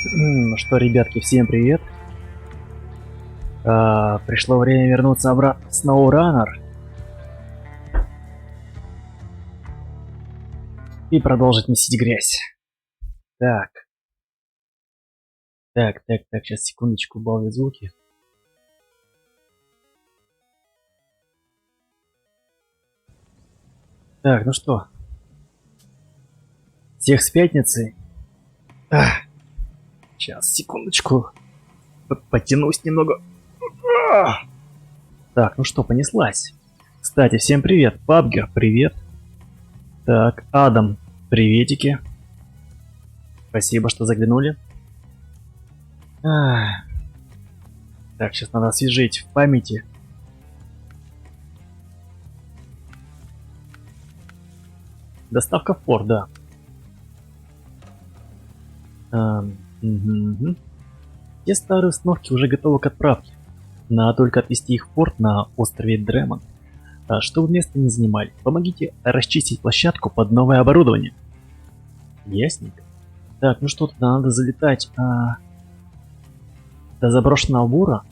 Ну что, ребятки, всем привет. Пришло время вернуться обратно в SnowRunner и продолжить месить грязь. Так, сейчас секундочку, убавлю звуки. Так, ну что, всех с пятницей. Сейчас, секундочку, потянусь немного. Так, ну что, понеслась. Кстати, всем привет. Пабгер, привет. Так, Адам, приветики. Спасибо, что заглянули. Так, сейчас надо освежить в памяти. Доставка в порт, да. Те старые установки уже готовы к отправке. Надо только отвезти их в порт на острове Дремон. Чтобы место не занимали, помогите расчистить площадку под новое оборудование. Ясненько. Так, ну что, туда надо залетать до заброшенного бура,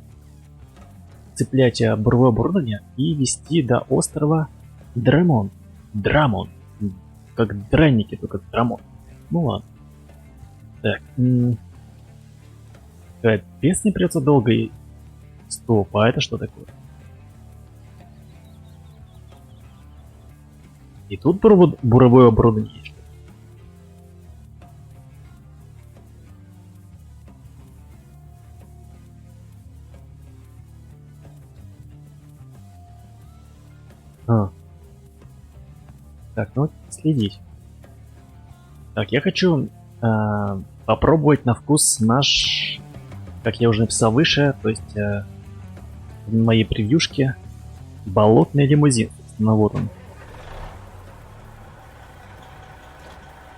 цеплять буровое оборудование и везти до острова Дремон. Драмон. Как дранники, только Драмон. Ну ладно. Так. Капец, не придется долго и... Стоп, а это что такое? И тут буровое оборудование есть. Так, ну следить. Так, я хочу попробовать на вкус наш, как я уже написал выше, то есть в моей превьюшке, болотный лимузин. Ну вот он.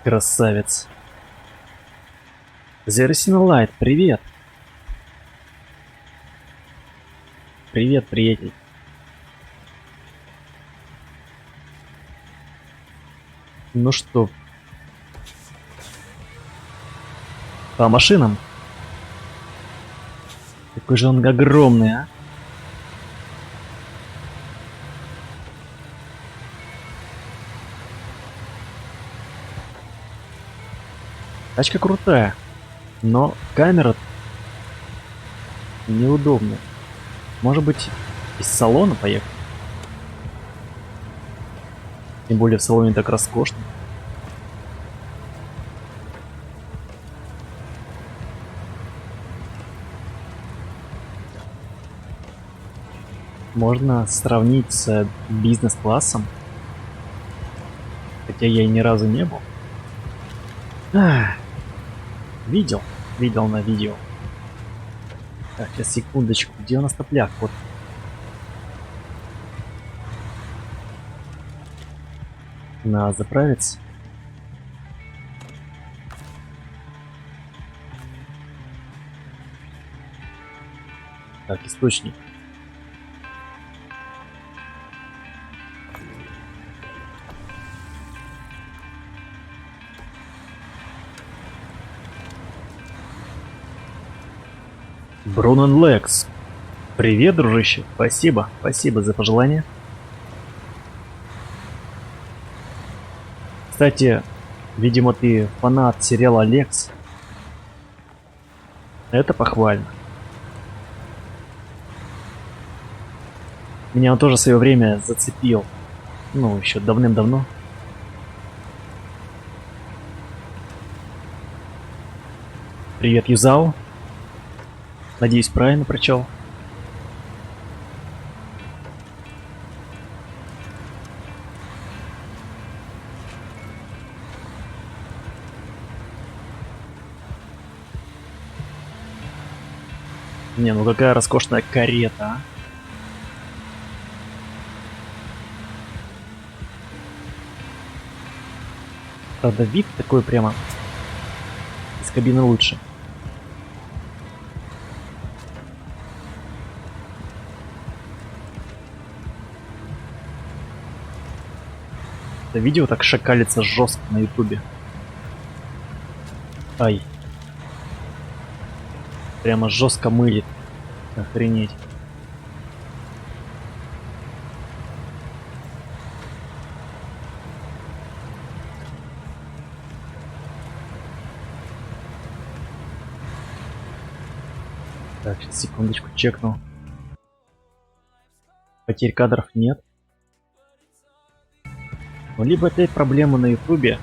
Красавец. Zerosina Light, привет. Привет, приятель. Ну что, по машинам? Какой же он огромный, а? Тачка крутая, но камера неудобная. Может быть, из салона поехать? Тем более в салоне так роскошно. Можно сравнить с бизнес-классом. Хотя я и ни разу не был. Видел на видео. Так, сейчас секундочку. Где у нас топляк? Вот. Надо заправиться. Так, источник. Брунен Лекс. Привет, дружище. Спасибо за пожелание. Кстати, видимо, ты фанат сериала Лекс. Это похвально. Меня он тоже в свое время зацепил. Ну, еще давным-давно. Привет, Юзао. Надеюсь, правильно прочел. Не, ну какая роскошная карета, а? Правда, вид такой прямо из кабины лучше. Это видео так шакалится жестко на ютубе. Ай. Прямо жестко мылит. Охренеть. Так, сейчас секундочку чекну. Потерь кадров нет. Ну, либо опять проблемы на ютубе,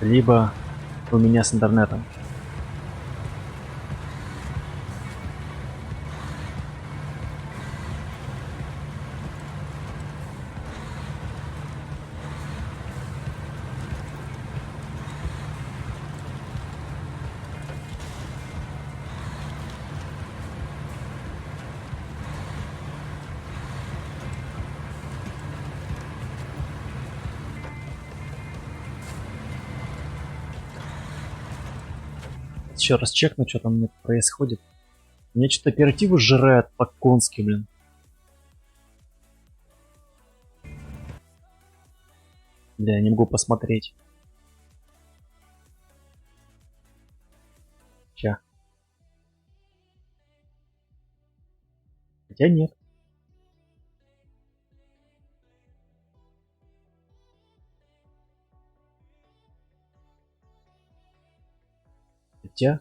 либо у меня с интернетом. Еще раз чекну, что там у меня происходит. Меня что-то оперативу сжирает по-конски, блин. Бля, не могу посмотреть. Ща. Хотя нет. Хотя...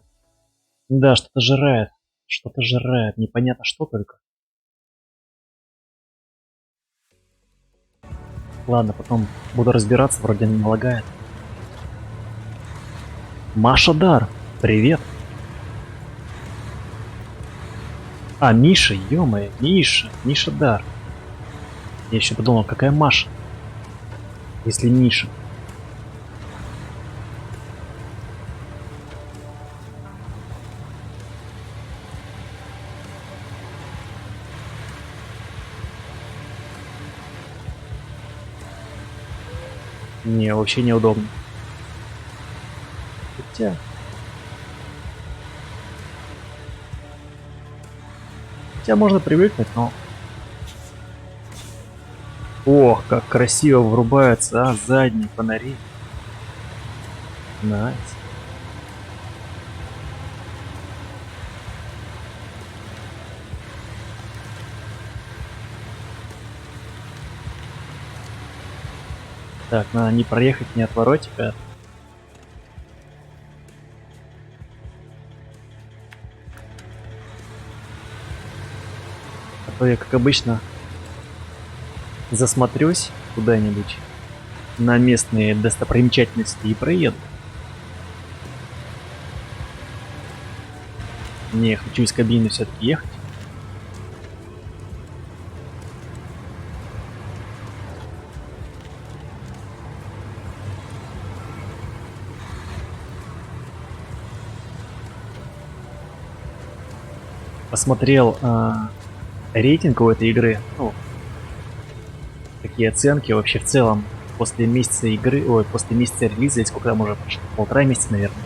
Да, что-то жрает. Что-то жрает. Непонятно что только. Ладно, потом буду разбираться, вроде не лагает. Маша Дар, привет. А, Миша, ё-моё, Миша, Миша Дар. Я еще подумал, какая Маша, если Миша. Не, вообще неудобно. Хотя... Хотя можно привыкнуть, но... Ох, как красиво врубаются, а, задние фонари. Найс. Так, надо не проехать, не отворотить, а... А то я, как обычно, засмотрюсь куда-нибудь на местные достопримечательности и проеду. Не, хочу из кабины все-таки ехать. Посмотрел рейтинг у этой игры, ну, какие оценки вообще в целом после месяца игры, ой, после месяца релиза, и сколько там уже прошло, 1,5 месяца, наверное.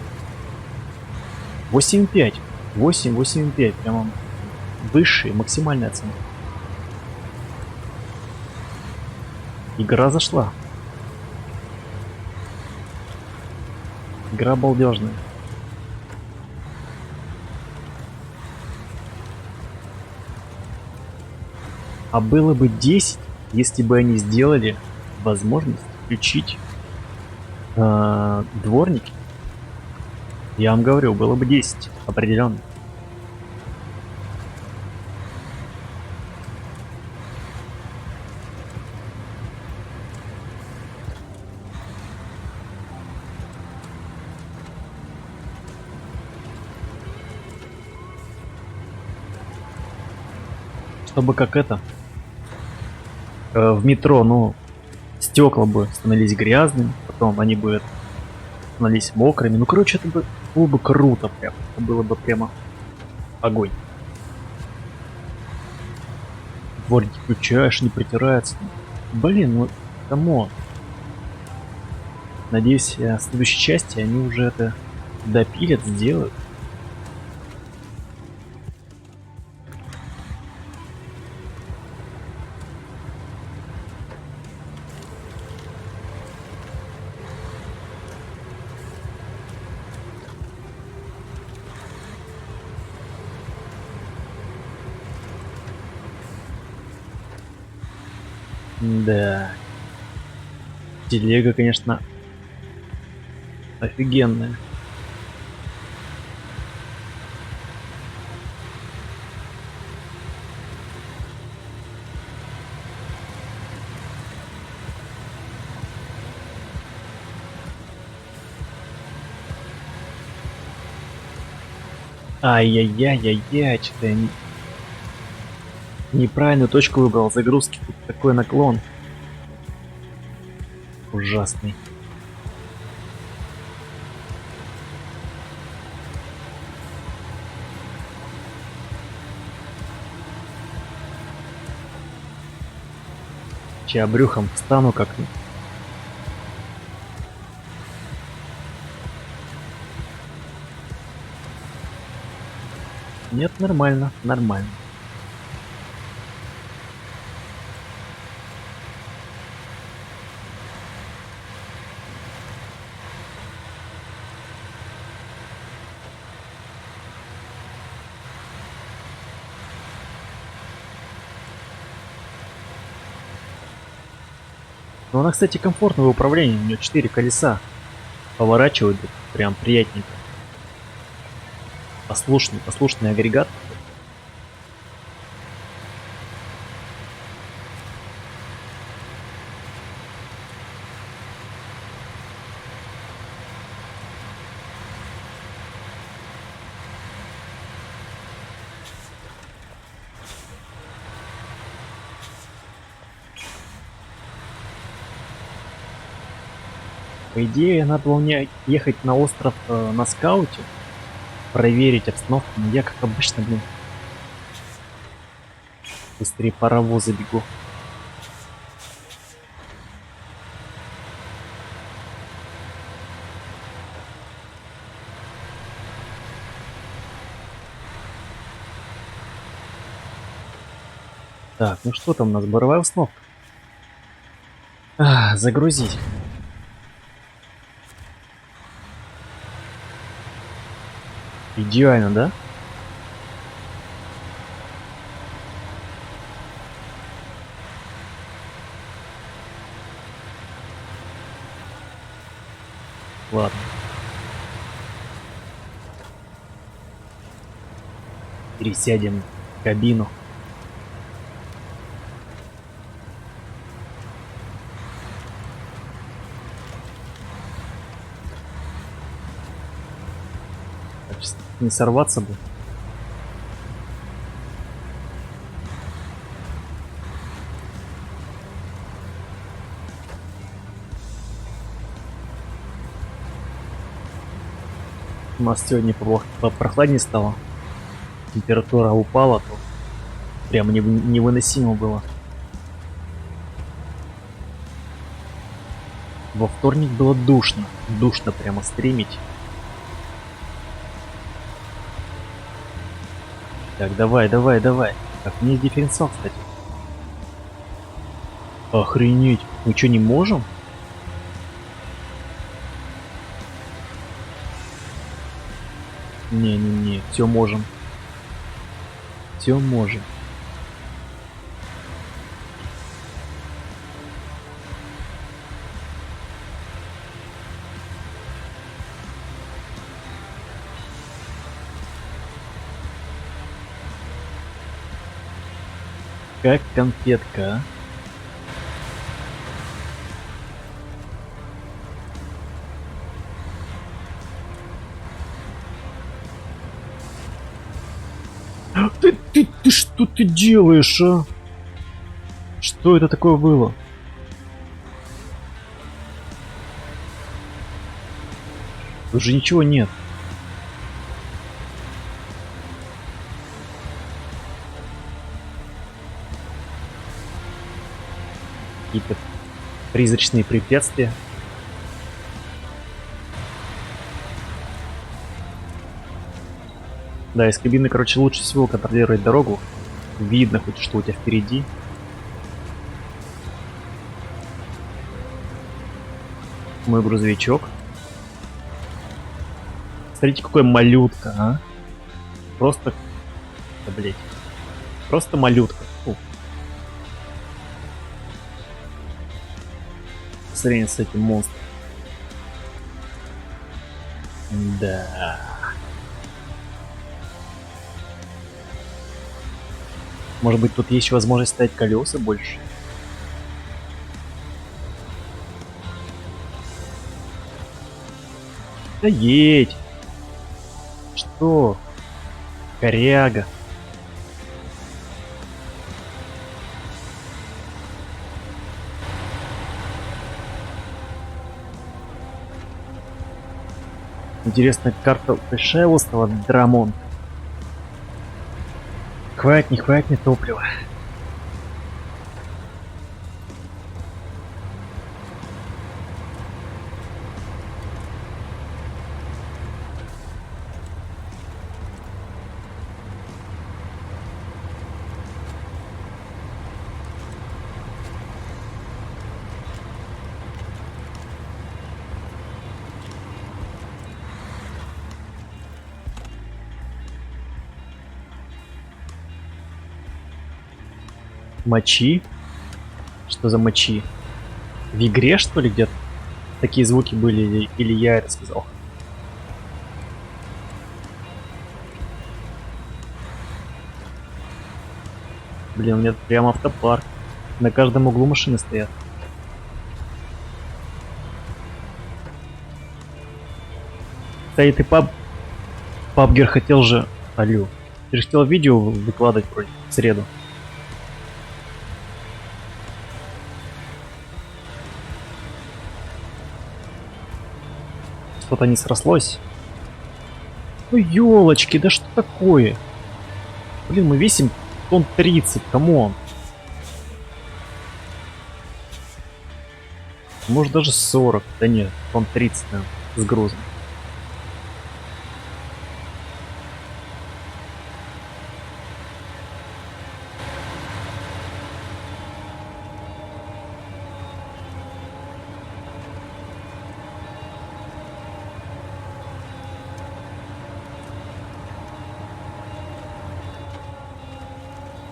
8,5, 8,5, прямо высшая, максимальная оценка. Игра зашла. Игра балдежная. А было бы 10, если бы они сделали возможность включить дворники. Я вам говорю, было бы 10, определенно. Чтобы как это, в метро, ну, стекла бы становились грязными, потом они бы становились мокрыми. Ну, короче, это было бы круто прям. Это было бы прямо огонь. Дворники включаешь, не притирается. Блин, ну, камон. Надеюсь, в следующей части они уже это допилят, сделают. Да. Телега, конечно, офигенная. Ай-яй-яй-яй-яй, что-то я неправильную точку выбрал загрузки. Тут такой наклон. Ужасный. Чья брюхом встану как. Нет, нормально, нормально. Но она, кстати, комфортная в управлении, у нее 4 колеса. Поворачивают прям приятненько. Послушный агрегат. По идее, надо было мне ехать на остров на скауте, проверить обстановку, но я, как обычно, блин, быстрее паровоза бегу. Так, ну что там у нас, боровая установка? Загрузить. Идеально, да? Ладно. Пересядем в кабину. Так, не сорваться бы. У нас сегодня попрохладнее стало. Температура упала, то прям невыносимо было. Во вторник было душно. Душно прямо стримить. Так, давай. Так, мне дифференциал, кстати. Охренеть. Мы что, не можем? Не, все можем. Все можем. Как конфетка, а? Ты что ты делаешь, а? Что это такое было? Тут же ничего нет. Какие-то призрачные препятствия. Да, из кабины, короче, лучше всего контролировать дорогу. Видно хоть, что у тебя впереди. Мой грузовичок. Смотрите, какой малютка, а? Просто... Да, блять. Просто малютка. Фу. по сравнению с этим монстром. Да. Может быть, тут есть возможность ставить колеса больше? Да едь! Что? Коряга. Интересно, карта большая острова Драмон. Хватит, не хватит мне топлива. Мочи? Что за мочи? В игре, что ли, где-то такие звуки были, или я это сказал? Блин, у меня тут прям автопарк. На каждом углу машины стоят. Кстати, ты Пабгер хотел же... Алло. Ты же хотел видео выкладывать вроде в среду. Что-то не срослось. Ну ёлочки, да что такое? Блин, мы весим тонн 30, камон. Может даже 40. Да нет, тонн 30, наверное, с грузом.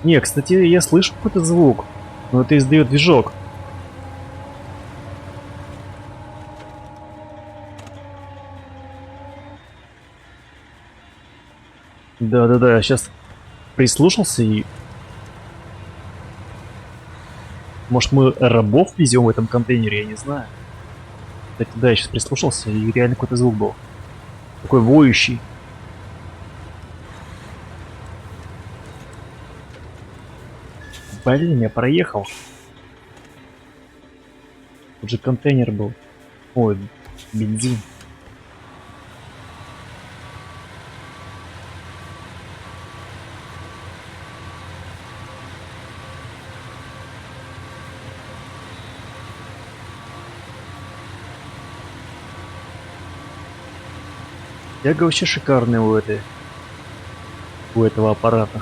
Не, кстати, я слышу какой-то звук, но это издает движок. Да-да-да, я сейчас прислушался и... Может, мы рабов везем в этом контейнере, я не знаю. Кстати, да, я сейчас прислушался, и реально какой-то звук был. Такой воющий. Блин, я проехал. Тут же контейнер был. Ой, бензин. Тяга вообще шикарная у этого аппарата.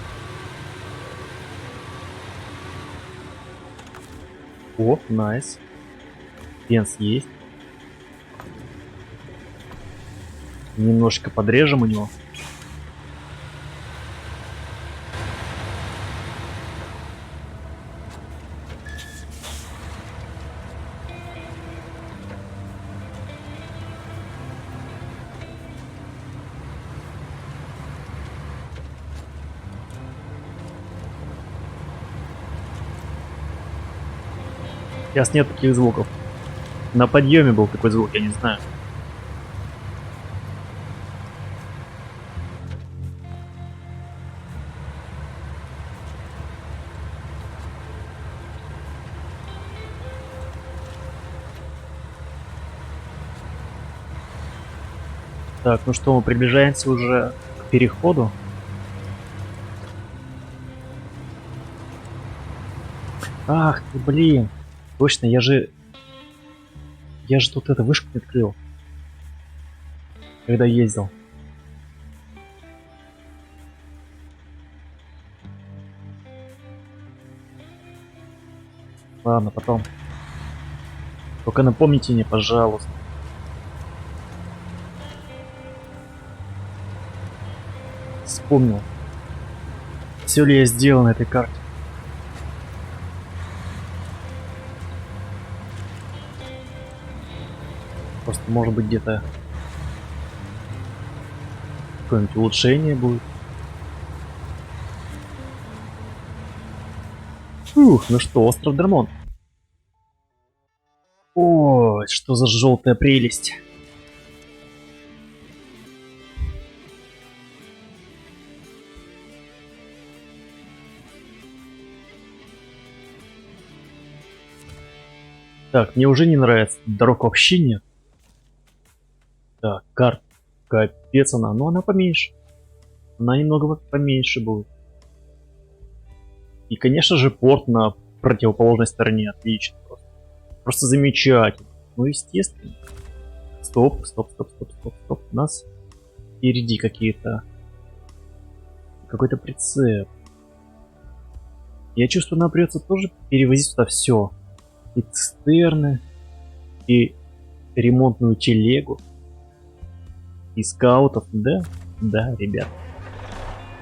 О, найс. Пенс есть. Немножко подрежем у него. Сейчас нет таких звуков. На подъеме был такой звук, я не знаю. Так, ну что, мы приближаемся уже к переходу. Ах ты, блин. Точно, я же тут эту вышку не открыл. Когда ездил. Ладно, потом. Только напомните мне, пожалуйста. Вспомнил. Все ли я сделал на этой карте? Просто может быть где-то какое-нибудь улучшение будет. Ух, ну что, остров Дермон. Ой, что за желтая прелесть. Так, мне уже не нравится. Дорог вообще нет. Так, карта. Капец она. Но она поменьше. Она немного поменьше будет. И, конечно же, порт на противоположной стороне. Отлично. Просто замечательно. Ну, естественно. Стоп, стоп, стоп, стоп, стоп, стоп. У нас впереди какие-то... Какой-то прицеп. Я чувствую, нам придется тоже перевозить сюда все. И цистерны, и ремонтную телегу, и скаутов. Да, да, ребят.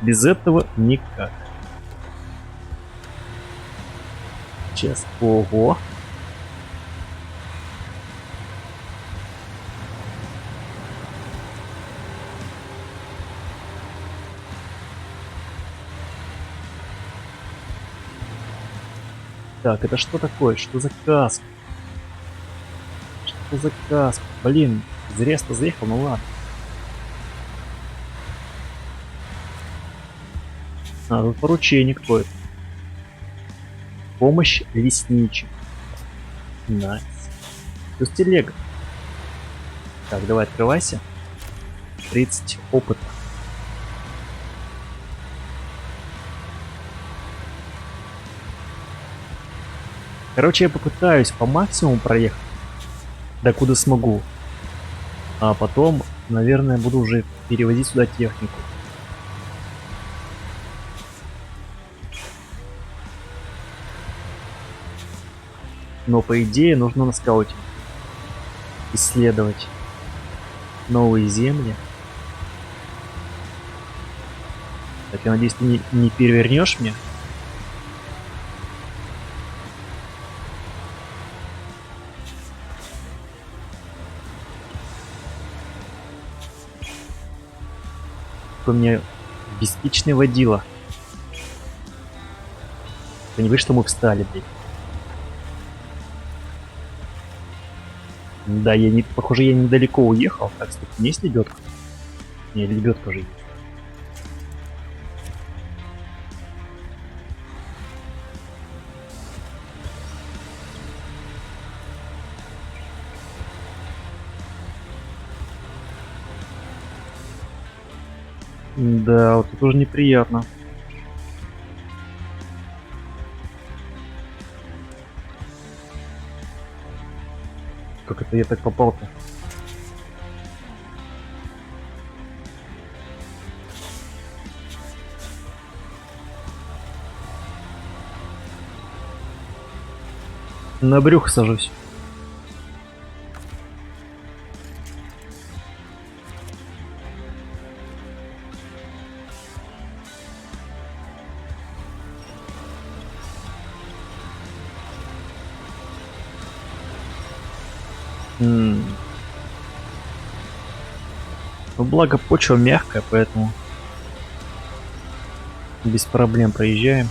Без этого никак. Сейчас. Ого. Так, это что такое? Что за каск? Что за каск? Блин, зря я заехал, ну ладно. А, тут поручение какое-то. Помощь лесничим. Найс. Плюс телега. Так, давай открывайся. 30 опыта. Короче, я попытаюсь по максимуму проехать, докуда смогу. А потом, наверное, буду уже перевозить сюда технику. Но по идее нужно на скауте исследовать новые земли. Так, я надеюсь, ты не перевернешь мне? Какой у меня беспечный водила. Ты не видишь, что мы встали, блядь. Да, похоже, я недалеко уехал. Так, стоп, есть лебедка? Не, лебедка же есть. Да, вот это уже неприятно. Как это я так попал-то? На брюхо сажусь. Ну, благо почва мягкая, поэтому без проблем проезжаем.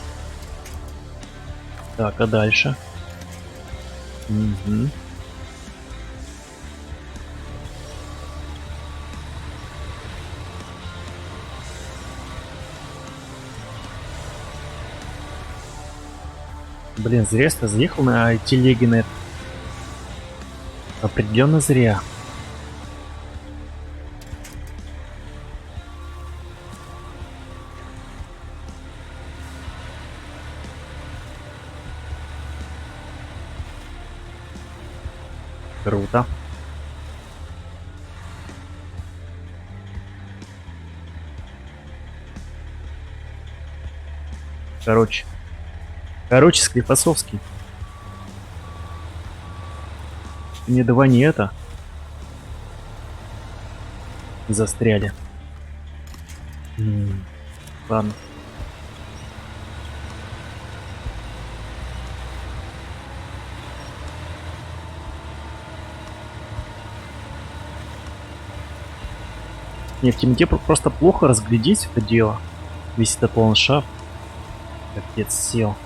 Так, а дальше? Угу. Блин, зря я заехал на телеге на это. Определенно зря. Круто. Короче, Склифосовский. Мне давай не это. Застряли. Ладно. Не, в темноте просто плохо разглядеть это дело. Весь этот ландшафт. Капец, сел.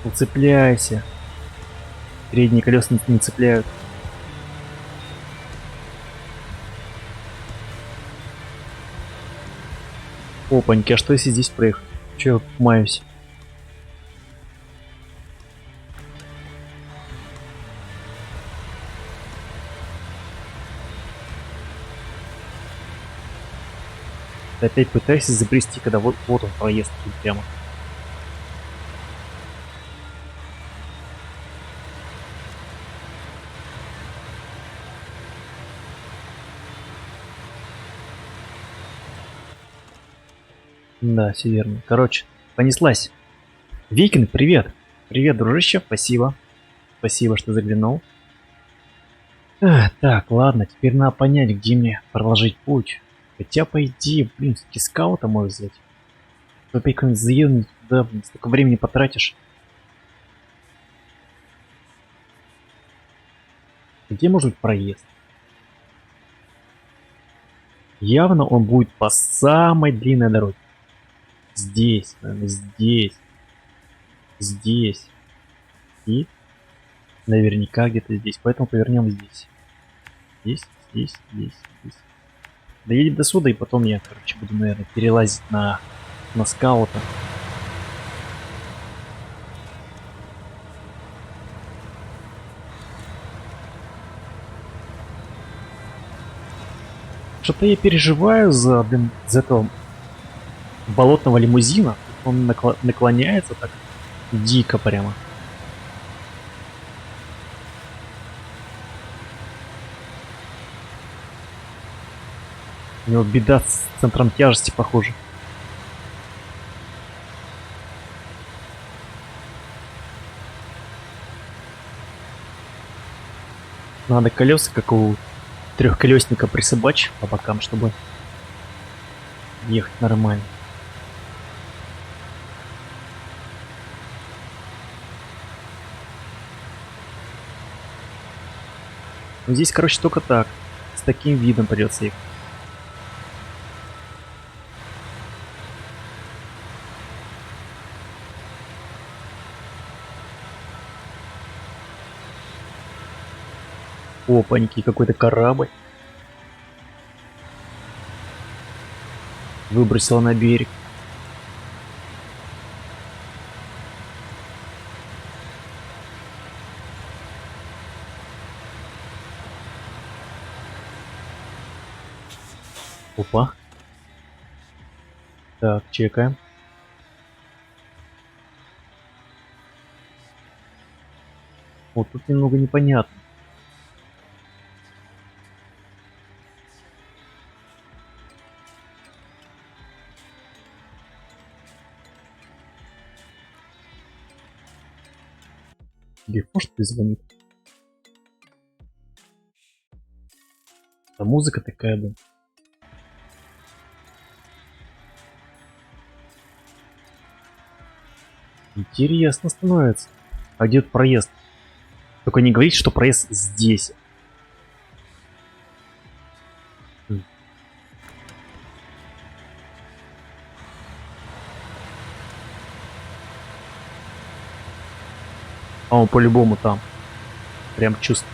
Уцепляйся. Передние колеса не цепляют. Опаньки, а что если здесь проехать? Че я маюсь? Ты опять пытаешься забрести, когда вот он проезд тут прямо. Да, все верно. Короче, понеслась. Викинг, привет. Привет, дружище, спасибо. Спасибо, что заглянул. Так, ладно, теперь надо понять, где мне проложить путь. Хотя, по идее, блин, все-таки скаута можно взять. То опять как-нибудь заедем туда, блин, столько времени потратишь. Где может быть проезд? Явно он будет по самой длинной дороге. Здесь, наверное, здесь. Здесь. И наверняка где-то здесь. Поэтому повернем здесь. Здесь. Доедем до сюда, и потом я, короче, буду, наверное, перелазить на скаута. Что-то я переживаю блин, за этого болотного лимузина. Он наклоняется так дико прямо. У него беда с центром тяжести, похоже. Надо колеса, как у трехколесника, присобачить по бокам, чтобы ехать нормально. Но здесь, короче, только так. С таким видом придется ехать. Опаньки, какой-то корабль. Выбросила на берег. Опа. Так, чекаем. Вот тут немного непонятно. Телефон что ли звонит? А музыка такая, да. Интересно становится. А где тут проезд? Только не говорите, что проезд здесь. А он по-любому там. Прям чувствую.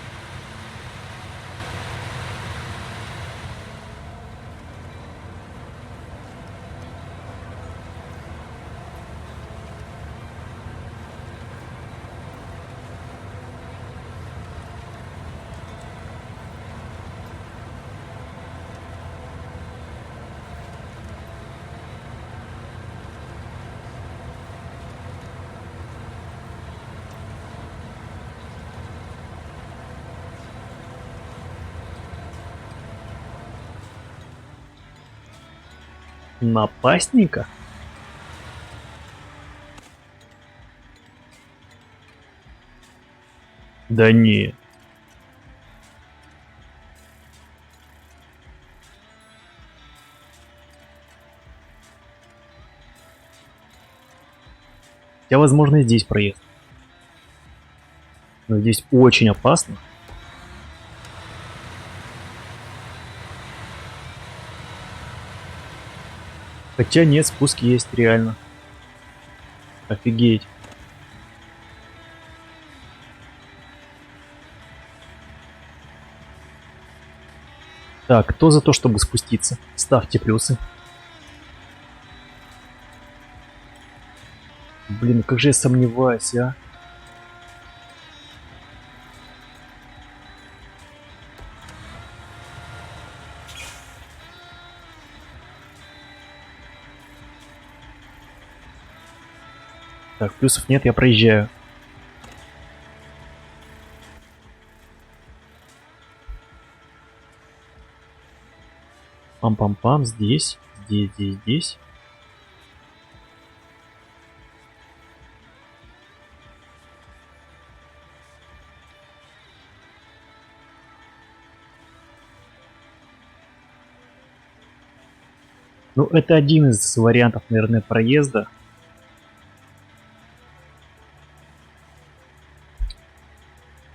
Напастника? Да не. Хотя, возможно, и здесь проезд. Но здесь очень опасно. Хотя нет, спуск есть реально. Офигеть. Так, кто за то, чтобы спуститься? Ставьте плюсы. Блин, как же я сомневаюсь, а? Так, плюсов нет, я проезжаю. Пам-пам-пам, здесь, здесь. Ну, это один из вариантов, наверное, проезда.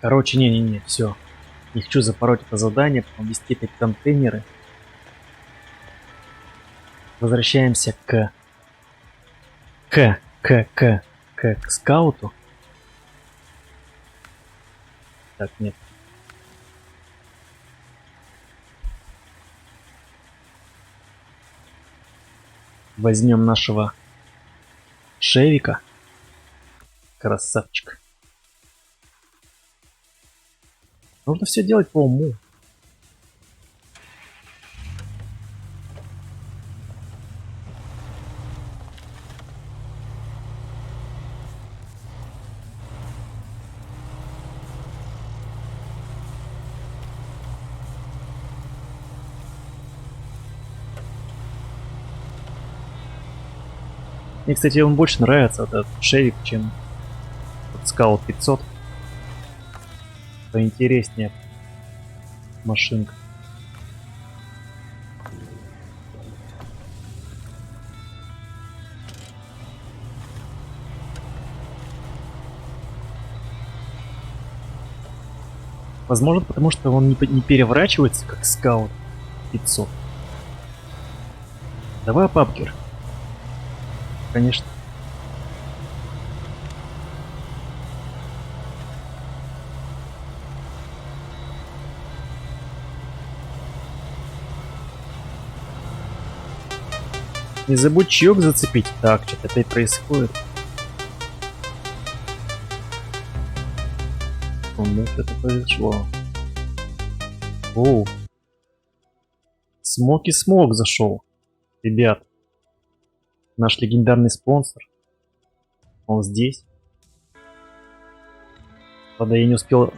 Короче, не-не-не, все. Не хочу запороть это задание, потом вести эти контейнеры. Возвращаемся к скауту. Так, нет. Возьмем нашего Шевика. Красавчик. Нужно все делать по уму. Мне, кстати, он больше нравится, этот Шевик, чем Скаут 500. Поинтереснее машинка. Возможно, потому что он не переворачивается, как Скаут 500. Давай, папкер. Конечно. Не забудь чаек зацепить. Так, что-то опять происходит. Кому это произошло? Оу. Смоки Смок зашел. Ребят. Наш легендарный спонсор. Он здесь. Правда, я не успел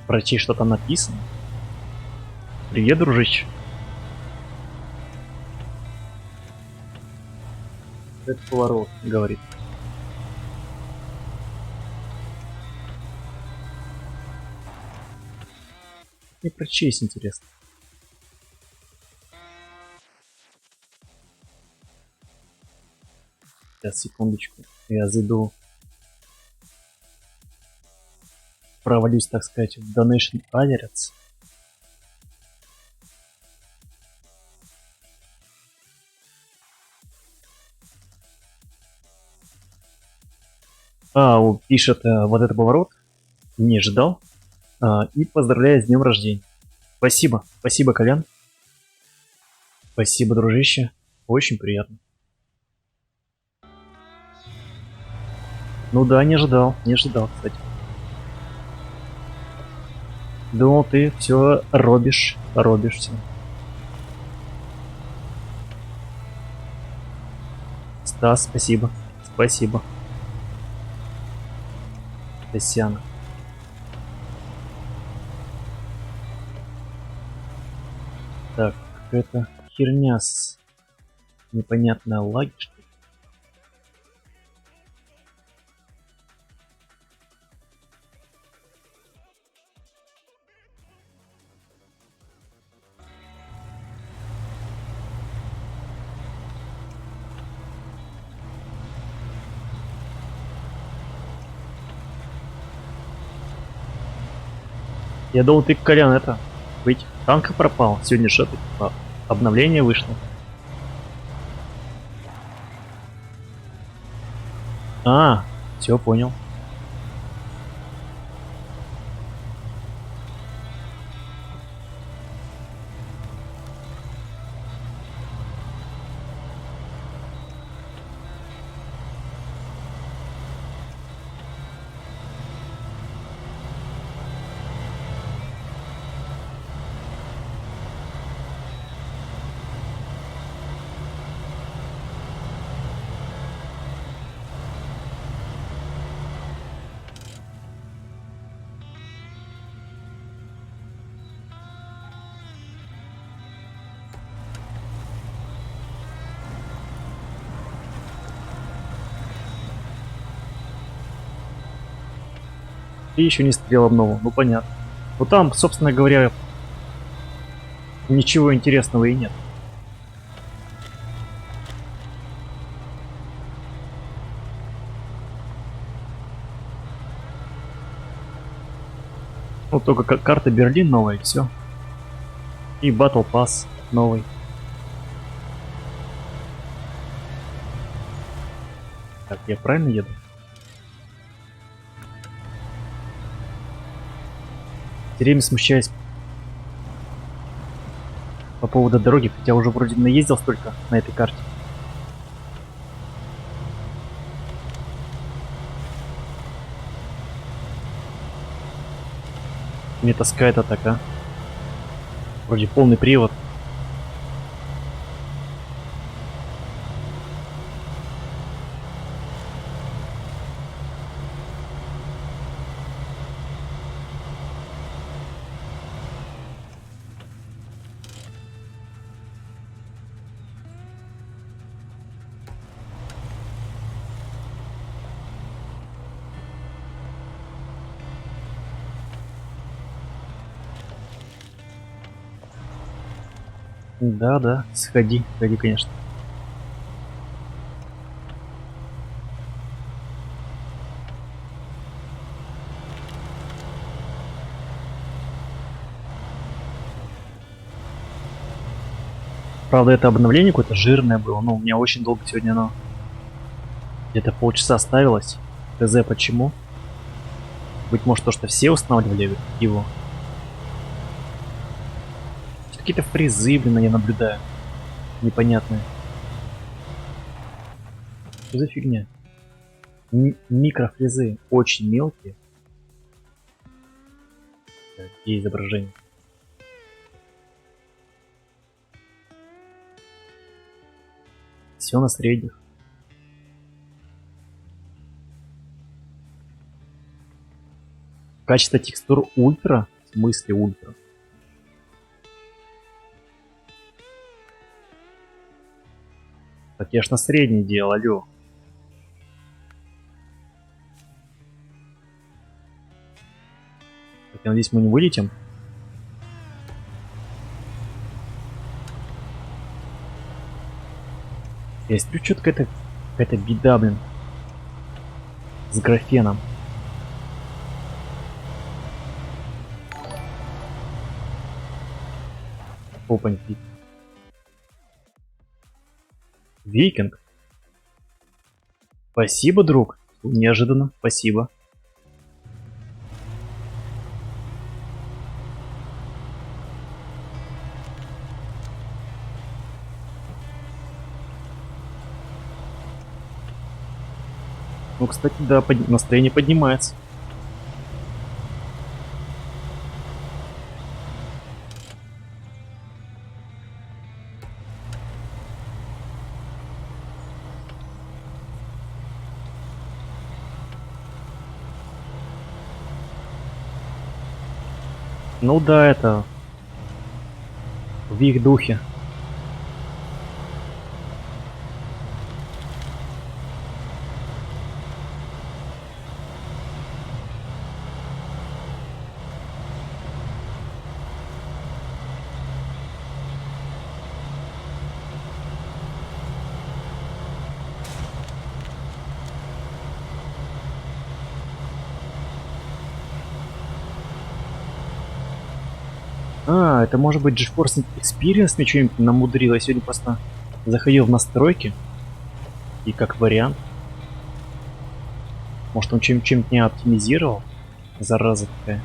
прочесть, что там написано. Привет, дружище. Это поворот, говорит. Не прочесть, интересно. Сейчас, секундочку. Я зайду. Провалюсь, так сказать, в Donation Alerts. Пишет вот этот поворот. Не ждал. И поздравляю с днем рождения. Спасибо. Спасибо, Колян. Спасибо, дружище. Очень приятно. Ну да, не ожидал, кстати. Думал, ты все робишься. Стас, спасибо. Спасибо. Тесяна. Так, какая-то херня с непонятной лаги, что ли? Я думал, ты, Колян, это... Ведь танка пропал. Сегодня что-то типа обновление вышло. А, все, понял. Ты еще не стрелял обнову, ну понятно. Ну там, собственно говоря, ничего интересного и нет. Ну только карта Берлин новая, и все. И Battle Pass новый. Так, я правильно еду? Все время смущаюсь по поводу дороги, хотя уже вроде наездил столько на этой карте. Мне таскает атака. Вроде полный привод. Да, сходи, сходи, конечно. Правда, это обновление какое-то жирное было. Ну, у меня очень долго сегодня оно где-то полчаса ставилось. ТЗ почему? Быть может, то, что все устанавливали его. Какие-то фризы, блин, я наблюдаю. Непонятные. Что за фигня? Микрофризы очень мелкие. Так, где изображение? Все на средних. Качество текстур ультра? В смысле ультра? Так я ж на средний делал, алё. Так, я надеюсь, мы не вылетим. Я смотрю, что-то какая-то беда, блин. С графеном. Опаньки. Викинг. Спасибо, друг. Неожиданно. Спасибо. Ну, кстати, да, настроение поднимается. Ну да, это в их духе. А, это может быть GeForce Experience мне что-нибудь намудрило. Я сегодня просто заходил в настройки. И как вариант. Может он чем-то не оптимизировал? Зараза такая.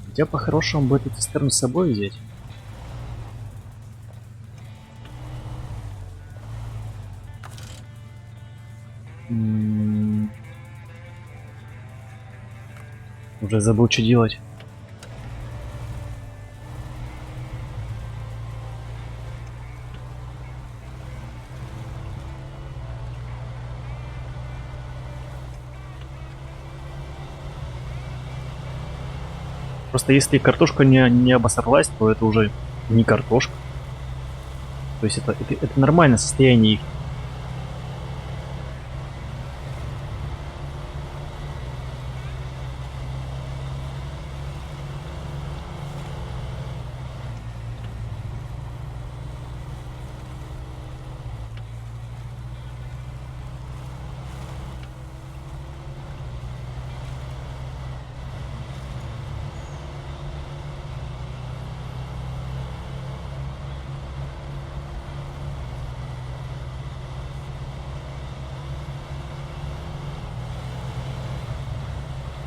Хотя по-хорошему бы эту цистерну с собой взять. Уже забыл, что делать. Просто если картошка не обосралась, то это уже не картошка. То есть это нормальное состояние их.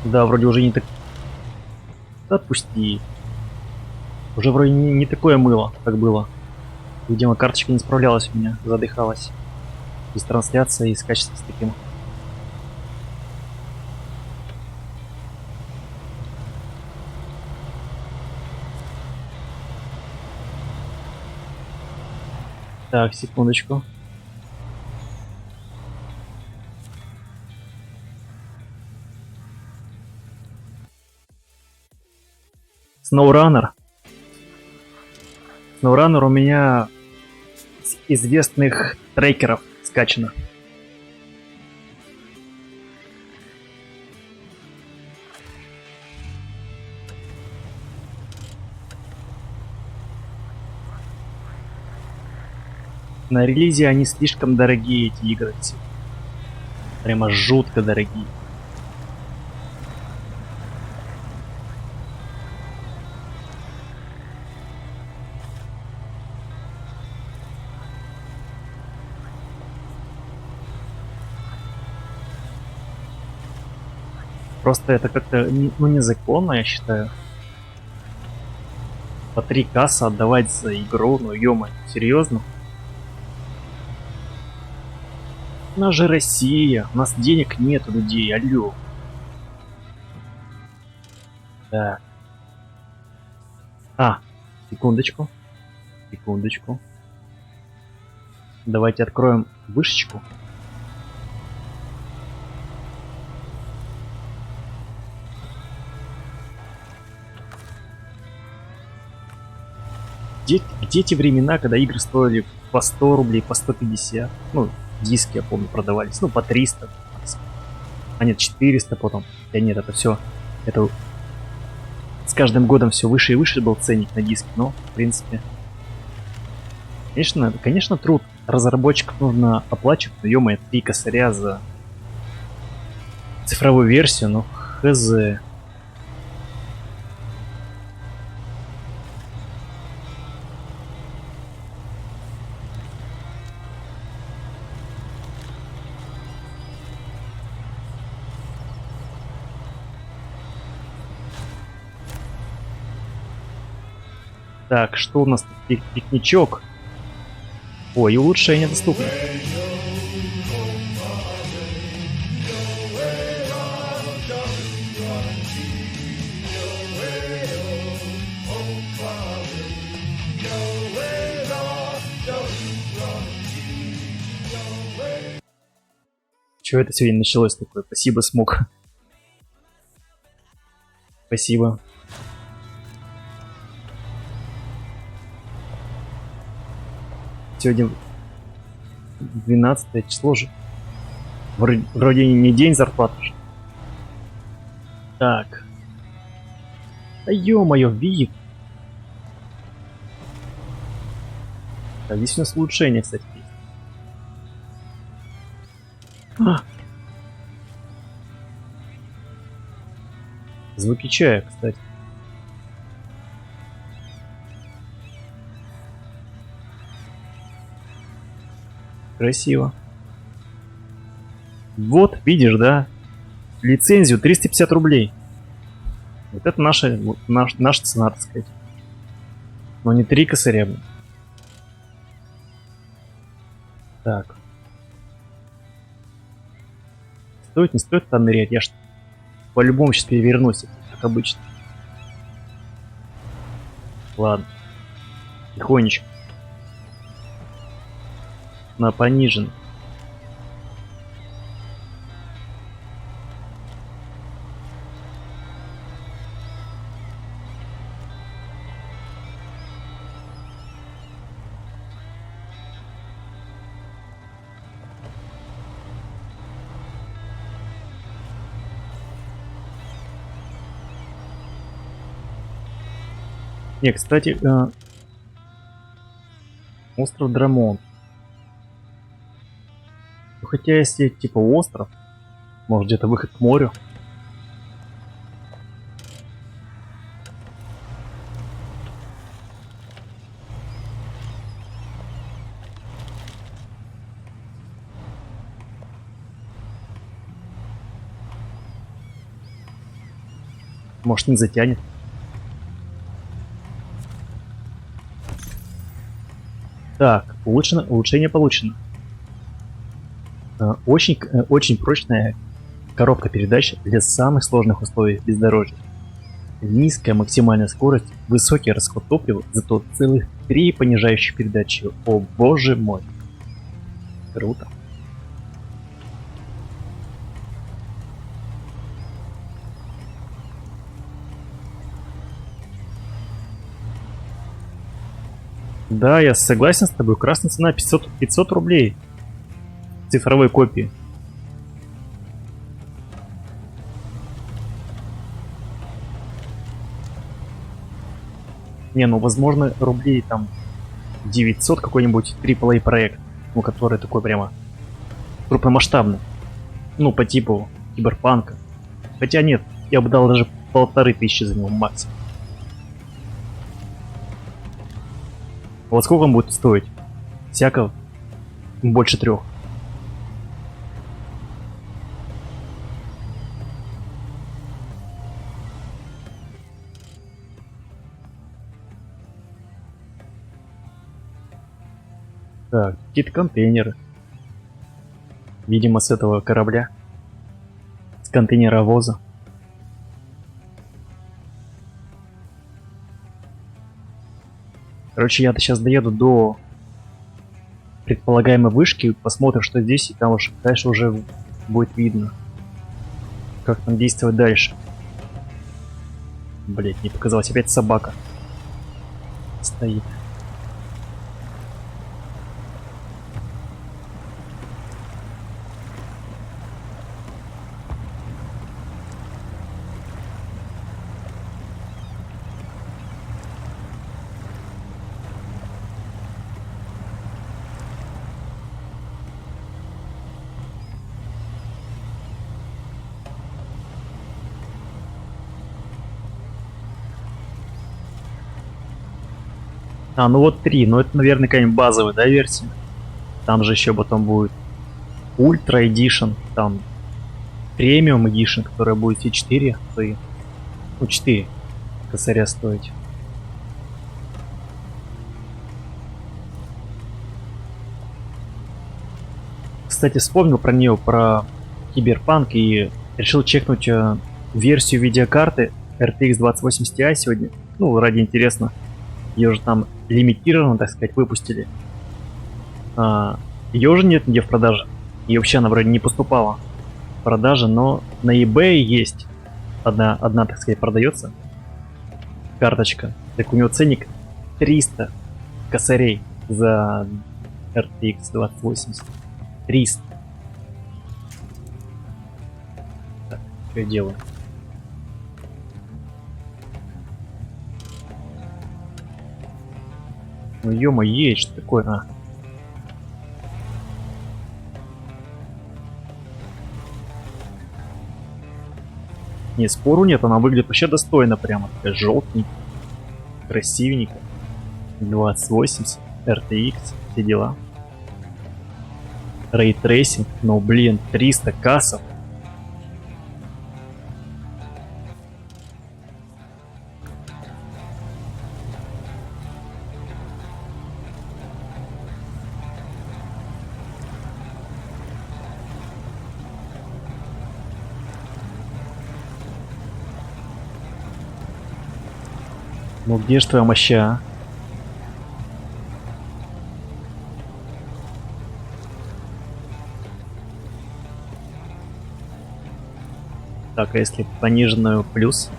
Да, вроде уже не так... Да отпусти. Уже вроде не такое мыло, как было. Видимо, карточка не справлялась у меня, задыхалась. Без трансляции и с качеством с таким. Так, секундочку. SnowRunner. SnowRunner у меня с известных трекеров скачано. На релизе они слишком дорогие, эти игры. Прямо жутко дорогие. Просто это как-то незаконно, я считаю. По 3 касса отдавать за игру, ну ё-моё, серьезно? У нас же Россия, у нас денег нет у людей, алло. Да. Секундочку. Секундочку. Давайте откроем вышечку. Где те времена, когда игры стоили по 100 рублей, по 150? Ну, диски, я помню, продавались. Ну, по 300. А нет, 400 потом. Да нет, это все. Это с каждым годом все выше и выше был ценник на диски. Но, в принципе... Конечно, труд разработчиков нужно оплачивать. Но, ё-моё, 3 косаря за цифровую версию, ну, хз. Так, что у нас тут? Пикничок. Ой, и улучшение доступно. Чего это сегодня началось такое? Спасибо, смог. Спасибо. Сегодня 12 число же. Вроде не день зарплаты же. Так. Да ё-моё, вип. Так, здесь у нас улучшение, кстати, есть. Звуки чая, кстати. Красиво. Вот, видишь, да? Лицензию 350 рублей. Вот это наша, наша цена, так сказать. Но не 3 косаря. Так. Стоит, не стоит там нырять? Я ж по-любому сейчас перевернусь, как обычно. Ладно. Тихонечко. На понижен. Не, кстати, остров Драмон. Ну, хотя если типа остров, может где-то выход к морю. Может не затянет. Так, улучшение получено. Очень прочная коробка передач для самых сложных условий бездорожья. Низкая максимальная скорость, высокий расход топлива, зато целых 3 понижающих передачи. О боже мой. Круто. Да, я согласен с тобой. Красная цена 500 рублей. Цифровой копии. Не, ну возможно рублей там 900 какой-нибудь AAA проект, ну который такой прямо крупномасштабный. Ну по типу Киберпанка. Хотя нет, я бы дал даже 1500 за него максимум. А вот сколько он будет стоить? Всяко больше 3. Так, какие-то контейнеры. Видимо, с этого корабля. С контейнеровоза. Короче, я сейчас доеду до предполагаемой вышки, посмотрим, что здесь, и там уж дальше уже будет видно, как там действовать дальше. Блять, не показалось, опять собака стоит. А, ну вот 3, ну это, наверное, какая-нибудь базовая, да, версия? Там же еще потом будет Ультра Edition, там Премиум Edition, которая будет все 4, ну 4 косаря стоить. Кстати, вспомнил про нее, про Киберпанк, и решил чекнуть версию видеокарты RTX 2080 Ti сегодня. Ну, ради интересно. Ее же там лимитированно, так сказать, выпустили. Ее уже нет нигде в продаже. И вообще она вроде не поступала в продаже, но на eBay есть одна, так сказать, продается карточка. Так у него ценник 300 косарей за RTX 2080. 300. Так, что я делаю? Ну ё-моё, есть, что такое, а? Не, спору нет, она выглядит вообще достойно, прямо такая желтенькая, красивенькая. 2080, RTX, все дела. Рейтрейсинг, но, блин, 300 кассов. Ну где ж твоя моща, а? Так, а если пониженную плюс?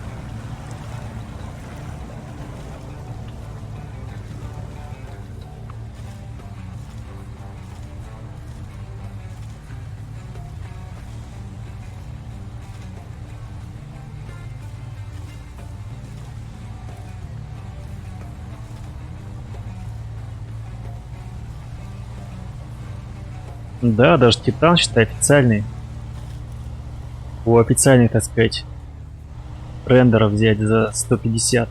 Да, даже Титан, считай, официальный. У официальных, так сказать, рендеров взять за 150.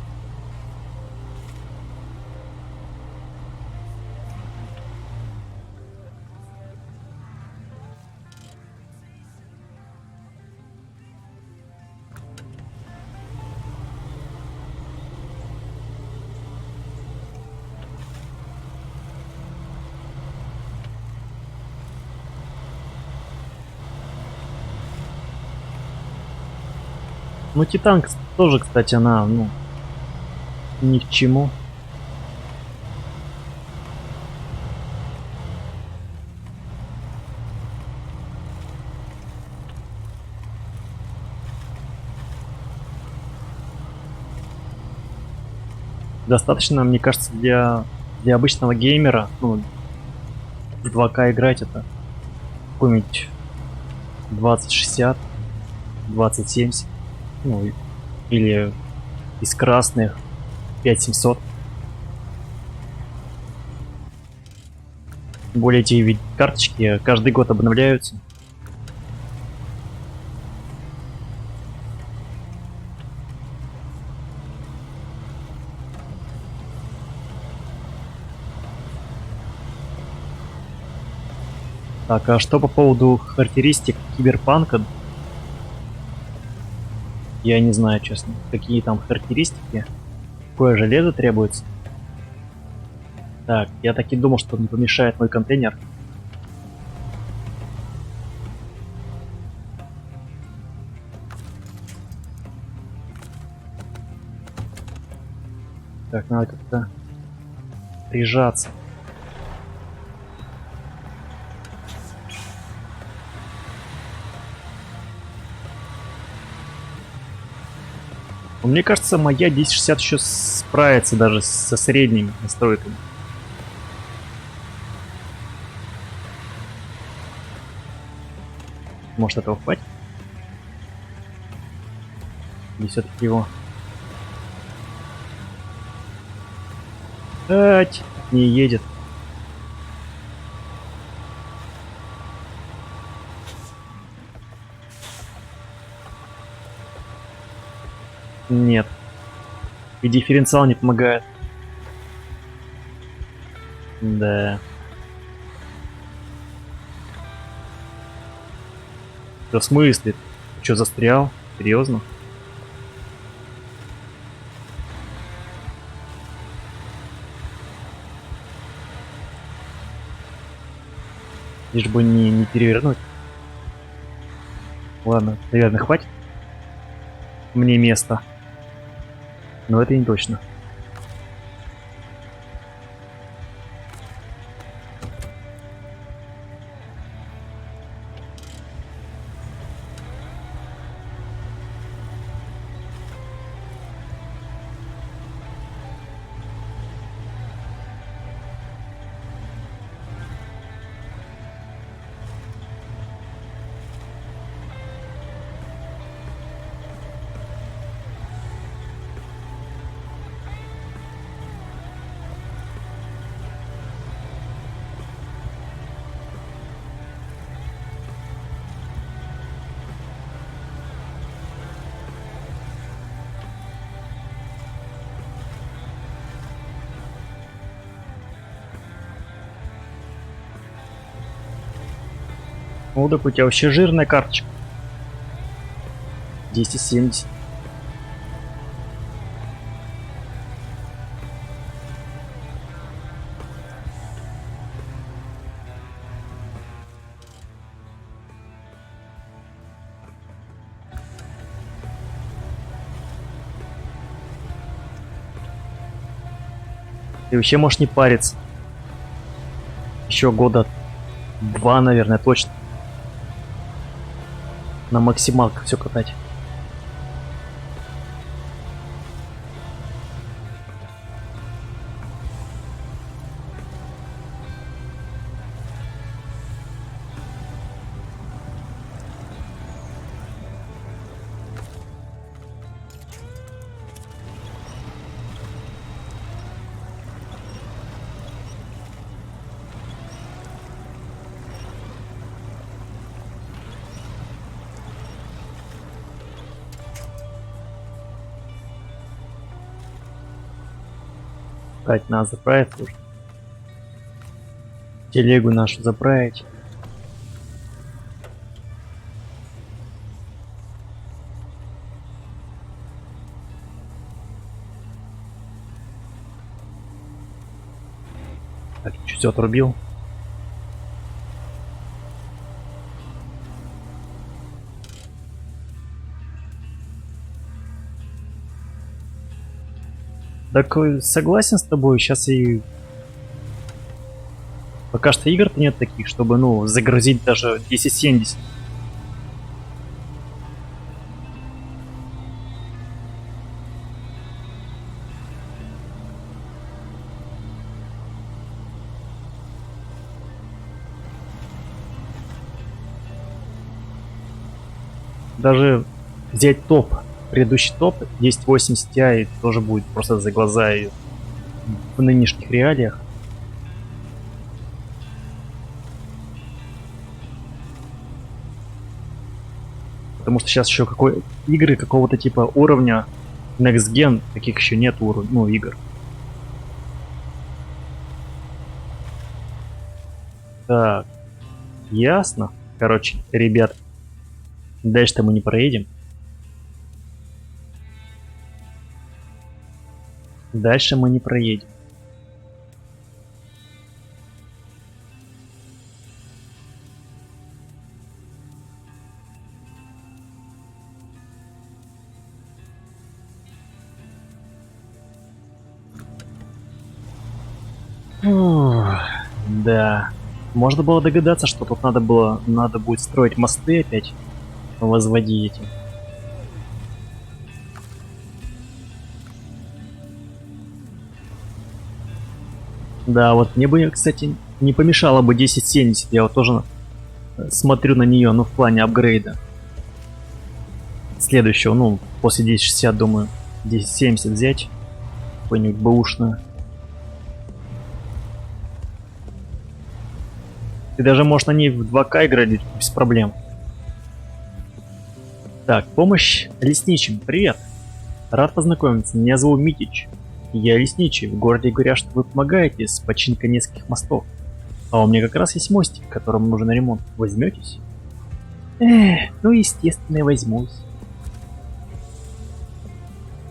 Ну, Титан тоже, кстати, она, ну, ни к чему. Достаточно, мне кажется, для обычного геймера, ну, в 2К играть это какой-нибудь 2060, 2070, ну, или из красных 5700. Тем более эти ведь карточки каждый год обновляются. Так, а что по поводу характеристик Киберпанка? Я не знаю, честно, какие там характеристики. Какое железо требуется? Так, я так и думал, что не помешает мой контейнер. Так, надо как-то прижаться. Мне кажется, моя 1060 еще справится даже со средними настройками. Может, этого хватит? Или все-таки его... Не едет. Нет. И дифференциал не помогает. Да. Да в смысле? Ты что, застрял? Серьезно? Лишь бы не перевернуть. Ладно, наверное, хватит мне места. Но это не точно. Ну, так у тебя вообще жирная карточка. 270. Ты вообще можешь не париться. Еще года 2, наверное, точно. На максималках все катать. Так, надо заправить уже. Телегу нашу заправить. Так, чуть все отрубил. Так, согласен с тобой, сейчас и... Пока что игр-то нет таких, чтобы, ну, загрузить даже 1070. Даже взять топ, предыдущий топ, 1080 Ti тоже будет просто за глаза и в нынешних реалиях. Потому что сейчас еще игры какого-то типа уровня Next Gen, таких еще нет ну, игр. Так, ясно. Короче, ребят, дальше-то мы не проедем. Дальше мы не проедем. Фух, да. Можно было догадаться, что тут надо будет строить мосты опять, возводить эти. Да, вот мне бы, кстати, не помешало бы 1070. Я вот тоже смотрю на нее, ну, в плане апгрейда. Следующего, ну, после 1060, думаю, 1070 взять. Какую-нибудь бэушную. Ты даже можешь на ней в 2К играть без проблем. Так, помощь лесничим. Привет. Рад познакомиться. Меня зовут Митич. Я лесничий. В городе говорят, что вы помогаете с починкой нескольких мостов. А у меня как раз есть мостик, которому нужен ремонт. Возьметесь? Ну естественно, я возьмусь.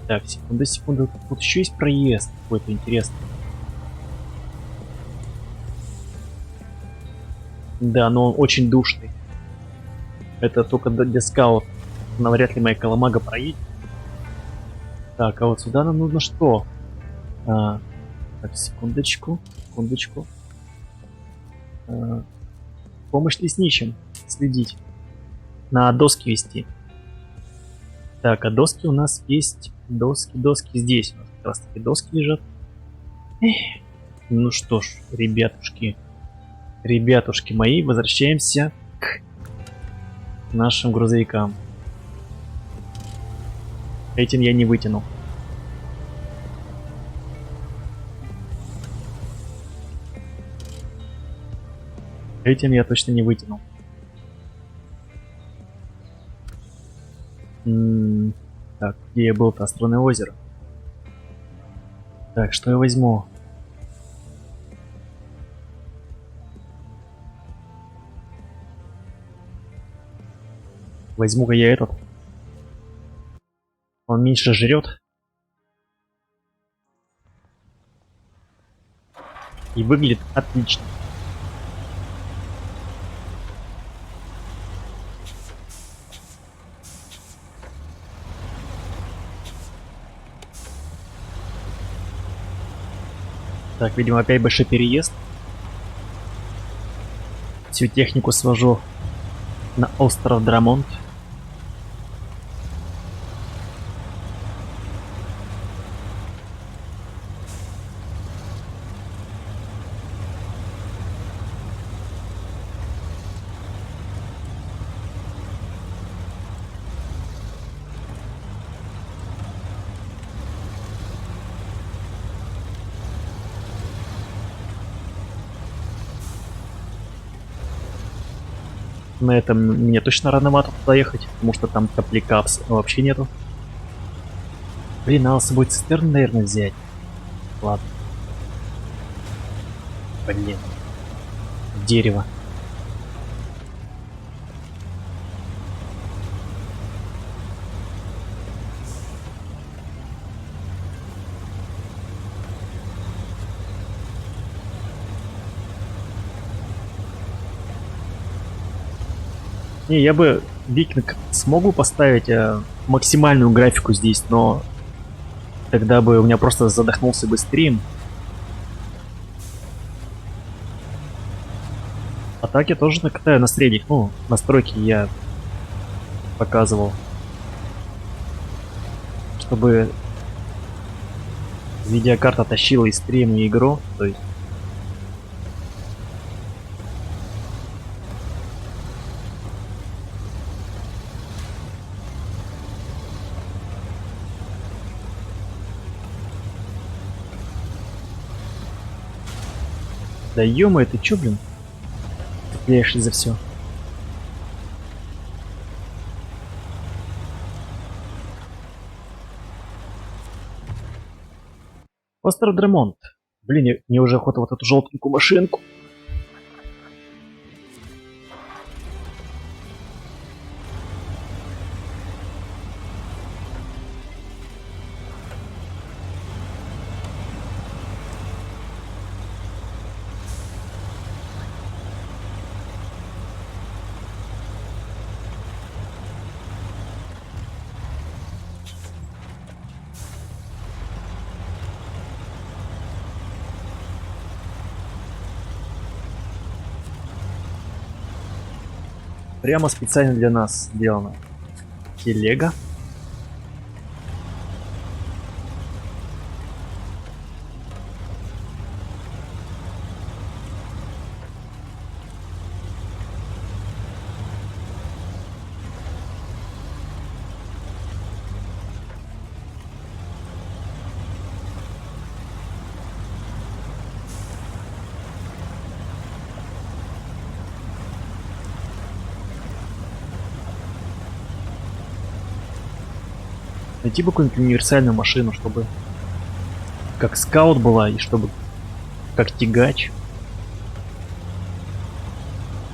Так, секунду. Тут еще есть проезд какой-то интересный. Да, но он очень душный. Это только для скаут. Навряд ли моя коломага проедет. Так, а вот сюда нам нужно что? Так, секундочку. Помощь лесничим. Следить. На доски вести. Так, а доски у нас есть. Доски здесь. У нас как раз таки доски лежат. Ну что ж, ребятушки мои, возвращаемся к нашим грузовикам. Этим я не вытяну. Этим я точно не вытянул. Так, где я был-то? Островное озеро. Так, что я возьму? Возьму-ка я этот. Он меньше жрет. И выглядит отлично. Так, видимо, опять большой переезд. Всю технику свожу на остров Драмонт. На этом мне точно рановато туда ехать, потому что там топляка вообще нету. Блин, надо с собой цистерну, наверное, взять. Ладно. Блин. Дерево. Не, я бы викинг смогу поставить максимальную графику здесь, но тогда бы у меня просто задохнулся бы стрим. А так я тоже накатаю на средних, ну, настройки я показывал. Чтобы видеокарта тащила и стрим, и игру, то есть. Да ё-моё, ты чё, блин? Цепляешься за все. Остров Дремонт. Блин, мне уже охота вот эту желтенькую машинку. Прямо специально для нас сделано. Телега. Найти бы какую-нибудь универсальную машину, чтобы как скаут была, и чтобы как тягач.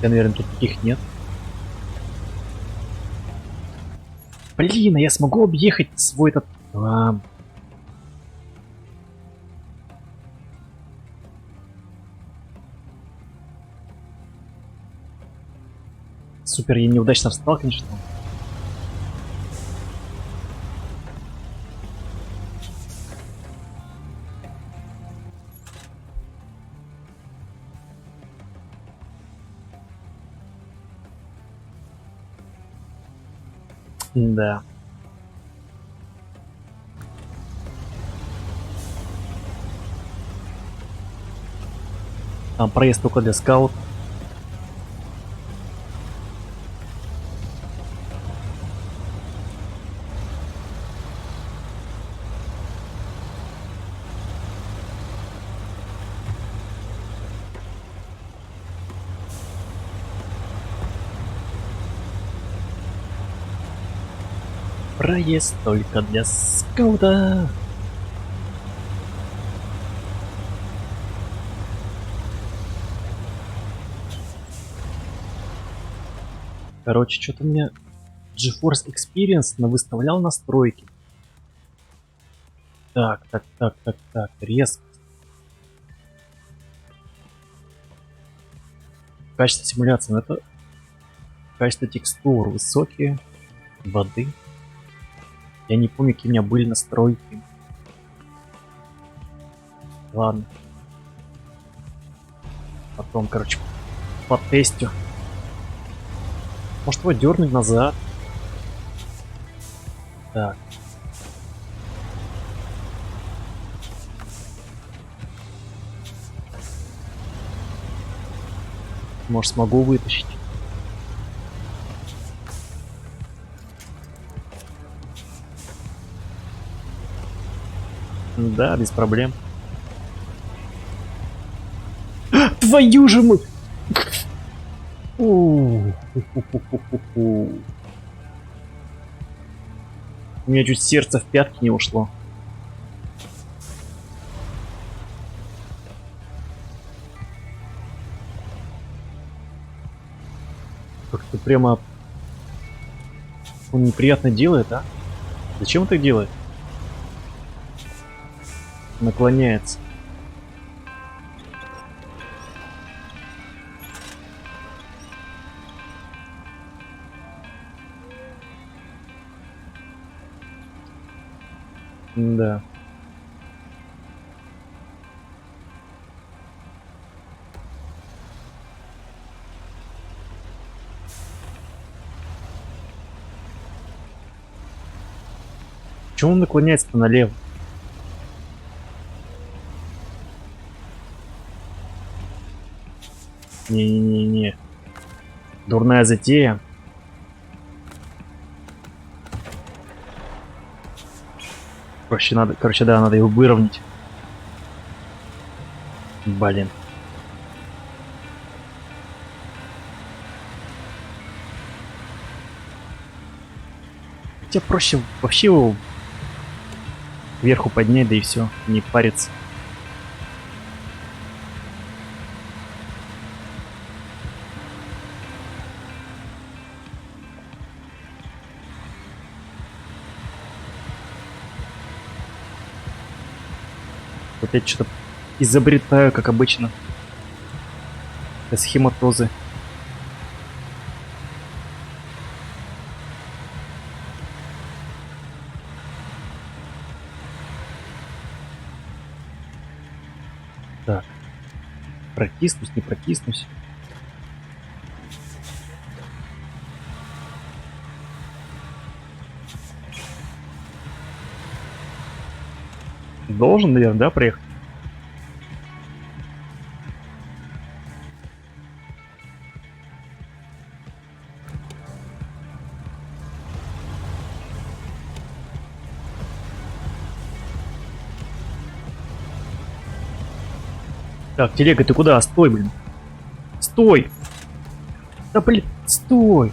Я, наверное, тут таких нет. Блин, а я смогу объехать свой этот... Супер, я неудачно встал, конечно. Да. Там проезд только для скаут. Проезд только для скаута. Короче, что-то мне GeForce Experience выставлял настройки. Так. Резко. Качество симуляции. Ну, это качество текстур высокие. Воды. Я не помню, какие у меня были настройки. Ладно. Потом, короче, по тестю. Может его дернуть назад. Так. Может, смогу вытащить. Да, без проблем. Твою же мы! У меня чуть сердце в пятки не ушло. Как-то прямо он неприятно делает, а? Зачем он так делает? Наклоняется. Да. Почему он наклоняется-то налево? Не-не-не-не. Дурная затея. Короче, да, надо его выровнять. Блин. Тебе проще вообще его вверху поднять, да и все, не париться. Опять что-то изобретаю, как обычно. Схематозы. Так. Протиснусь, не протиснусь. Должен, наверное, да, проехать? Так, телега, ты куда? Стой, блин. Стой! Да, блин, стой!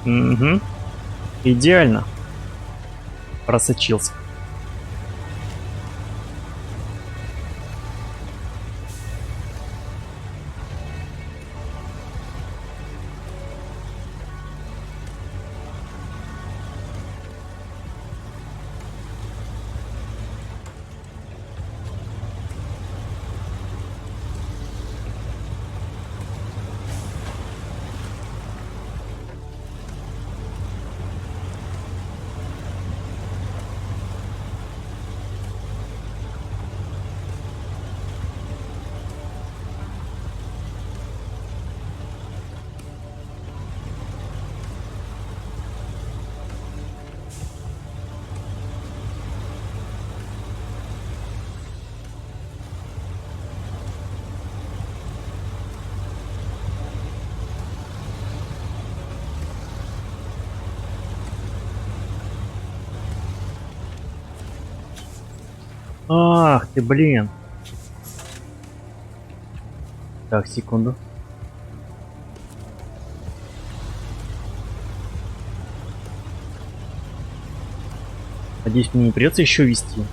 Угу. Идеально. Просочился. Ах ты, блин. Так, секунду. Надеюсь, мне не придется еще вести.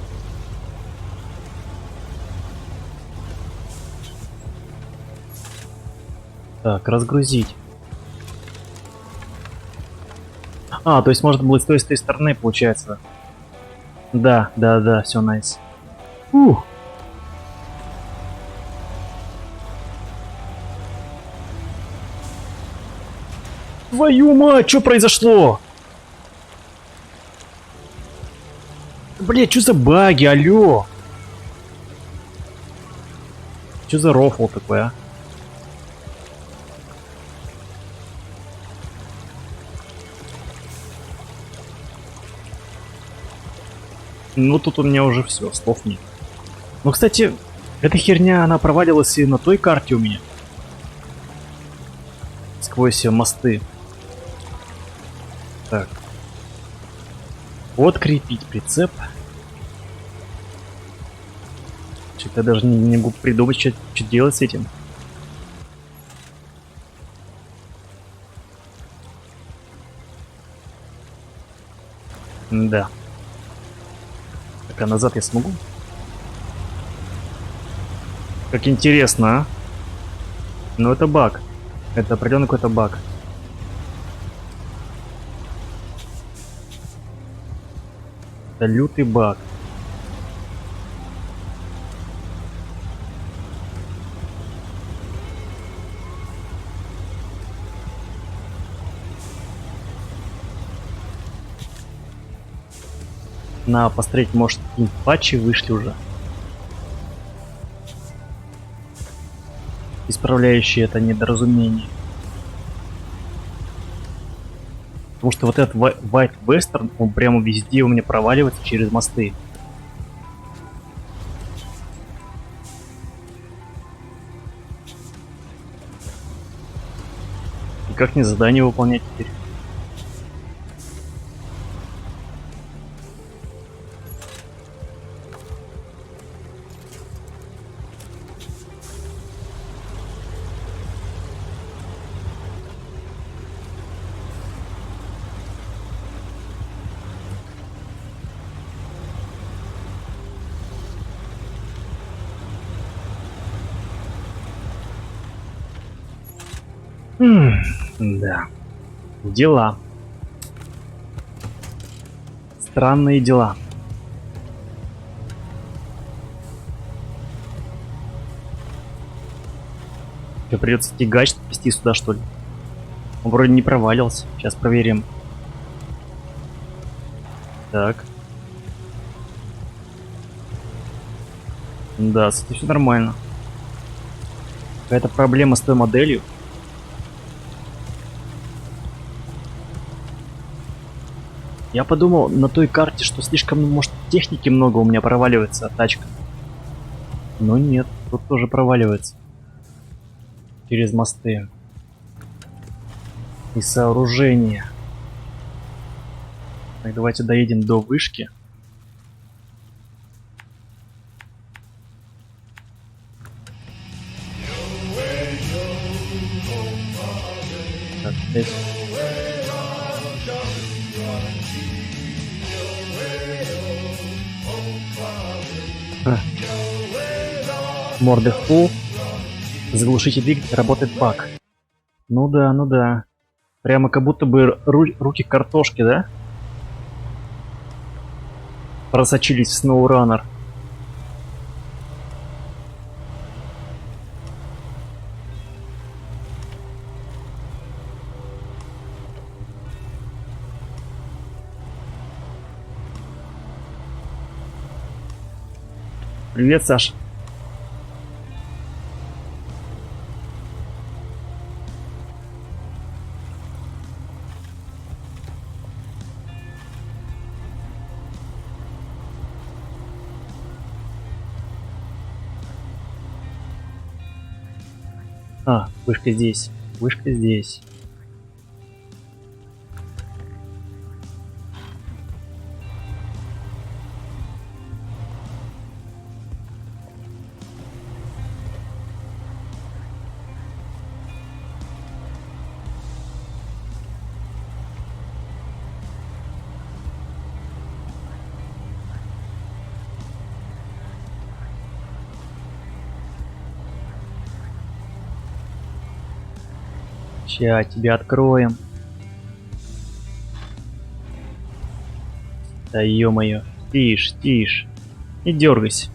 Так, разгрузить. А, то есть может было с той стороны, получается. Да, да, да, все, найс. Ух. Твою мать, что произошло? Блять, что за баги, алё? Что за рофл такой, а? Ну тут у меня уже все, слов нет. Ну, кстати, эта херня, она провалилась и на той карте у меня. Сквозь мосты. Так. Открепить прицеп. Что-то я даже не могу придумать, что делать с этим. Да. Так, а назад я смогу? Как интересно, а? Ну это баг. Это определенно какой-то баг. Это лютый баг. На посмотреть, может, какие патчи вышли уже, исправляющие это недоразумение. Потому что вот этот White Western, он прямо везде у меня проваливается через мосты. И как мне задание выполнять теперь? Да. Дела. Странные дела. Тебе придется тягач вести сюда, что ли? Он вроде не провалился. Сейчас проверим. Так. Да, с этим все нормально. Какая-то проблема с той моделью. Я подумал на той карте, что слишком, может, техники много у меня проваливается тачка. Но нет, тут тоже проваливается. Через мосты. И сооружения. Так, давайте доедем до вышки. Так, здесь. Морды в пол. Заглушите двигатель, работает баг. Ну да, ну да. Прямо как будто бы руки картошки, да? Просочились в SnowRunner. Привет, Саша. А, вышка здесь. Вышка здесь. Ща тебя откроем. Да ё-моё. Тише, тише. Не дергайся.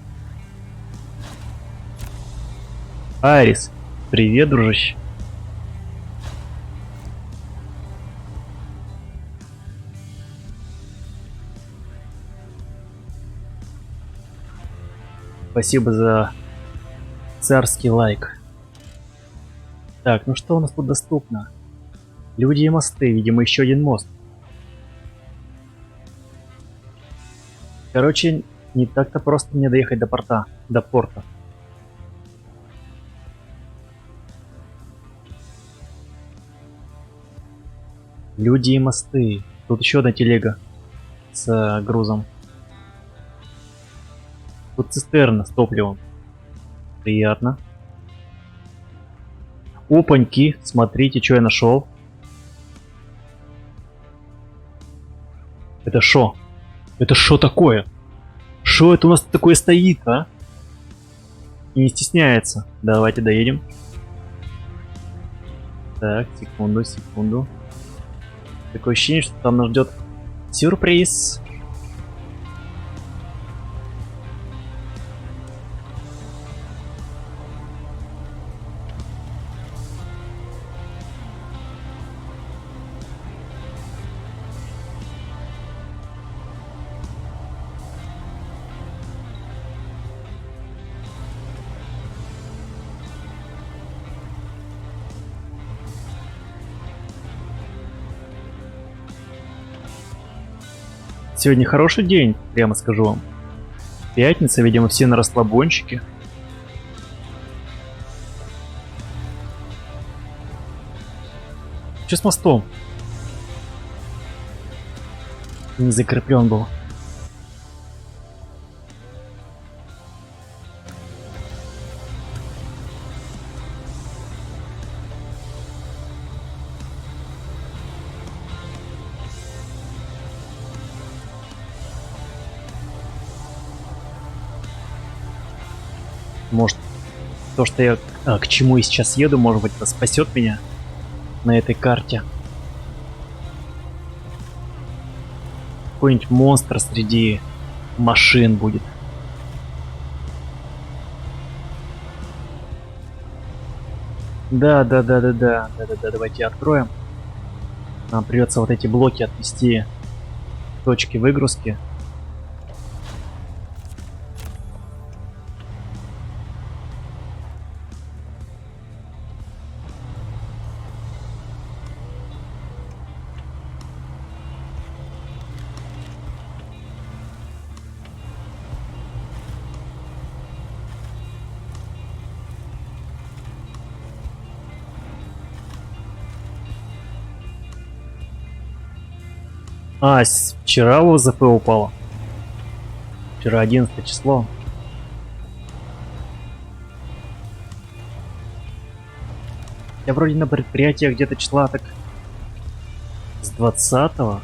Арис, привет, дружище. Спасибо за царский лайк. Так, ну что у нас тут доступно? Люди и мосты, видимо, еще один мост. Короче, не так-то просто мне доехать до порта. До порта. Люди и мосты. Тут еще одна телега с грузом. Тут цистерна с топливом. Приятно. Опаньки, смотрите, что я нашел. Это шо? Это шо такое? Шо это у нас такое стоит, а? И не стесняется. Давайте доедем. Так, секунду, секунду. Такое ощущение, что там нас ждет сюрприз. Сегодня хороший день, прямо скажу вам. Пятница, видимо, все на расслабончике. Что с мостом? Не закреплен был. Может, то, что я к чему я сейчас еду, может быть, это спасет меня на этой карте. Какой-нибудь монстр среди машин будет. Да, давайте откроем. Нам придется вот эти блоки отвести к точке выгрузки. Вчера у ЗП упало. Вчера 11 число. Я вроде на предприятиях где-то числа так с 20-го.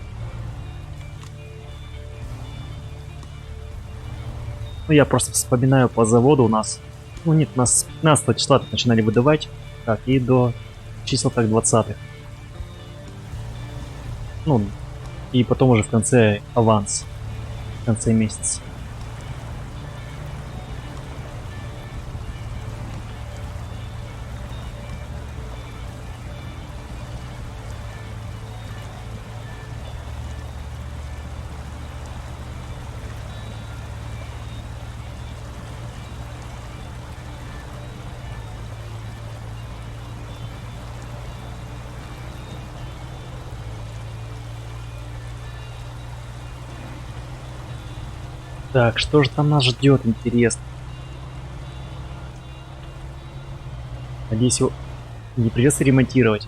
Ну, я просто вспоминаю по заводу у нас. Ну нет, у нас с 15 числа так начинали выдавать. Так, и до чисел так 20-х. Ну, и потом уже в конце аванс. В конце месяца. Так, что же там нас ждет, интересно? Надеюсь, его не придется ремонтировать.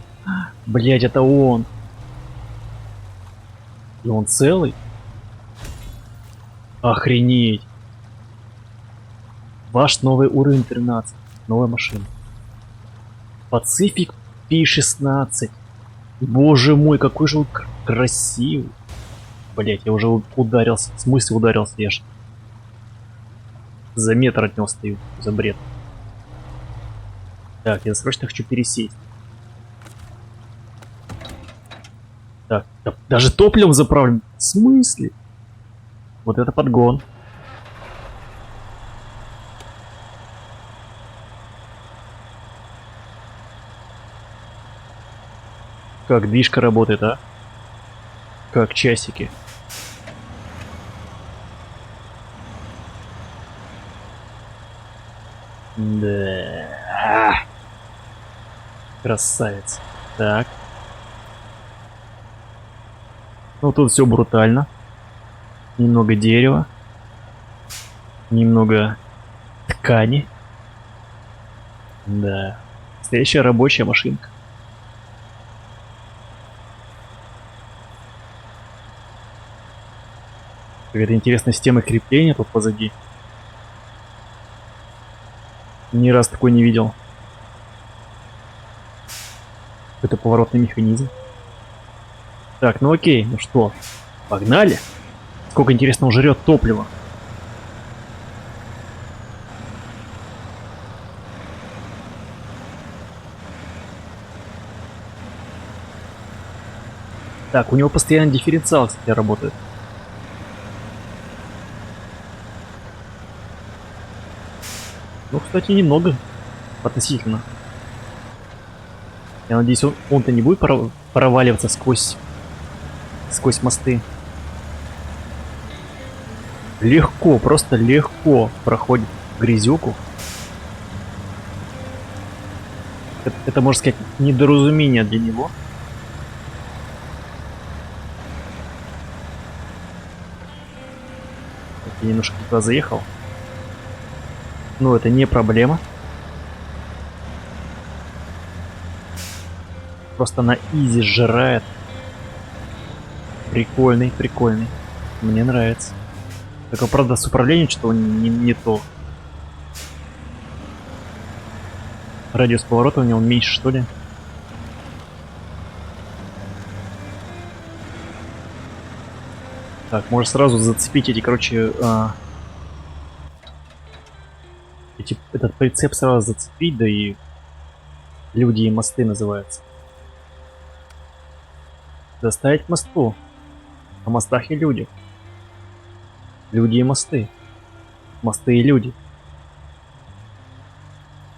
Блять, это он. И он целый? Охренеть. Ваш новый уровень 13. Новая машина. Pacific P16. Боже мой, какой же он красивый. Блять, я уже ударился. В смысле ударился, я ж за метр от него стою. За бред. Так, я срочно хочу пересесть. Так, даже топливом заправлен. В смысле? Вот это подгон. Как движка работает, а? Как часики. Да. Красавец. Так. Ну тут все брутально. Немного дерева. Немного ткани. Да. Настоящая рабочая машинка. Какая-то интересная система крепления тут позади. Ни раз такой не видел. Это поворотный механизм. Так, ну окей, ну что, погнали? Сколько интересно он жрет топлива. Так, у него постоянно дифференциал, кстати, работает. Ну, кстати, немного относительно. Я надеюсь, он-то не будет проваливаться сквозь мосты. Легко, просто легко проходит грязюку. Это, можно сказать, недоразумение для него. Я немножко туда заехал. Но это не проблема. Просто на изи сжирает. Прикольный, прикольный. Мне нравится. Только, правда, с управлением что-то не то. Радиус поворота у него меньше, что ли? Так, может сразу зацепить эти, короче, этот прицеп сразу зацепить, да и люди и мосты называются. Доставить к мосту. На мостах и люди. Люди и мосты. Мосты и люди.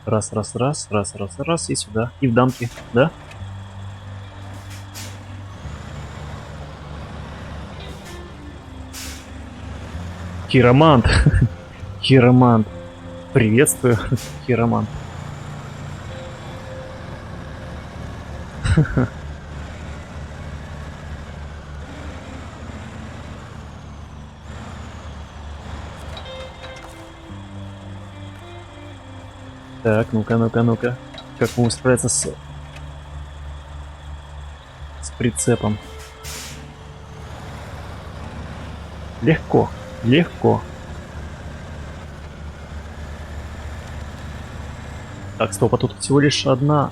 Раз, раз, раз, раз, раз, раз, и сюда. И в дамки, да? Хиромант. Хиромант. Приветствую, хиромант. Так, ну-ка, ну-ка, ну-ка. Как мы справиться с прицепом? Легко, легко. Так, стоп, а тут всего лишь одна.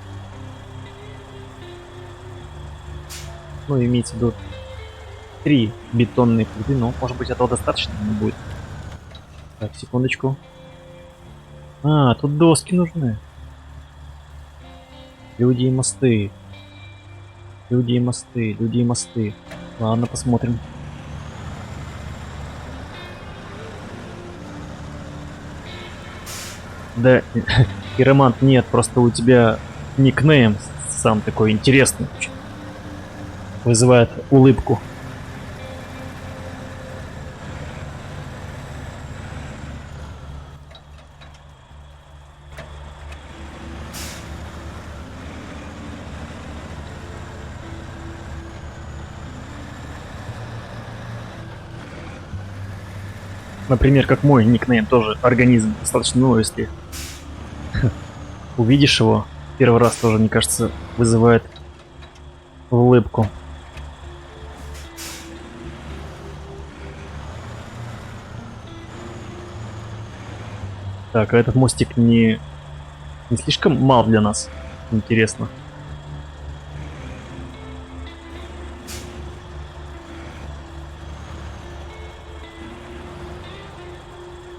Ну, имейте в виду 3 бетонные плиты, но, может быть, этого достаточно не будет. Так, секундочку. А, тут доски нужны. Люди и мосты. Люди и мосты, люди и мосты. Ладно, посмотрим. Да, хиромант, нет, просто у тебя никнейм сам такой интересный. Вызывает улыбку. Например, как мой никнейм, тоже организм достаточно, ну, если увидишь его первый раз, тоже, мне кажется, вызывает улыбку. Так, а этот мостик не слишком мал для нас? Интересно.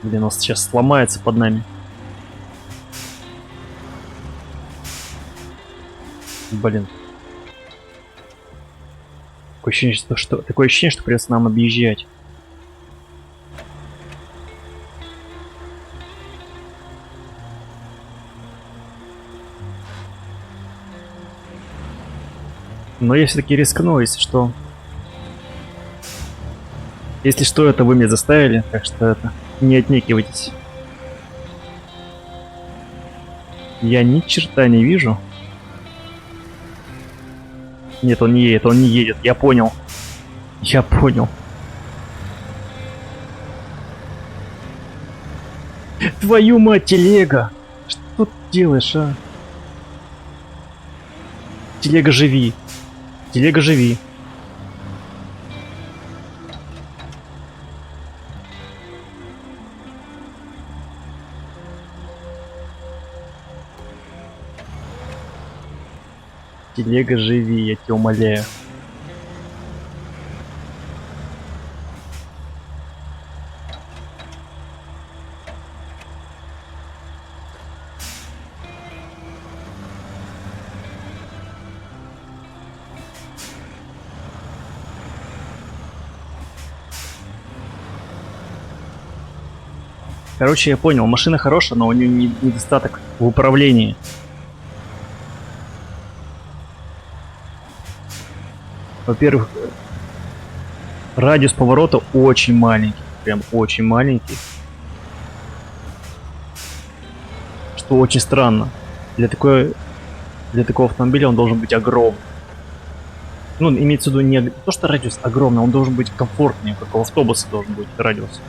Блин, он сейчас сломается под нами. Блин. Такое ощущение, что придется нам объезжать. Но я все-таки рискну, если что. Если что, это вы меня заставили, так что это не отнекивайтесь. Я ни черта не вижу. Нет, он не едет. Я понял. Я понял. Твою мать, телега! Что ты делаешь, а? Телега, живи. Телега, живи. Телега, живи, я тебя умоляю. Короче, я понял, машина хорошая, но у нее недостаток в управлении. Во-первых, радиус поворота очень маленький, прям очень маленький. Что очень странно. Для такого автомобиля он должен быть огромный. Ну, имеется в виду не то, что радиус огромный, он должен быть комфортнее, как у автобуса должен быть радиус.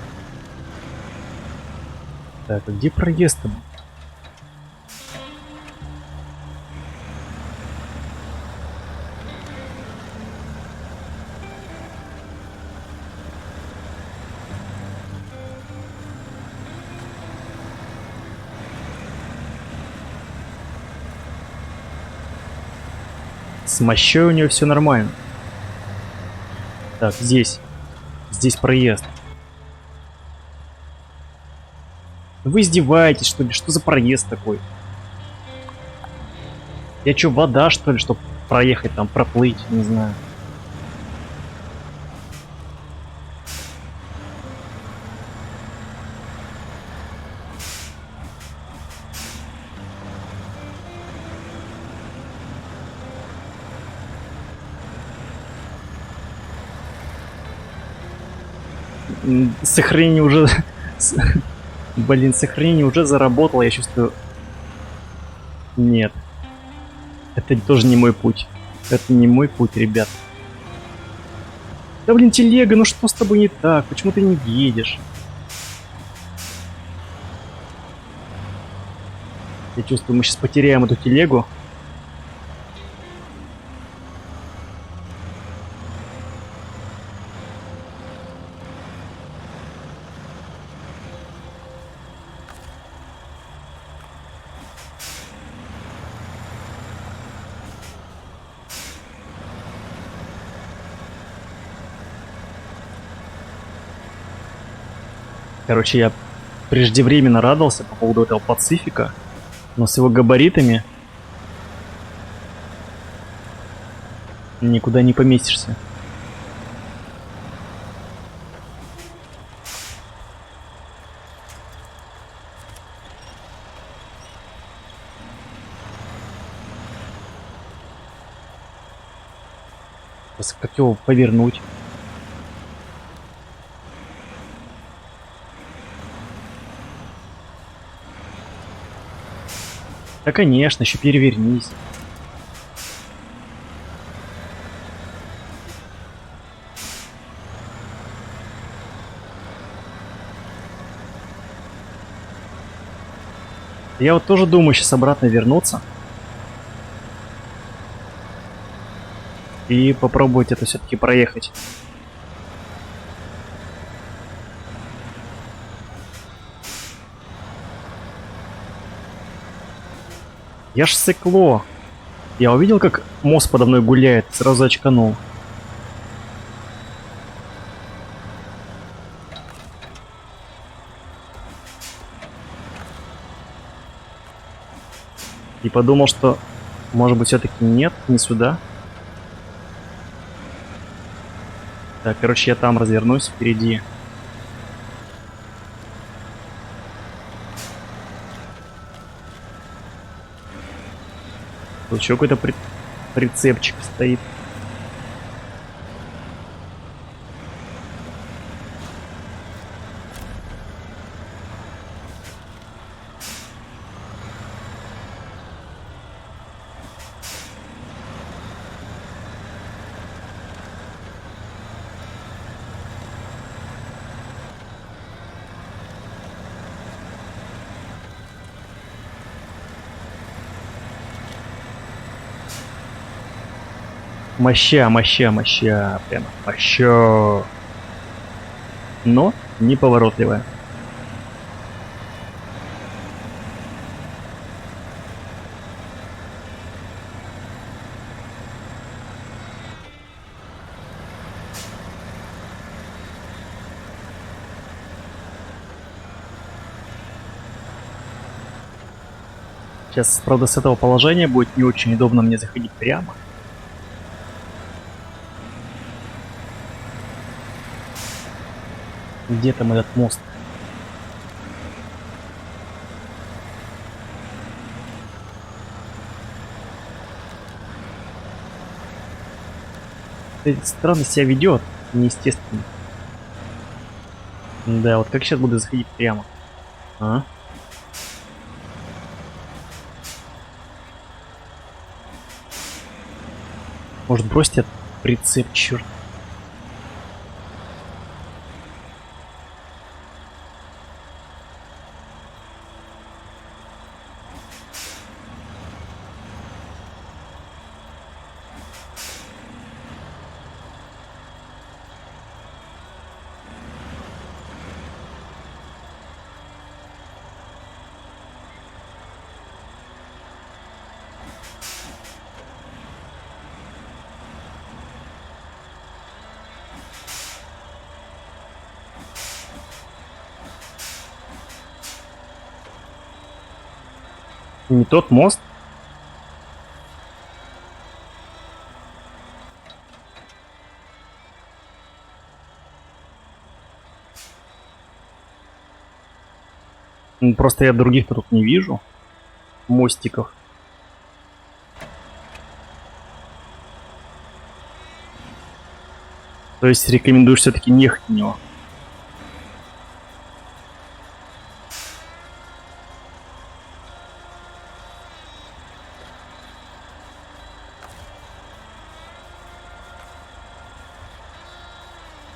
Так, а где проезд-то? С мощой у нее все нормально. Так, здесь проезд. Вы издеваетесь, что ли? Что за проезд такой? Я чё, вода, что ли, чтобы проехать там, проплыть? Не знаю. Сохранение уже... Блин, сохранение уже заработало, я чувствую. Нет. Это тоже не мой путь. Это не мой путь, ребят. Да блин, телега, ну что с тобой не так? Почему ты не едешь? Я чувствую, мы сейчас потеряем эту телегу. Короче, я преждевременно радовался по поводу этого Пацифика, но с его габаритами никуда не поместишься. Как его повернуть? Да, конечно, еще перевернись. Я вот тоже думаю сейчас обратно вернуться. И попробовать это все-таки проехать. Я ж сыкло. Я увидел, как мост подо мной гуляет, сразу очканул. И подумал, что, может быть, все-таки нет, не сюда. Так, короче, я там развернусь впереди. Тут еще какой-то прицепчик стоит. Моща, моща, моща. Прямо моща. Но неповоротливая. Сейчас, правда, с этого положения будет не очень удобно мне заходить прямо. Где там этот мост? Странно себя ведет, неестественно. Да, вот как сейчас буду заходить прямо? А? Может бросить этот прицеп, черт. Не тот мост? Просто я других тут не вижу. Мостиков. То есть рекомендую все-таки не ехать на него.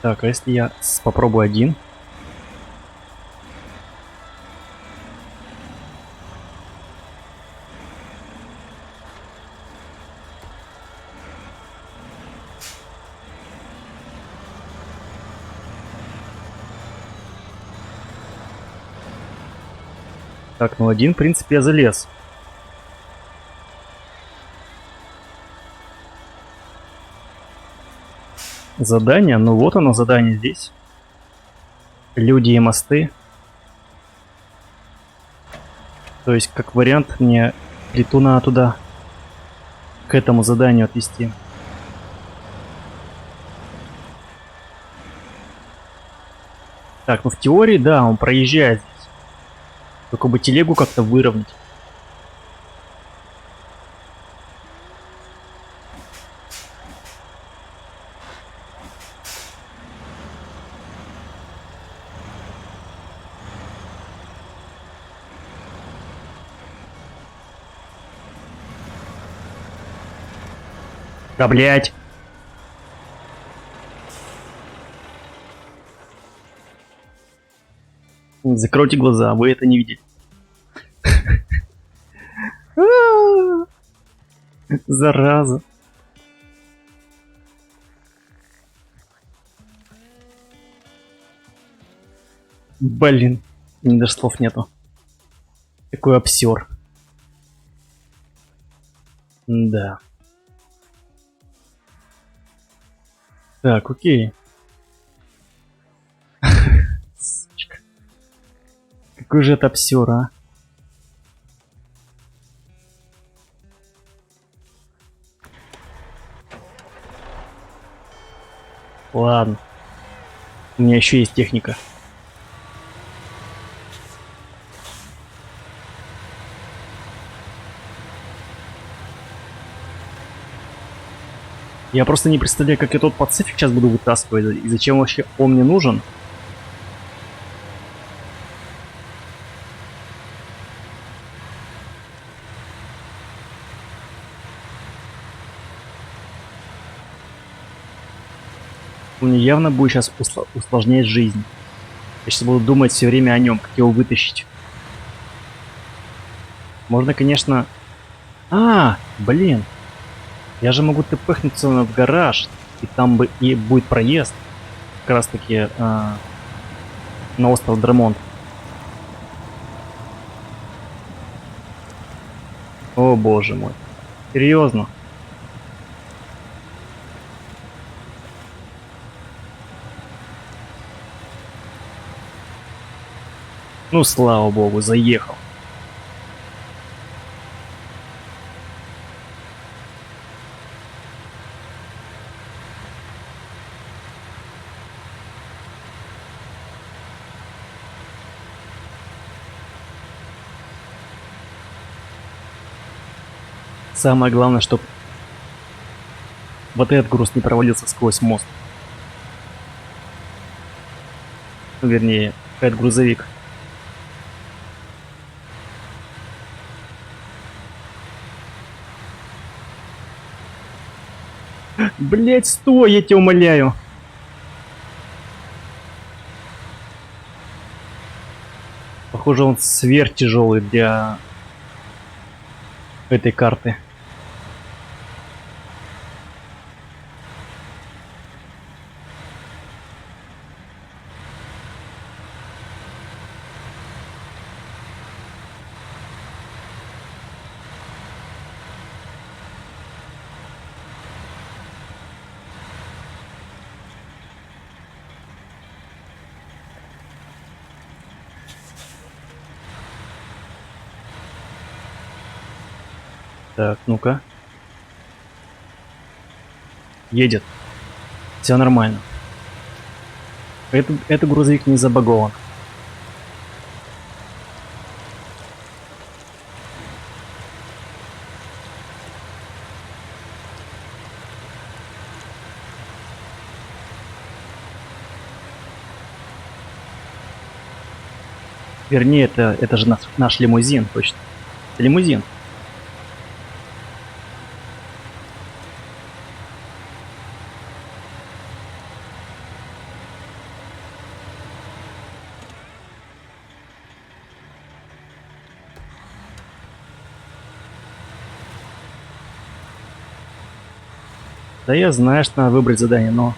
Так, а если я попробую один? Так, ну один, в принципе, я залез. Задание? Ну вот оно, задание здесь. Люди и мосты. То есть, как вариант, мне плиту надо туда, к этому заданию отвести. Так, ну в теории, да, он проезжает здесь. Только бы телегу как-то выровнять. Да, блять. Закройте глаза, вы это не видели. Зараза. Блин, мне даже слов нету. Такой обсер. Да. Так, окей. Сучка. Какой же это обсер, а? Ладно. У меня еще есть техника. Я просто не представляю, как я тот Пацифик сейчас буду вытаскивать. И зачем вообще он мне нужен? Мне явно будет сейчас усложнять жизнь. Я сейчас буду думать все время о нем, как его вытащить. Можно, конечно... Блин. Я же могу тпхнуться в гараж. И там бы и будет проезд. Как раз таки на остров Дремонт. О боже мой. Серьезно? Ну, слава богу, заехал. Самое главное, чтобы вот этот груз не провалился сквозь мост. Ну, вернее, этот грузовик. Блять, стой, я тебя умоляю. Похоже, он сверхтяжелый для этой карты. Так, ну-ка. Едет. Все нормально. Это грузовик не забагован. Вернее, это же наш лимузин, точно. Это лимузин. Да я знаю, что надо выбрать задание, но...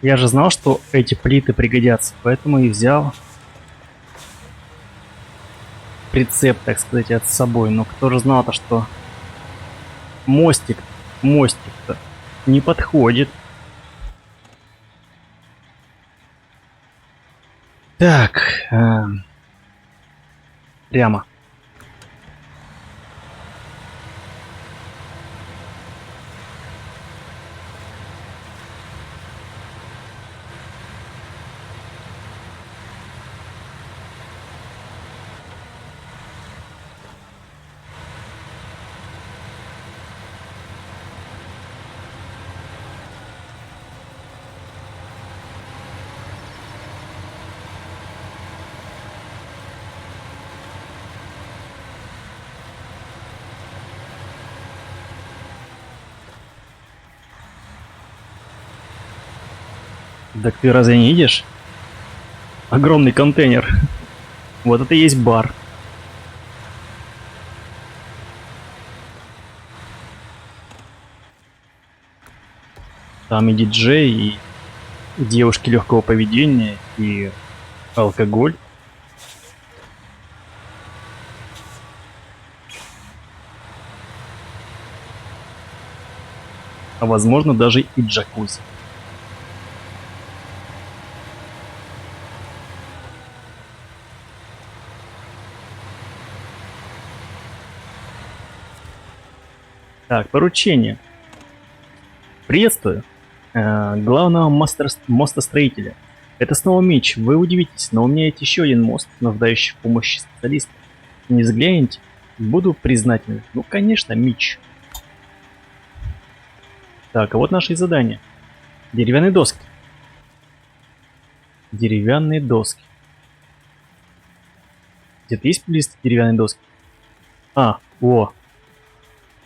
Я же знал, что эти плиты пригодятся, поэтому и взял прицеп, так сказать, с собой. Но кто же знал-то, что мостик-то не подходит. Так, прямо. Так ты разве не видишь? Огромный контейнер. Вот это и есть бар. Там и диджей, и девушки легкого поведения, и алкоголь. А возможно даже и джакузи. Так, поручение. Приветствую главного мостостроителя. Это снова Мич. Вы удивитесь, но у меня есть еще один мост, нуждающий в помощи специалиста. Не взгляните, буду признателен. Ну, конечно, Мич. Так, а вот наши задания. Деревянные доски. Деревянные доски. Где-то есть поблизости деревянные доски? А, о.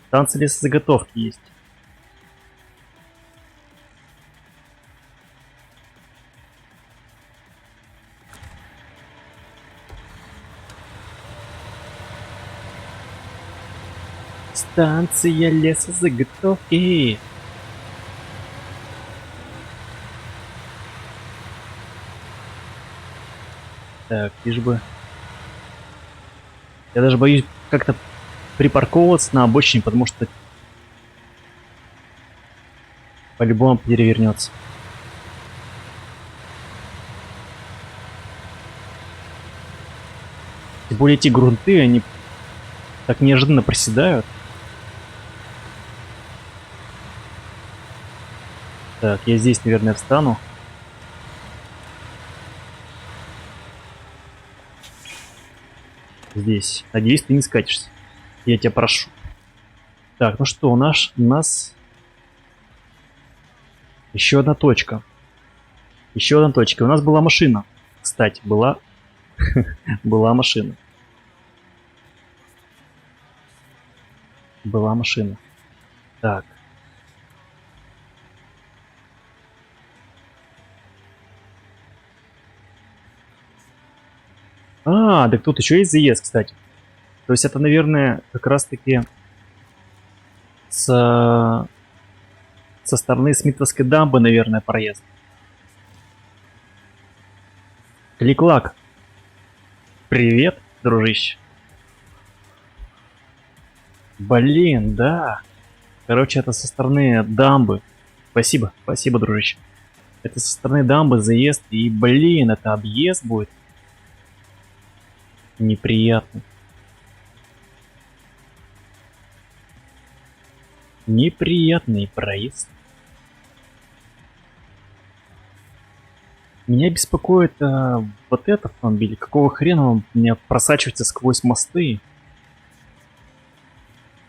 Станция лесозаготовки есть. Станция лесозаготовки. Так, лишь бы... Я даже боюсь как-то припарковываться на обочине, потому что по-любому перевернется. Тем более эти грунты, они так неожиданно проседают. Так, я здесь, наверное, встану. Здесь. Надеюсь, ты не скатишься. Я тебя прошу. Так, ну что, у нас еще одна точка. Еще одна точка. У нас была машина. Кстати, была машина. Была машина. Так. А, так тут еще есть заезд, кстати. То есть это, наверное, как раз-таки со стороны Смитовской дамбы, наверное, проезд. Клик-лак. Привет, дружище. Блин, да. Короче, это со стороны дамбы. Спасибо, спасибо, дружище. Это со стороны дамбы заезд. И, блин, это объезд будет. Неприятно. Неприятный проезд. Меня беспокоит вот этот автомобиль. Какого хрена он у меня просачивается сквозь мосты?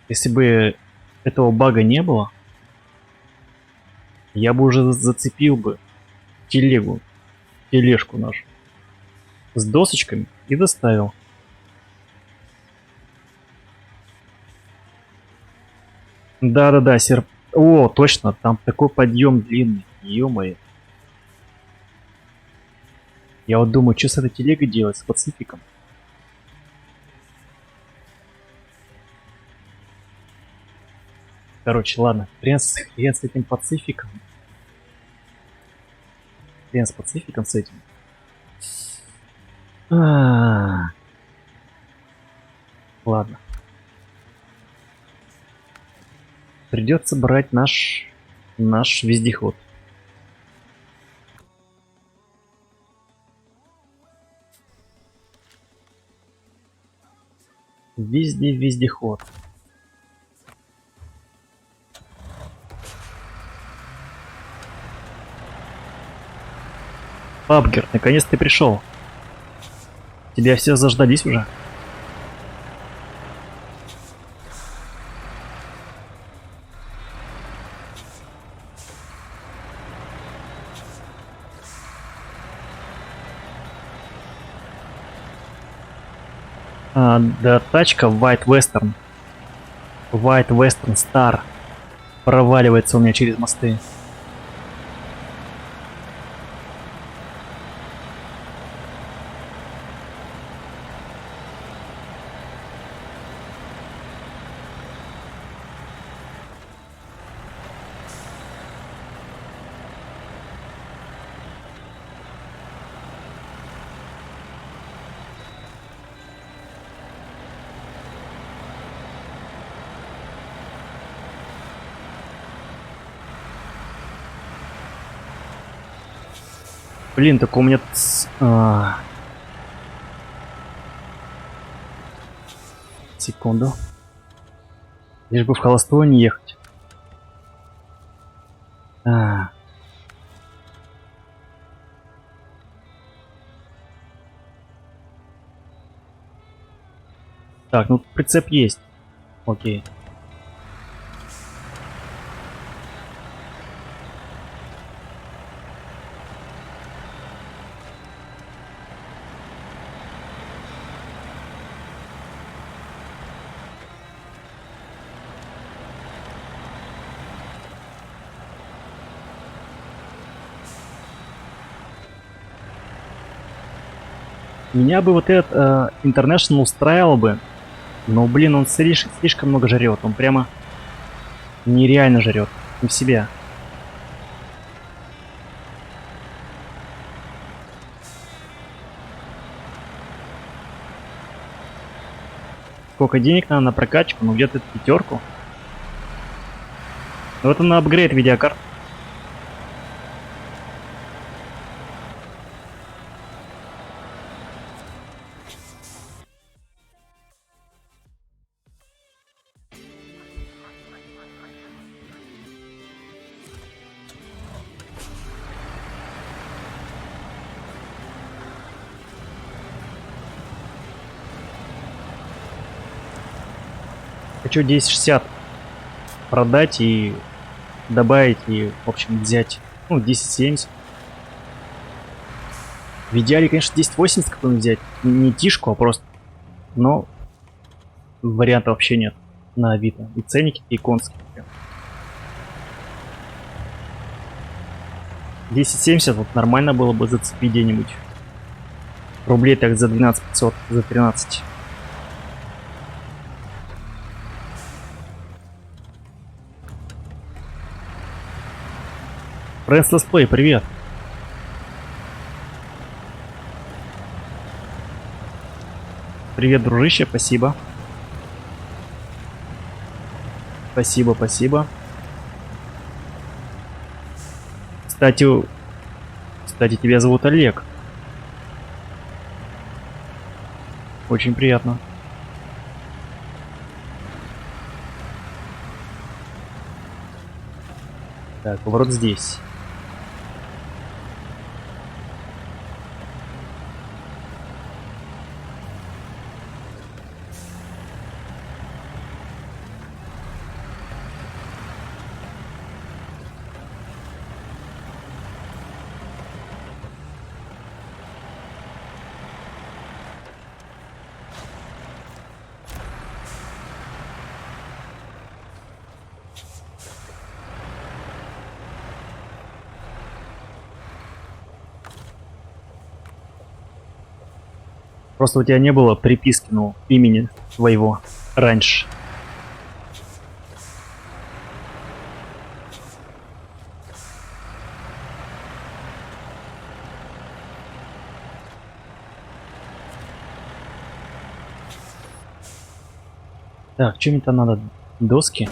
Если бы этого бага не было, я бы уже зацепил бы тележку нашу с досочками и доставил. Да-да-да, О, точно, там такой подъем длинный, ё-моё. Я вот думаю, что с этой телегой делать, с Пацификом? Короче, ладно, хрен с этим Пацификом. Хрен с Пацификом с этим. Ладно. Придется брать наш вездеход. Вездеход. Папгер, наконец ты пришел. Тебя все заждались уже? Да, тачка White Western Star проваливается у меня через мосты. Блин, так у меня... Секунду. Лишь бы в холостую не ехать. А. Так, ну прицеп есть. Окей. Меня бы вот этот International устраивал бы, но, блин, он слишком много жрет. Он прямо нереально жрет. Не в себя. Сколько денег надо на прокачку? Ну, где-то 5. Ну, это на апгрейд видеокарт. Хочу 1060 продать и добавить, и, в общем, взять, ну, 1070. В идеале, конечно, 1080 какой-нибудь взять. Не тишку, а просто. Но варианта вообще нет на Авито. И ценники, и конские. 1070 вот нормально было бы зацепить где-нибудь. Рублей так за 12 500, за 13. Friends Let's Play, привет. Привет, дружище, спасибо. Спасибо, спасибо. Кстати, тебя зовут Олег. Очень приятно. Так, поворот здесь. Просто у тебя не было приписки, ну, имени твоего раньше. Так, что мне там надо? Доски?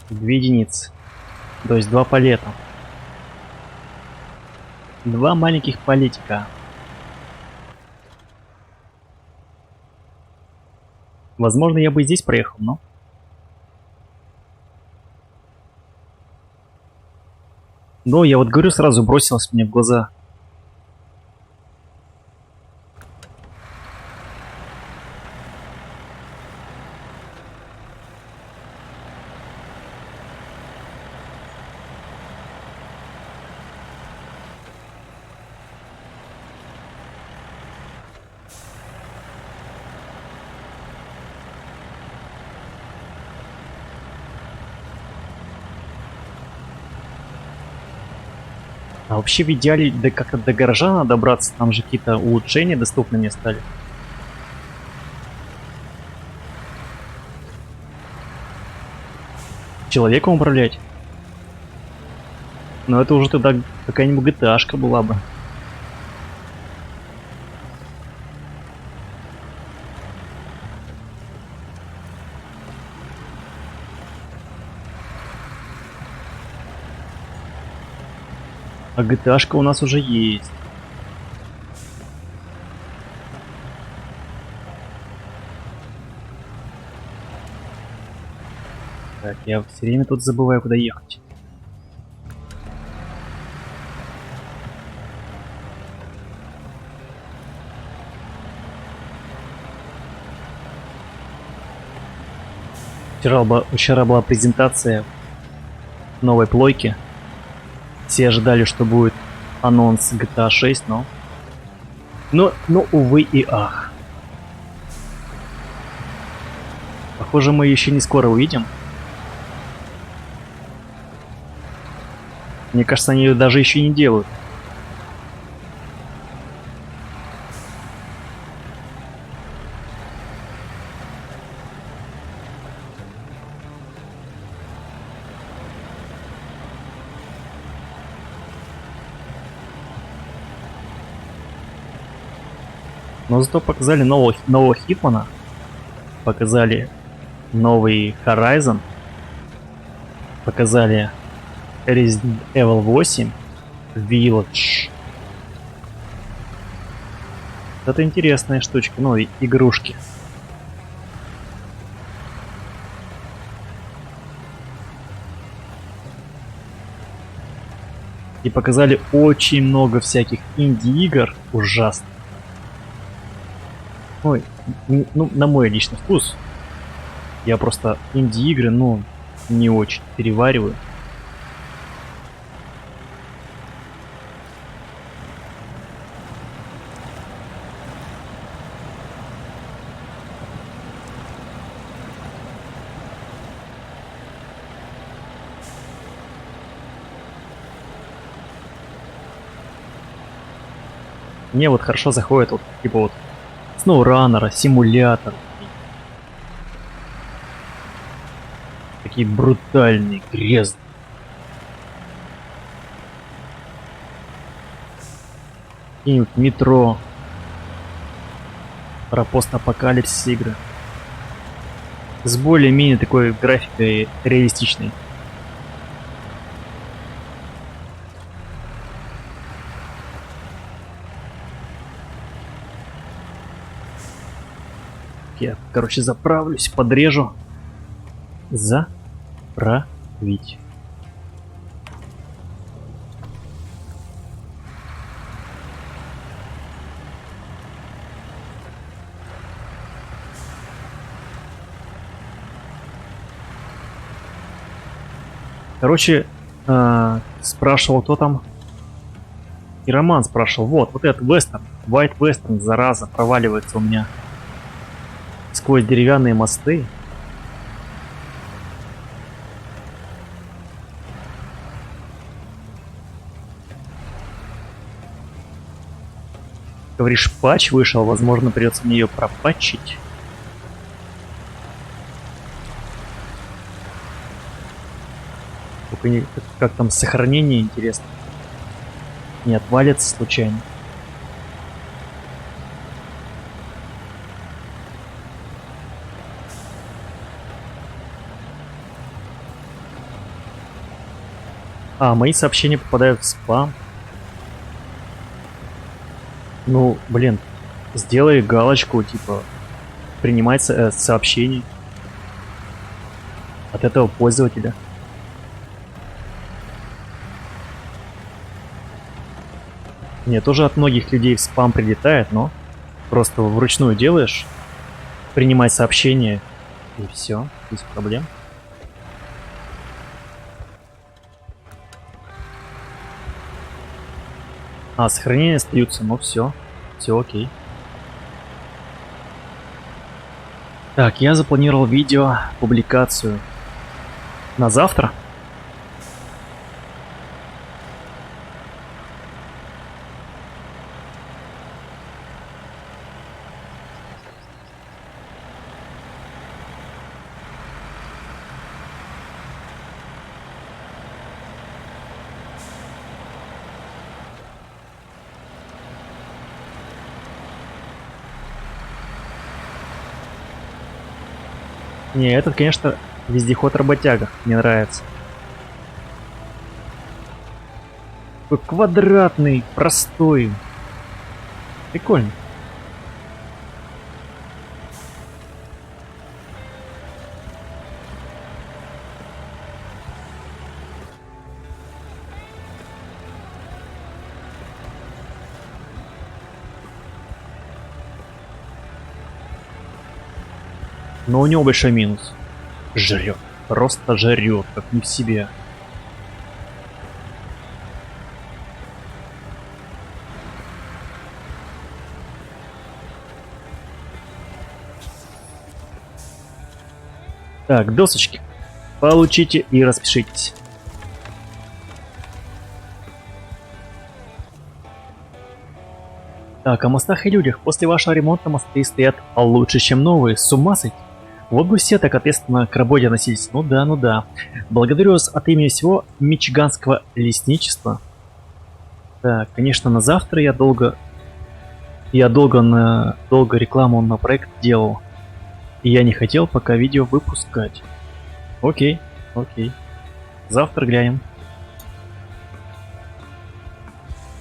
2 единицы. То есть 2 палета. 2 маленьких палетика. Возможно, я бы и здесь проехал, но... Но я вот говорю, сразу бросилось мне в глаза. А вообще в идеале как-то до гаража надо добраться, там же какие-то улучшения доступны мне стали. Человеком управлять. Но это уже тогда какая-нибудь GTA-шка была бы. А GTA-шка у нас уже есть. Так, я все время тут забываю, куда ехать. Вчера была презентация новой плойки. Все ожидали, что будет анонс GTA 6, но увы и ах. Похоже, мы еще не скоро увидим. Мне кажется, они ее даже еще не делают. Но зато показали нового Хитмана. Показали новый Horizon. Показали Resident Evil 8 Village. Это интересная штучка, игрушки. И показали очень много всяких инди-игр ужасных. Ой, на мой личный вкус. Я просто инди-игры, не очень перевариваю. Мне вот хорошо заходит типа SnowRunner, симулятор. Такие брутальные, грязные. Какие-нибудь метро. Про постапокалипсис игры. С более-менее такой графикой реалистичной. Я, заправлюсь, подрежу. Заправить. Спрашивал, кто там. И Роман спрашивал, вот этот вестерн, White Western, зараза, проваливается у меня сквозь деревянные мосты. Говоришь, патч вышел, возможно, придется мне ее пропатчить. Только как там сохранение, интересно. Не отвалится случайно. Мои сообщения попадают в спам. Сделай галочку, типа, принимать сообщения от этого пользователя. Мне тоже от многих людей в спам прилетает, но просто вручную делаешь, принимать сообщения, и все, без проблем. Сохранения остаются, все окей. Так, я запланировал видео, публикацию на завтра. Не, этот, конечно, вездеход-работяга. Мне нравится. Такой квадратный, простой. Прикольно. Но у него большой минус. Жрет. Просто жрет, как не в себе. Так, досочки. Получите и распишитесь. Так, о мостах и людях. После вашего ремонта мосты стоят лучше, чем новые. С ума сойти. Вот бы все так ответственно к работе относились. Ну да, ну да. Благодарю вас от имени всего Мичиганского лесничества. Так, конечно, на завтра я долго рекламу на проект делал. И я не хотел пока видео выпускать. Окей, окей. Завтра глянем.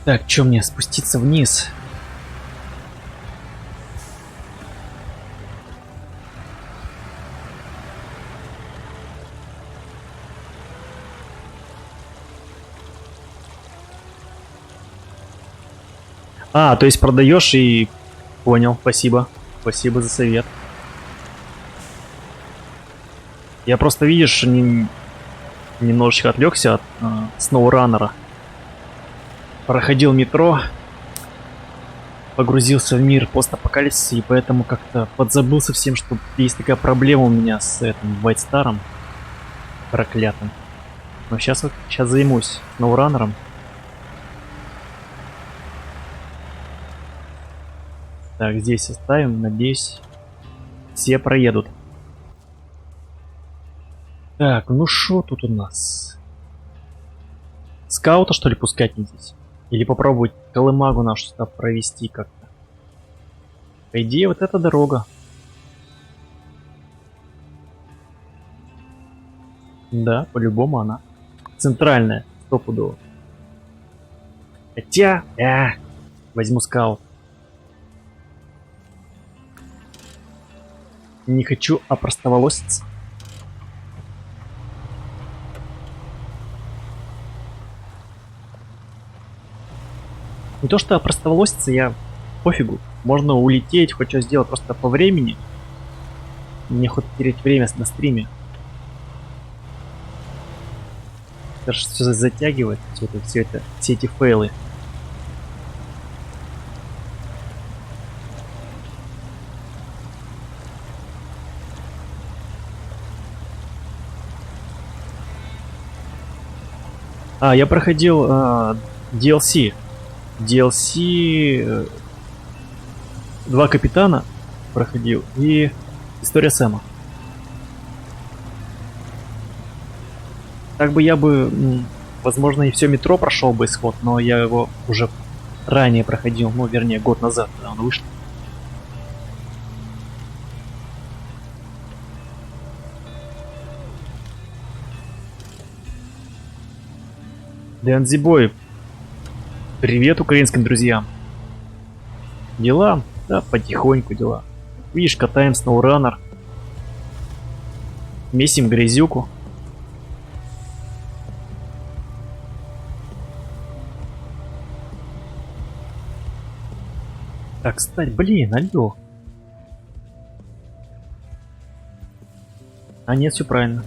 Так, чё мне спуститься вниз? А, то есть продаешь и... Понял, спасибо. Спасибо за совет. Я просто, видишь, немножечко отвлекся от SnowRunner. Проходил метро, погрузился в мир постапокалипсиса, и поэтому как-то подзабыл совсем, что есть такая проблема у меня с этим White Star'ом проклятым. Но сейчас займусь SnowRunner'ом. Так, здесь оставим, надеюсь, все проедут. Так, ну шо тут у нас? Скаута, что ли, пускать не здесь? Или попробовать колымагу нашу сюда провести как-то? По идее, вот эта дорога. Да, по-любому она. Центральная, стопудово. Хотя, возьму скаут. Не хочу опростоволоситься. Не то что опростоволоситься, я пофигу. Можно улететь, хоть что сделать просто по времени. Мне хоть терять время на стриме. Даже все затягивает, все эти фейлы. А, я проходил DLC. DLC Два капитана проходил и История Сэма. Так бы я бы, возможно, и все метро прошел бы исход, но я его уже ранее проходил, ну, вернее, год назад, когда он вышел. Дэнзи-бой, привет украинским друзьям. Дела? Да, потихоньку дела. Видишь, катаем SnowRunner. Месим грязюку. Так, кстати, блин, алло. А нет, все правильно.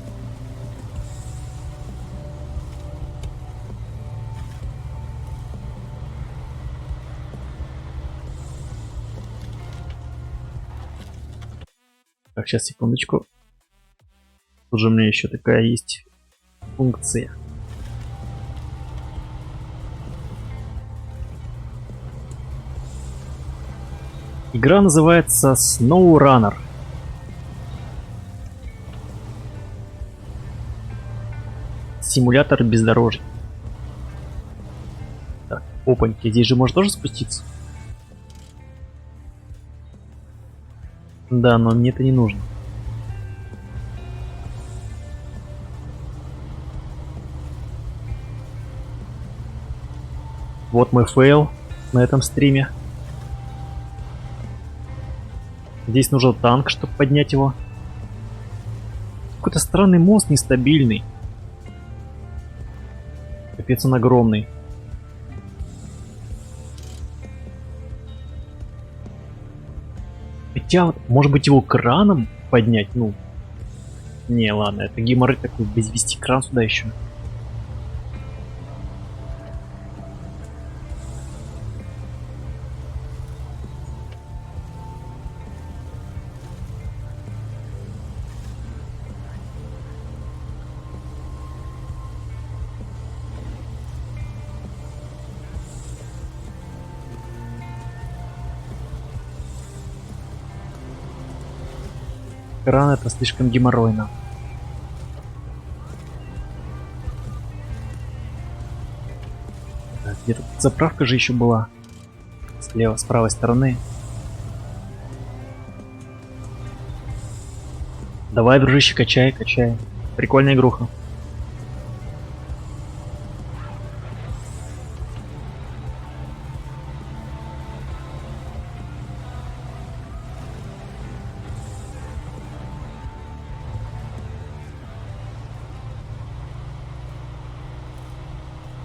Так, сейчас, секундочку. Тут же у меня еще такая есть функция. Игра называется SnowRunner. Симулятор бездорожья. Так, опаньки, здесь же можно тоже спуститься? Да, но мне это не нужно. Вот мой фейл на этом стриме. Здесь нужен танк, чтобы поднять его. Какой-то странный мост нестабильный. Капец, он огромный. Хотя, может быть, его краном поднять, ну. Не, ладно, это геморрой такой, без вести кран сюда еще. Кран это слишком геморройно. Так, где-то заправка же еще была. Слева, с правой стороны. Давай, дружище, качай, качай. Прикольная игруха.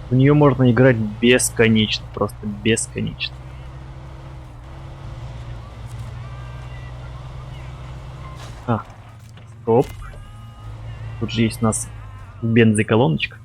В нее можно играть бесконечно, просто бесконечно. А, стоп. Тут же есть у нас бензоколоночка.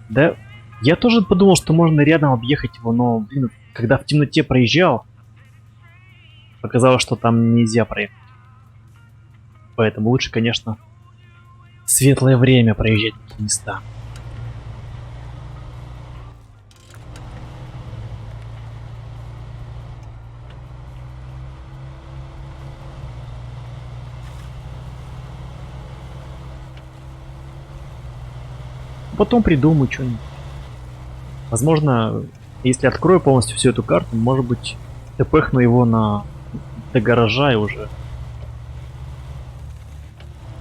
Да, я тоже подумал, что можно рядом объехать его, но, блин, когда в темноте проезжал, показалось, что там нельзя проехать. Поэтому лучше, конечно, в светлое время проезжать такие места. Потом придумаю что-нибудь. Возможно, если открою полностью всю эту карту, может быть, тпхну его до гаража и уже.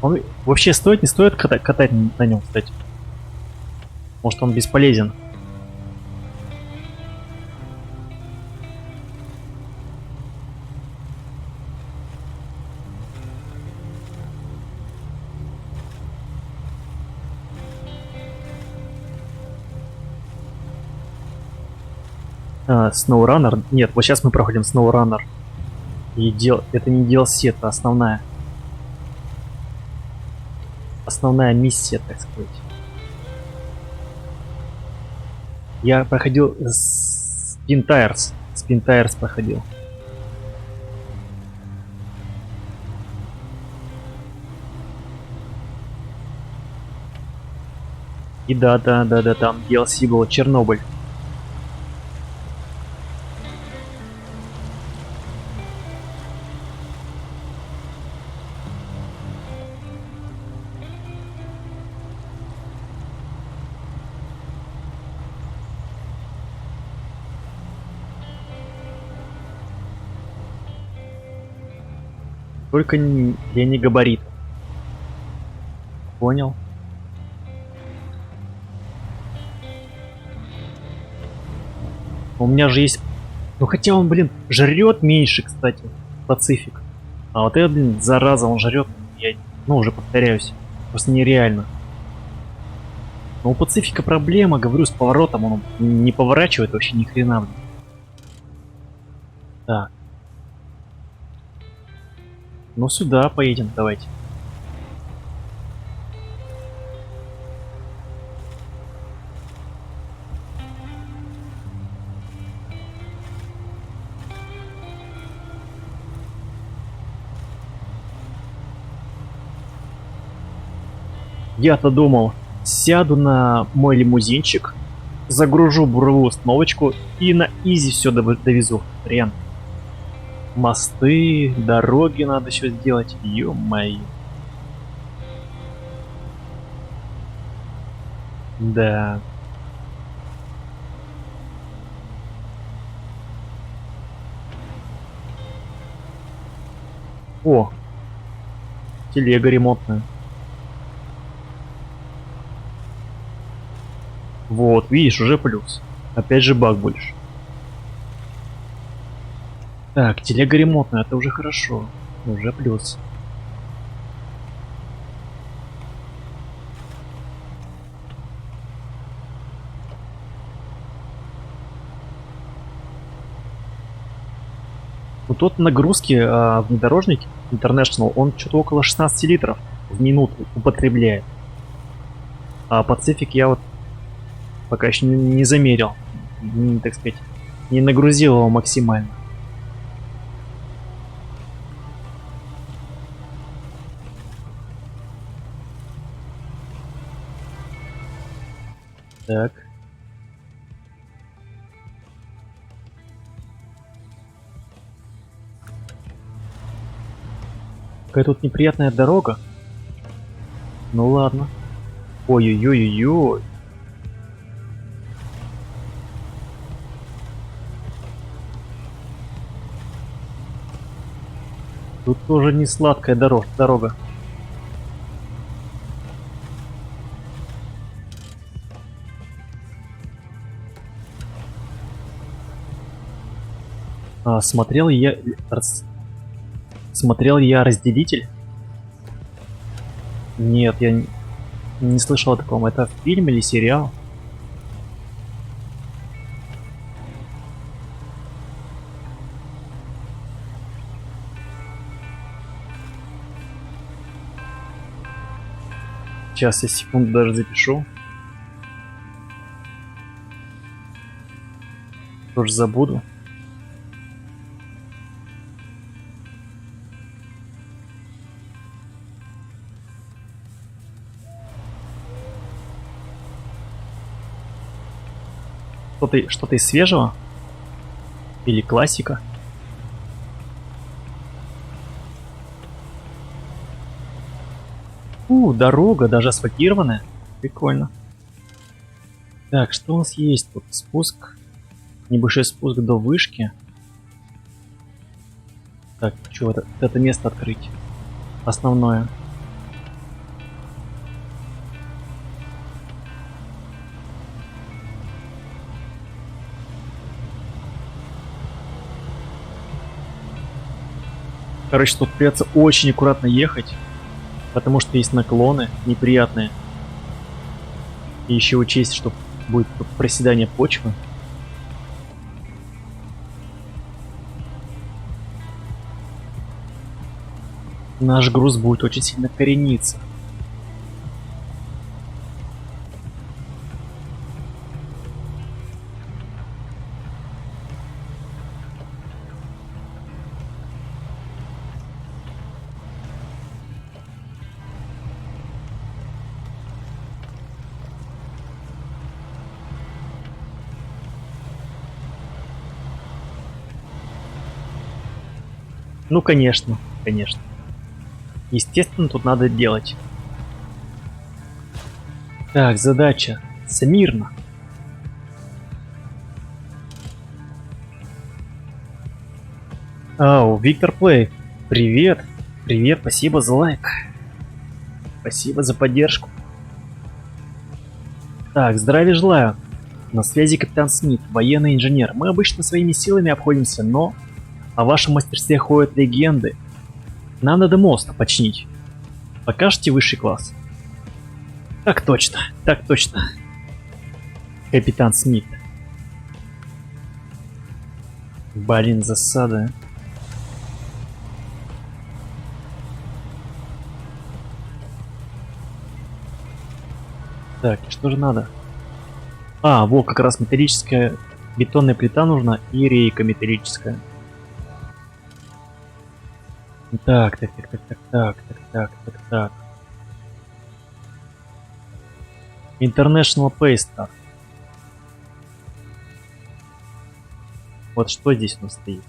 Он вообще стоит, не стоит катать на нем, кстати? Может, он бесполезен? SnowRunner? Нет, вот сейчас мы проходим SnowRunner. Это не DLC, это основная миссия, так сказать. Я проходил Spin Tires проходил. И да, там DLC был Чернобыль. Только я не габарит. Понял? У меня же есть... Ну хотя он, блин, жрет меньше, кстати, Пацифик. А вот этот, блин, зараза, он жрет. Я, уже повторяюсь. Просто нереально. Но у Пацифика проблема, говорю, с поворотом. Он не поворачивает вообще ни хрена, блин. Так. Ну сюда поедем, давайте. Я-то думал, сяду на мой лимузинчик, загружу буровую установочку и на изи все довезу. Хрен. Мосты, дороги надо еще сделать. Ё-моё. Да. О! Телега ремонтная. Вот, видишь, уже плюс. Опять же баг больше. Так, телега ремонтная, это уже хорошо. Уже плюс. Ну тот нагрузки внедорожник International, он что-то около 16 литров в минуту употребляет. А Pacific я вот пока еще не замерил. Так сказать, не нагрузил его максимально. Так. Какая тут неприятная дорога. Ну ладно. Ой-ой-ой-ой-ой. Тут тоже не сладкая дорога. Смотрел я разделитель? Нет, я не слышал о таком. Это фильм или сериал? Сейчас я секунду даже запишу. Тоже забуду. Что-то из свежего? Или классика? Дорога, даже асфальтированная. Прикольно. Так, что у нас есть тут? Спуск. Небольшой спуск до вышки. Так, что это место открыть? Основное. Короче, тут придется очень аккуратно ехать, потому что есть наклоны неприятные. И еще учесть, что будет проседание почвы. Наш груз будет очень сильно корениться. Ну, конечно, конечно. Естественно, тут надо делать. Так, задача. Смирно. Виктор Плей. Привет. Привет, спасибо за лайк. Спасибо за поддержку. Так, здравия желаю. На связи капитан Смит, военный инженер. Мы обычно своими силами обходимся, но о вашем мастерстве ходят легенды. Нам надо мост починить. Покажете высший класс? Так точно, так точно. Капитан Смит. Блин, засада. Так, что же надо? Вот как раз металлическая бетонная плита нужна и рейка металлическая. Так. International Paystar. Вот что здесь у нас стоит?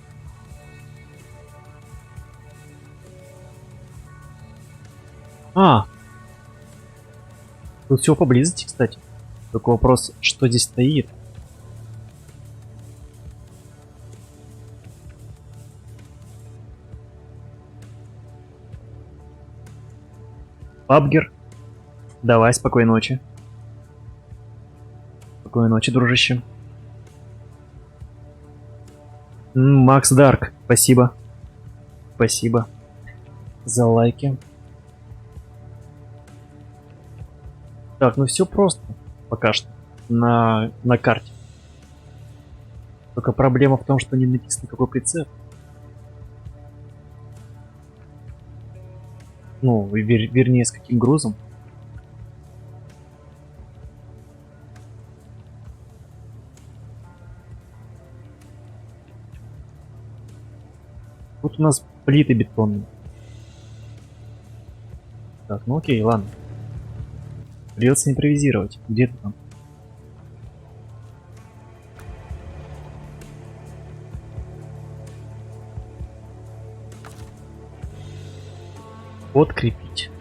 Тут всего поблизости, кстати. Только вопрос, что здесь стоит? Пабгер, давай, спокойной ночи. Спокойной ночи, дружище. Макс Дарк, спасибо. Спасибо за лайки. Так, ну все просто пока что на карте. Только проблема в том, что не написано какой прицеп. Ну, вернее, с каким грузом. Тут у нас плиты бетонные. Так, ну окей, ладно. Придется импровизировать. Где ты там? Подкрепить.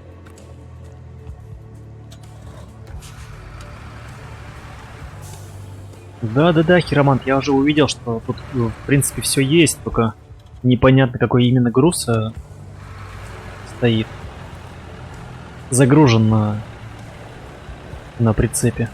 Да-да-да, хиромант, я уже увидел, что тут, в принципе, все есть, только непонятно, какой именно груз стоит. Загружен на прицепе.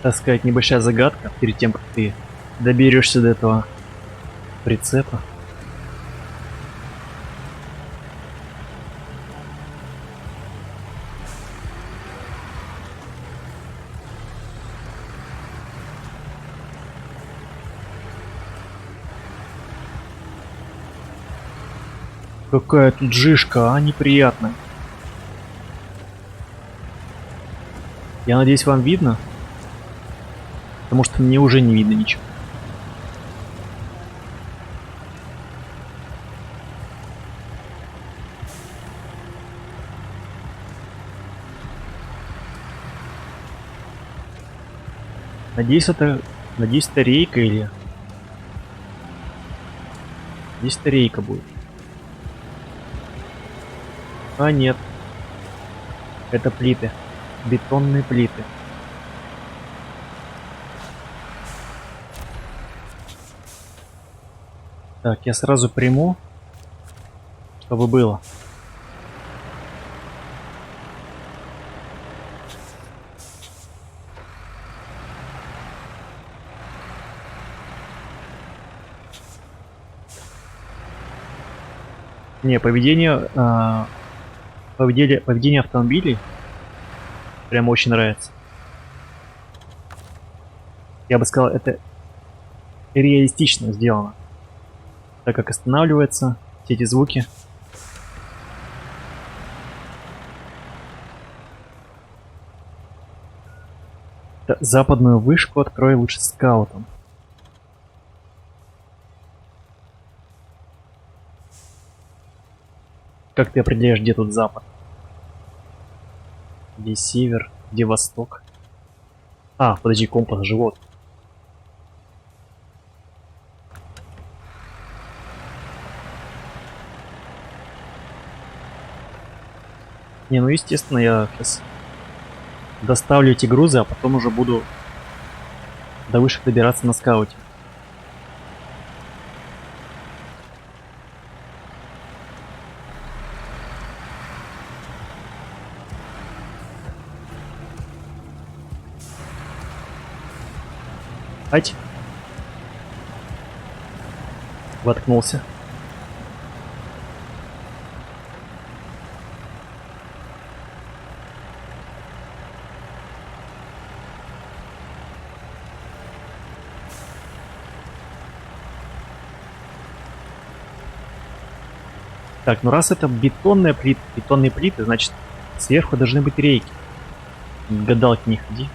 Так сказать, небольшая загадка перед тем, как ты доберешься до этого прицепа. Какая тут жишка, а, неприятная. Я надеюсь, вам видно? Потому что мне уже не видно ничего. Надеюсь, это рейка или... Надеюсь, это рейка будет. А, нет. Это плиты. Бетонные плиты. Так, я сразу приму, чтобы было. Не, поведение автомобилей прям очень нравится. Я бы сказал, это реалистично сделано. Так как останавливаются все эти звуки. Западную вышку открой лучше скаутом. Как ты определяешь, где тут запад? Где север? Где восток? А, подожди, компас, живот. Не, ну естественно, я сейчас доставлю эти грузы, а потом уже буду до вышек добираться на скауте. Ать! Воткнулся. Так, ну раз это бетонные плиты, значит сверху должны быть рейки. Гадалки не ходи.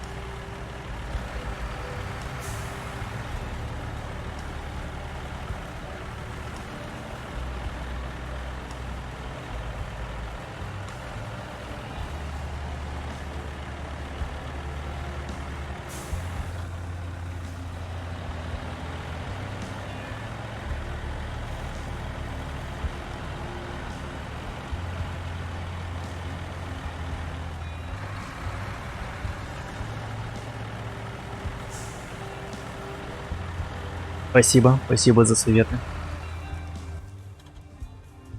Спасибо, спасибо за советы.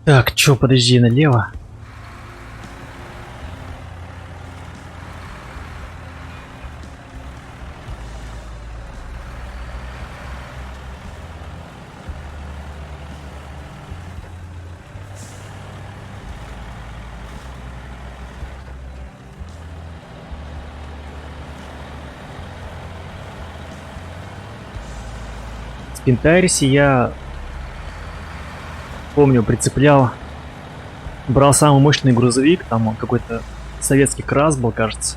Так, чё, подожди, налево. В Пентайрсе я помню, прицеплял, брал самый мощный грузовик, там он какой-то советский КРАС был, кажется.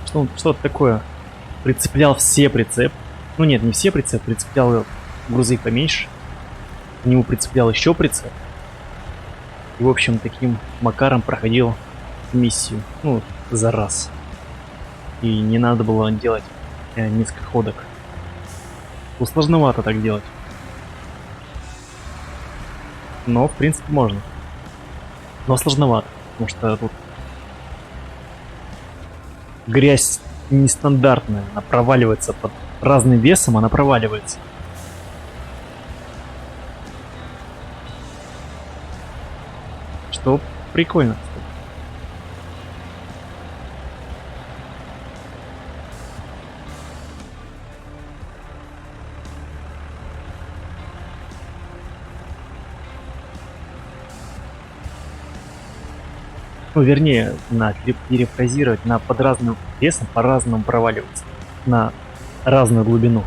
Что-то такое. Прицеплял все прицеп. Ну нет, не все прицеп, прицеплял грузовик поменьше. К нему прицеплял еще прицеп. И, в общем, таким макаром проходил миссию. Ну, за раз. И не надо было делать несколько ходок. Ну, сложновато так делать. Но, в принципе, можно. Но сложновато, потому что тут грязь нестандартная. Она проваливается под разным весом, она проваливается. Что прикольно. Ну, вернее, перефразировать, под разным весом по-разному проваливаться. На разную глубину.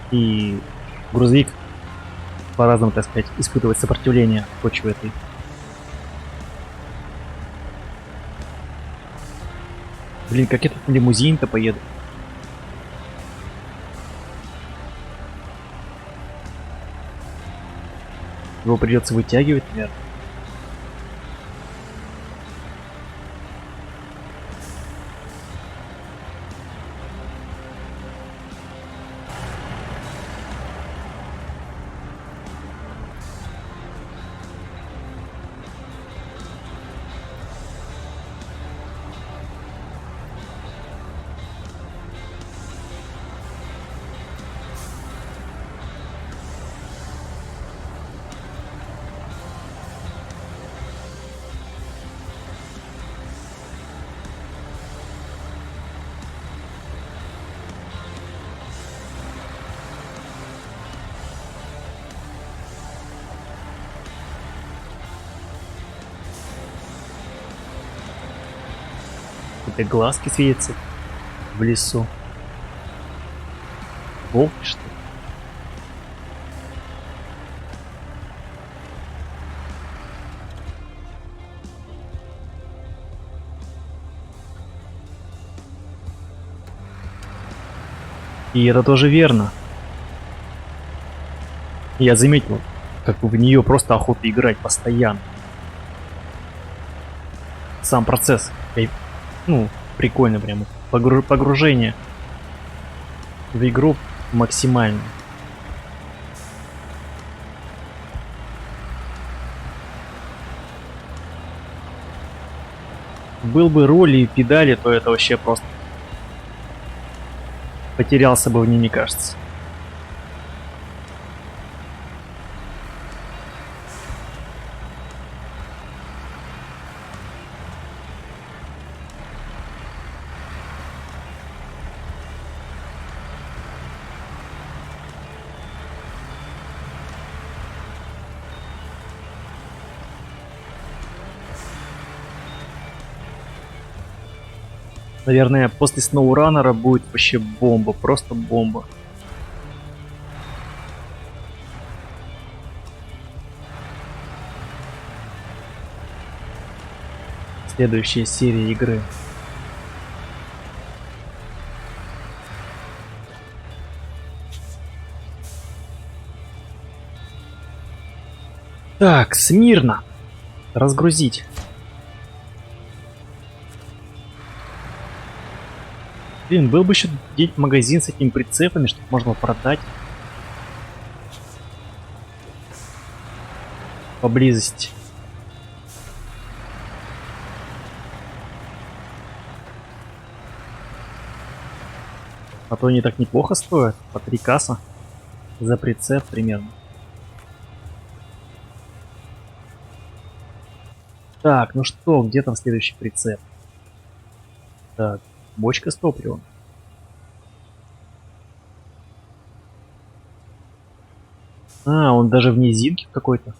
И грузовик по-разному, так сказать, испытывает сопротивление почвы этой. Блин, как этот лимузин-то поеду? Его придется вытягивать, наверное. Это глазки светятся в лесу. Волк, что ли? И это тоже верно. Я заметил, как в нее просто охота играть постоянно. Сам процесс, ну, прикольно прямо. Погружение в игру максимально. Был бы руль и педали, то это вообще просто потерялся бы в ней, мне кажется. Наверное, после SnowRunner будет вообще бомба, просто бомба. Следующая серия игры. Так, смирно. Разгрузить. Блин, был бы еще где-нибудь магазин с этими прицепами, чтобы можно было продать. Поблизости. А то они так неплохо стоят. По 3 касса. За прицеп примерно. Так, ну что, где там следующий прицеп? Так, бочка с топливом. А, он даже в низинке какой-то.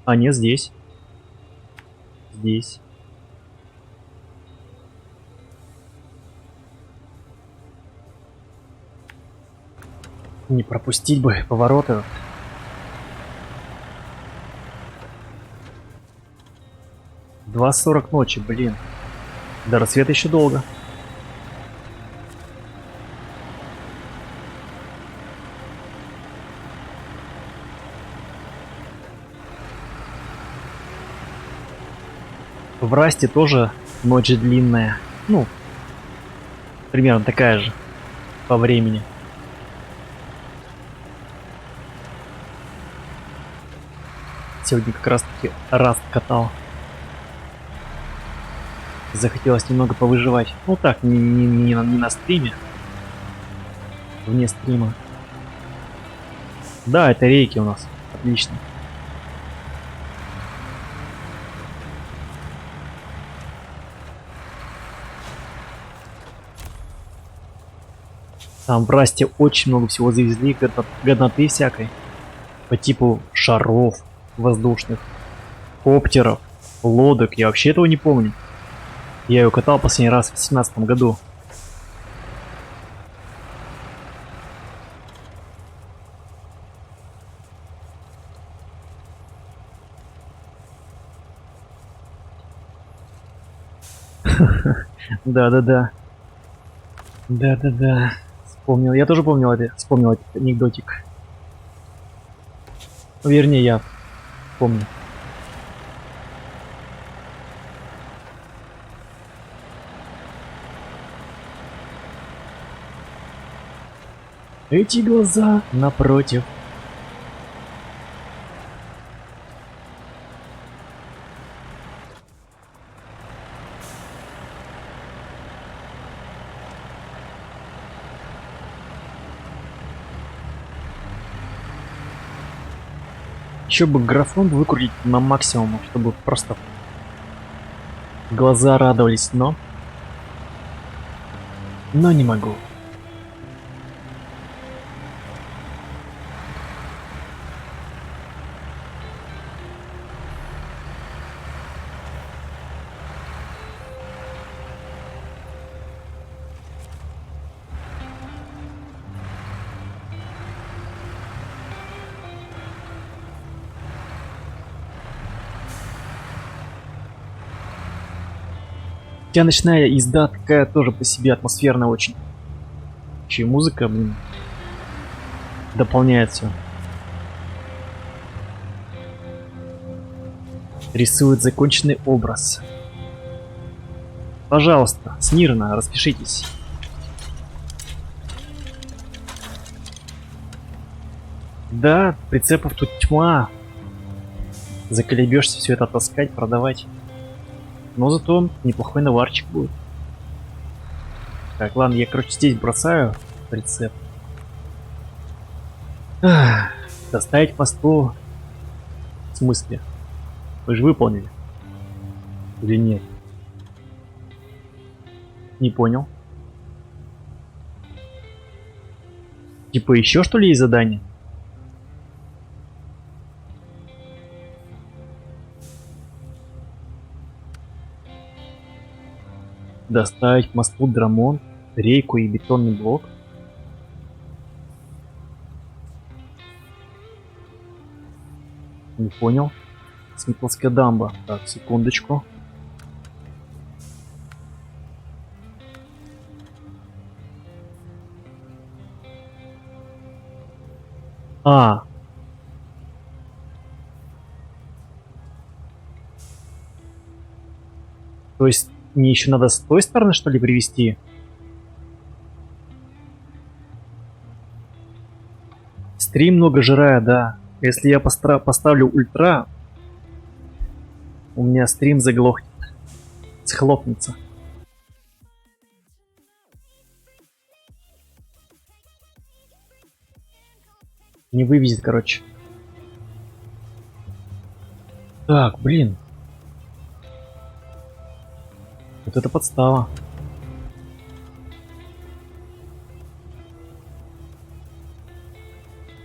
А, нет, здесь. Здесь. Не пропустить бы повороты. 2:40 ночи, блин. До рассвета еще долго. В Расте тоже ночь длинная. Ну, примерно такая же по времени. Сегодня как раз таки Раст катал. Захотелось немного повыживать. Ну так, не на стриме. Вне стрима. Да, это рейки у нас. Отлично. Там в Расте очень много всего завезли, годноты всякой. По типу шаров воздушных, коптеров, лодок. Я вообще этого не помню. Я ее катал последний раз в 2017 году. Да-да-да. Да-да-да. Вспомнил. Я тоже помнил это. Вспомнил этот анекдотик. Вернее, я помню. Эти глаза напротив. Еще бы графон выкрутить на максимум, чтобы просто глаза радовались, но не могу. Хотя ночная езда такая тоже по себе атмосферная очень. Еще и музыка, блин, дополняет все. Рисует законченный образ. Пожалуйста, смирно, распишитесь. Да, прицепов тут тьма. Заколебешься все это таскать, продавать. Но зато неплохой наварчик будет. Так, ладно, я, короче, здесь бросаю прицеп. Доставить к мосту. В смысле? Вы же выполнили. Или нет? Не понял. Типа еще что ли есть задание? Доставить к мосту Драмон, рейку и бетонный блок. Не понял. Смитлская дамба. Так, секундочку. А. То есть мне еще надо с той стороны, что ли, привести? Стрим много жирая, да. Если я поставлю ультра, у меня стрим заглохнет. Схлопнется. Не вывезет, короче. Так, блин. Вот это подстава.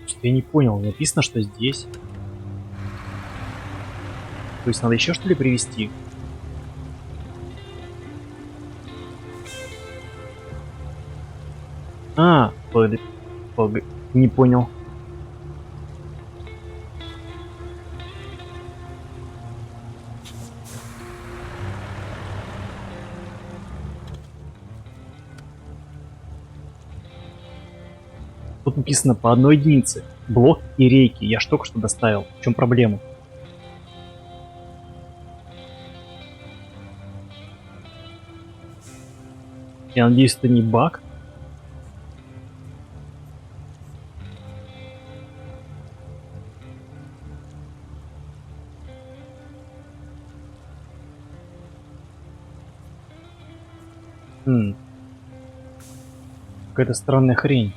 Что-то я не понял. Написано, что здесь. То есть надо еще что ли привезти? А, Не понял. Тут написано по одной единице. Блок и рейки. Я ж только что доставил. В чем проблема? Я надеюсь, это не баг. Какая-то странная хрень.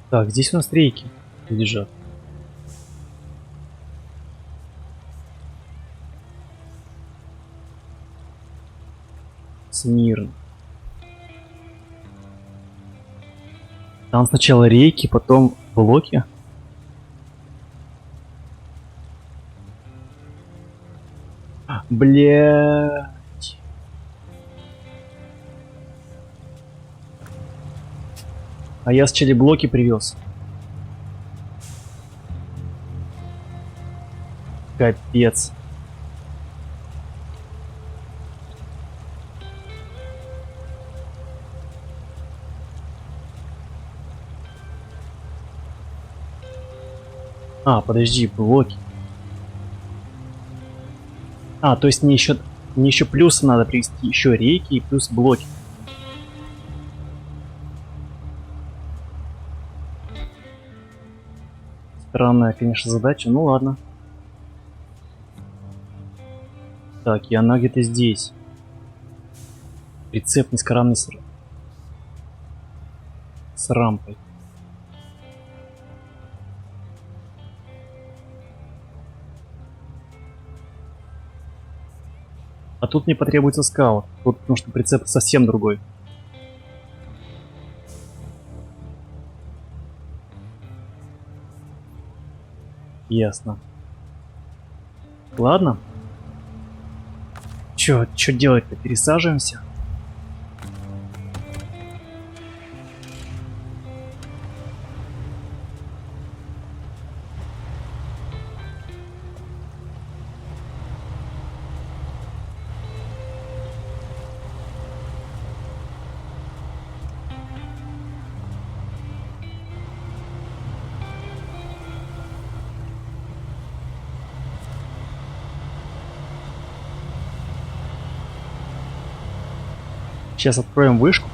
Так, здесь у нас рейки лежат. Смирно. Там сначала рейки, потом блоки. Блять. А я сначала блоки привез. Капец. А, подожди, блоки. А, то есть мне еще плюсы надо привести, еще рейки и плюс блоки. Странная, конечно, задача, ну ладно. Так, и она где-то здесь. Прицеп низкорамный с рампой. А тут мне потребуется скаут. Тут, потому что прицеп совсем другой. Ясно. Ладно. Чё делать-то? Пересаживаемся? Сейчас откроем вышку.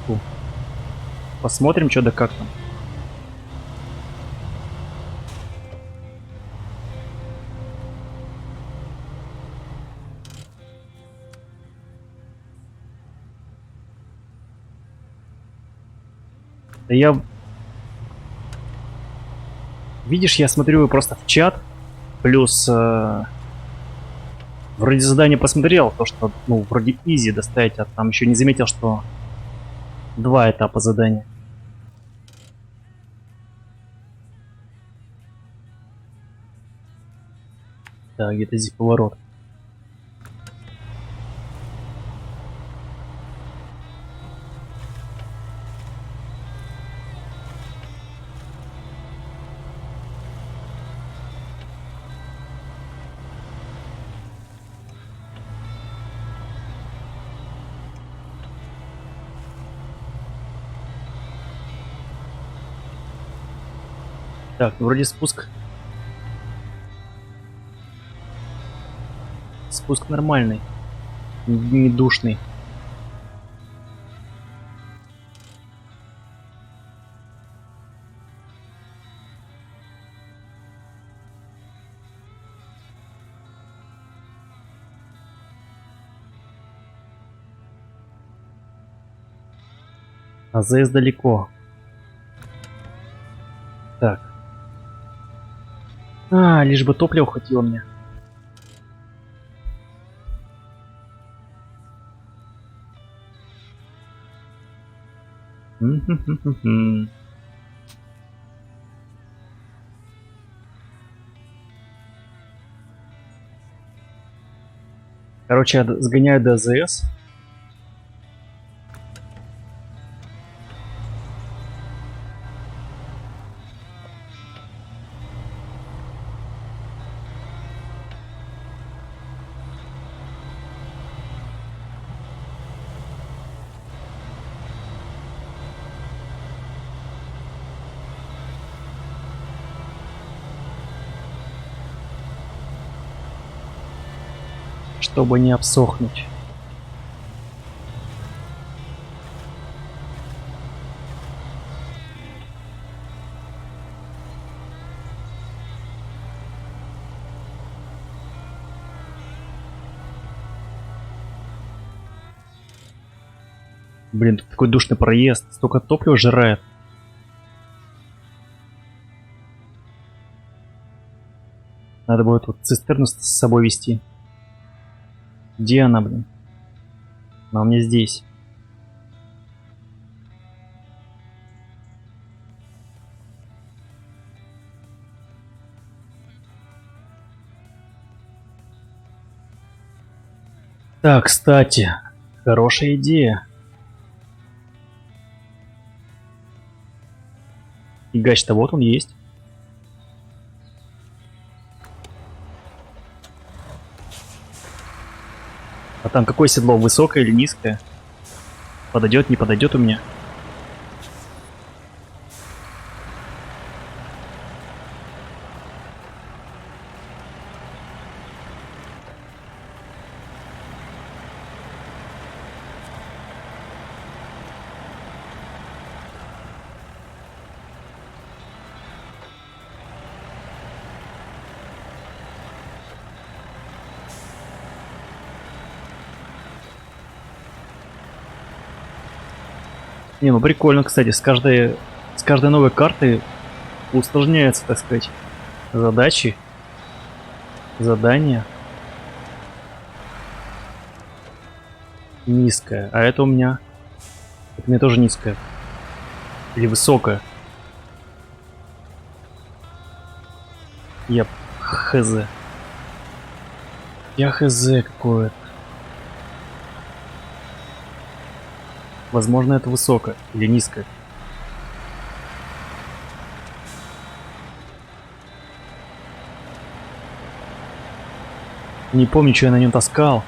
Посмотрим, что да как там. Да я... Видишь, я смотрю просто в чат. Плюс... вроде задание посмотрел, то что, ну, вроде изи доставить, а там еще не заметил, что 2 этапа задания. Да, где-то здесь поворот. Так, ну вроде спуск. Спуск нормальный. Не душный. А заезд далеко. Так. А, лишь бы топлива хватило мне. Короче, я сгоняю до АЗС. Чтобы не обсохнуть. Блин, тут такой душный проезд, столько топлива жирает. Надо будет вот цистерну с собой вести. Где она, блин? Она у меня здесь. Так, кстати, хорошая идея. И гач-то вот он есть. А там какое седло, высокое или низкое? Подойдет, не подойдет у меня? Не, ну прикольно, кстати, с каждой новой карты усложняются, так сказать, задачи, задания. Низкая, а это у меня тоже низкая. Или высокая. Я хз. Я хз какое-то. Возможно, это высокое или низкое. Не помню, что я на нем таскал.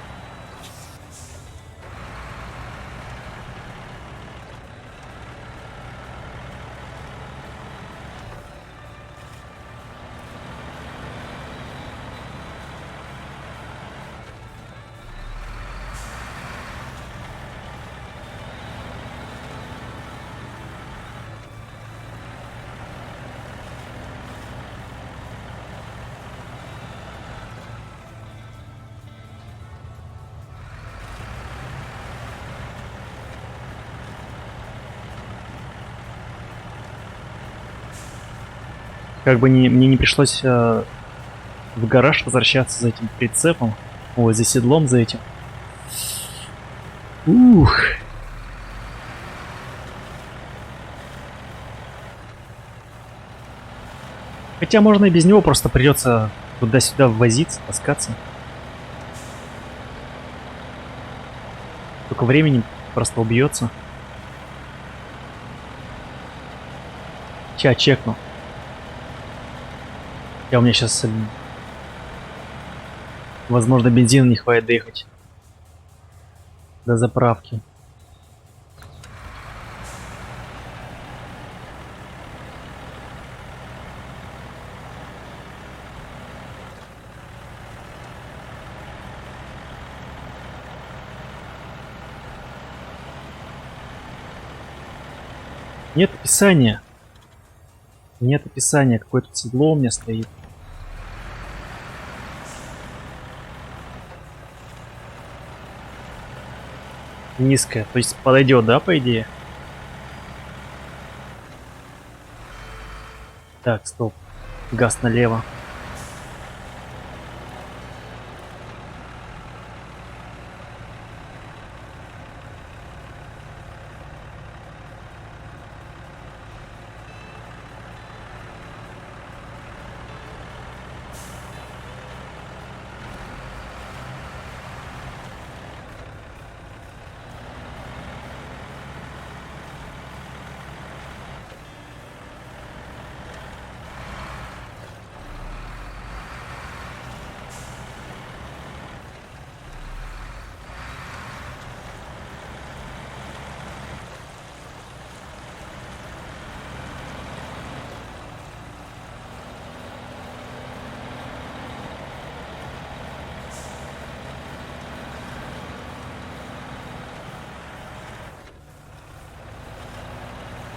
Как бы мне не пришлось в гараж возвращаться за этим прицепом. Ой, за седлом за этим. Ух. Хотя можно и без него, просто придется туда-сюда возиться, таскаться. Только времени просто убьется. Сейчас чекну. У меня сейчас, возможно, бензина не хватит доехать до заправки. Нет описания. Нет описания, какое тут седло у меня стоит. Низкая, то есть подойдет, да, по идее? Так, стоп. Газ налево.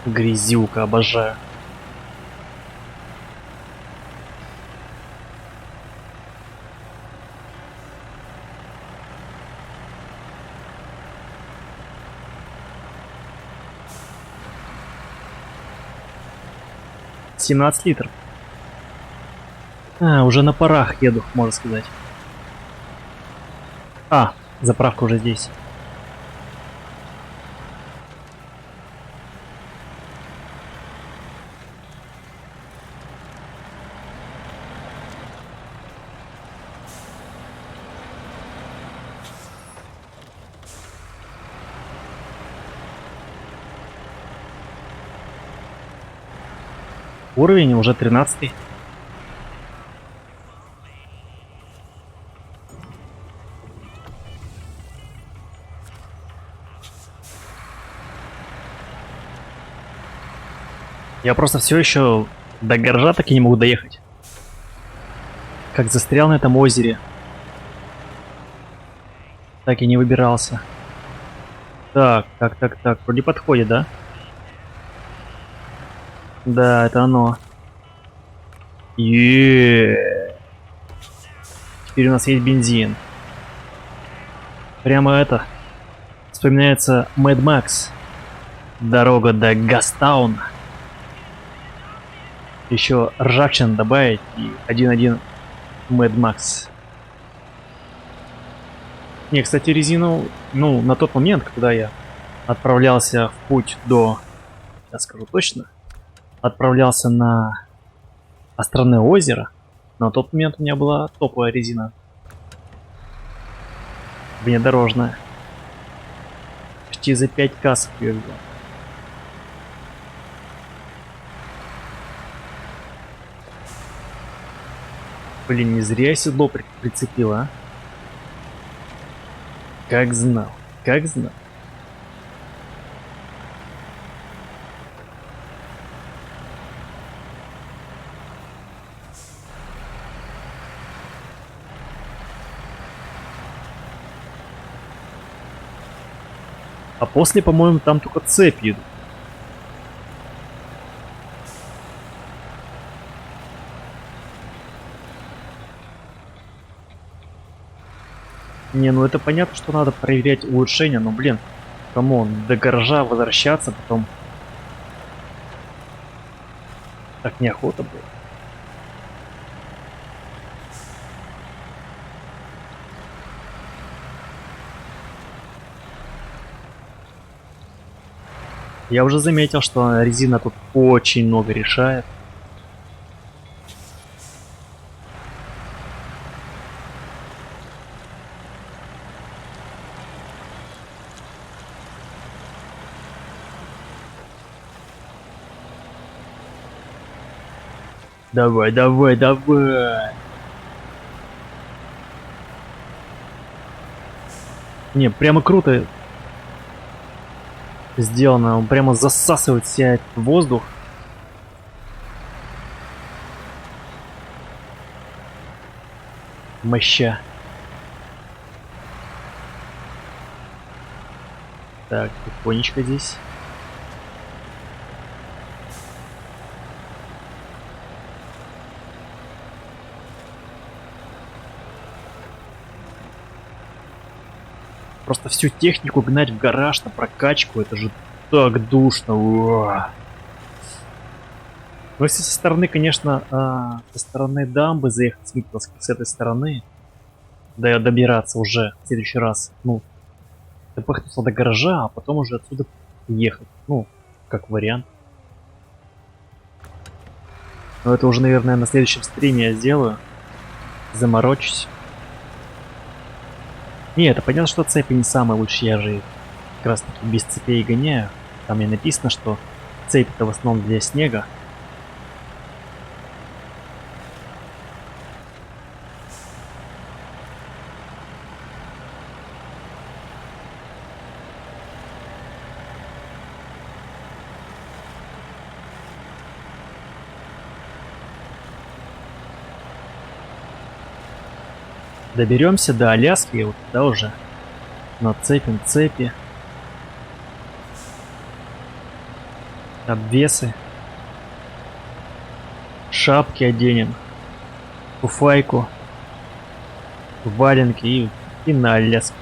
Грязюка, обожаю. $17 литров. Уже на парах еду, можно сказать. Заправка уже здесь. Уровень уже 13. Я просто все еще до гаража так и не могу доехать. Как застрял на этом озере. Так и не выбирался. Так. Вроде подходит, да? Да, это оно. Теперь у нас есть бензин. Прямо это. Вспоминается Mad Max. Дорога до Гастауна. Еще ржавчина добавить и 1.1 Mad Max. Не, кстати, резину, на тот момент, когда я отправлялся в путь сейчас скажу точно, отправлялся на островное озеро, на тот момент у меня была топовая резина. Внедорожная. Почти за 5 кассов ее взял. Блин, не зря я седло прицепила, а? Как знал. А после, по-моему, там только цепи идут. Не, это понятно, что надо проверять улучшения, но, блин, камон, до гаража возвращаться потом. Так неохота было. Я уже заметил, что резина тут очень много решает. Давай. Не, прямо круто сделано. Он прямо засасывает вся этот воздух. Моща. Так, тихонечко здесь. Просто всю технику гнать в гараж на прокачку, это же так душно. Уа. Но если со стороны, конечно, со стороны дамбы заехать с этой стороны, да и добираться уже в следующий раз, допахнуться до гаража, а потом уже отсюда ехать, как вариант. Но это уже, наверное, на следующем стриме я сделаю, заморочусь. Не, это понятно, что цепи не самые лучшие, я же как раз таки без цепей гоняю. Там и написано, что цепь это в основном для снега. Доберемся до Аляски, вот тогда уже нацепим цепи. Обвесы. Шапки оденем. Фуфайку. Валенки и на лес.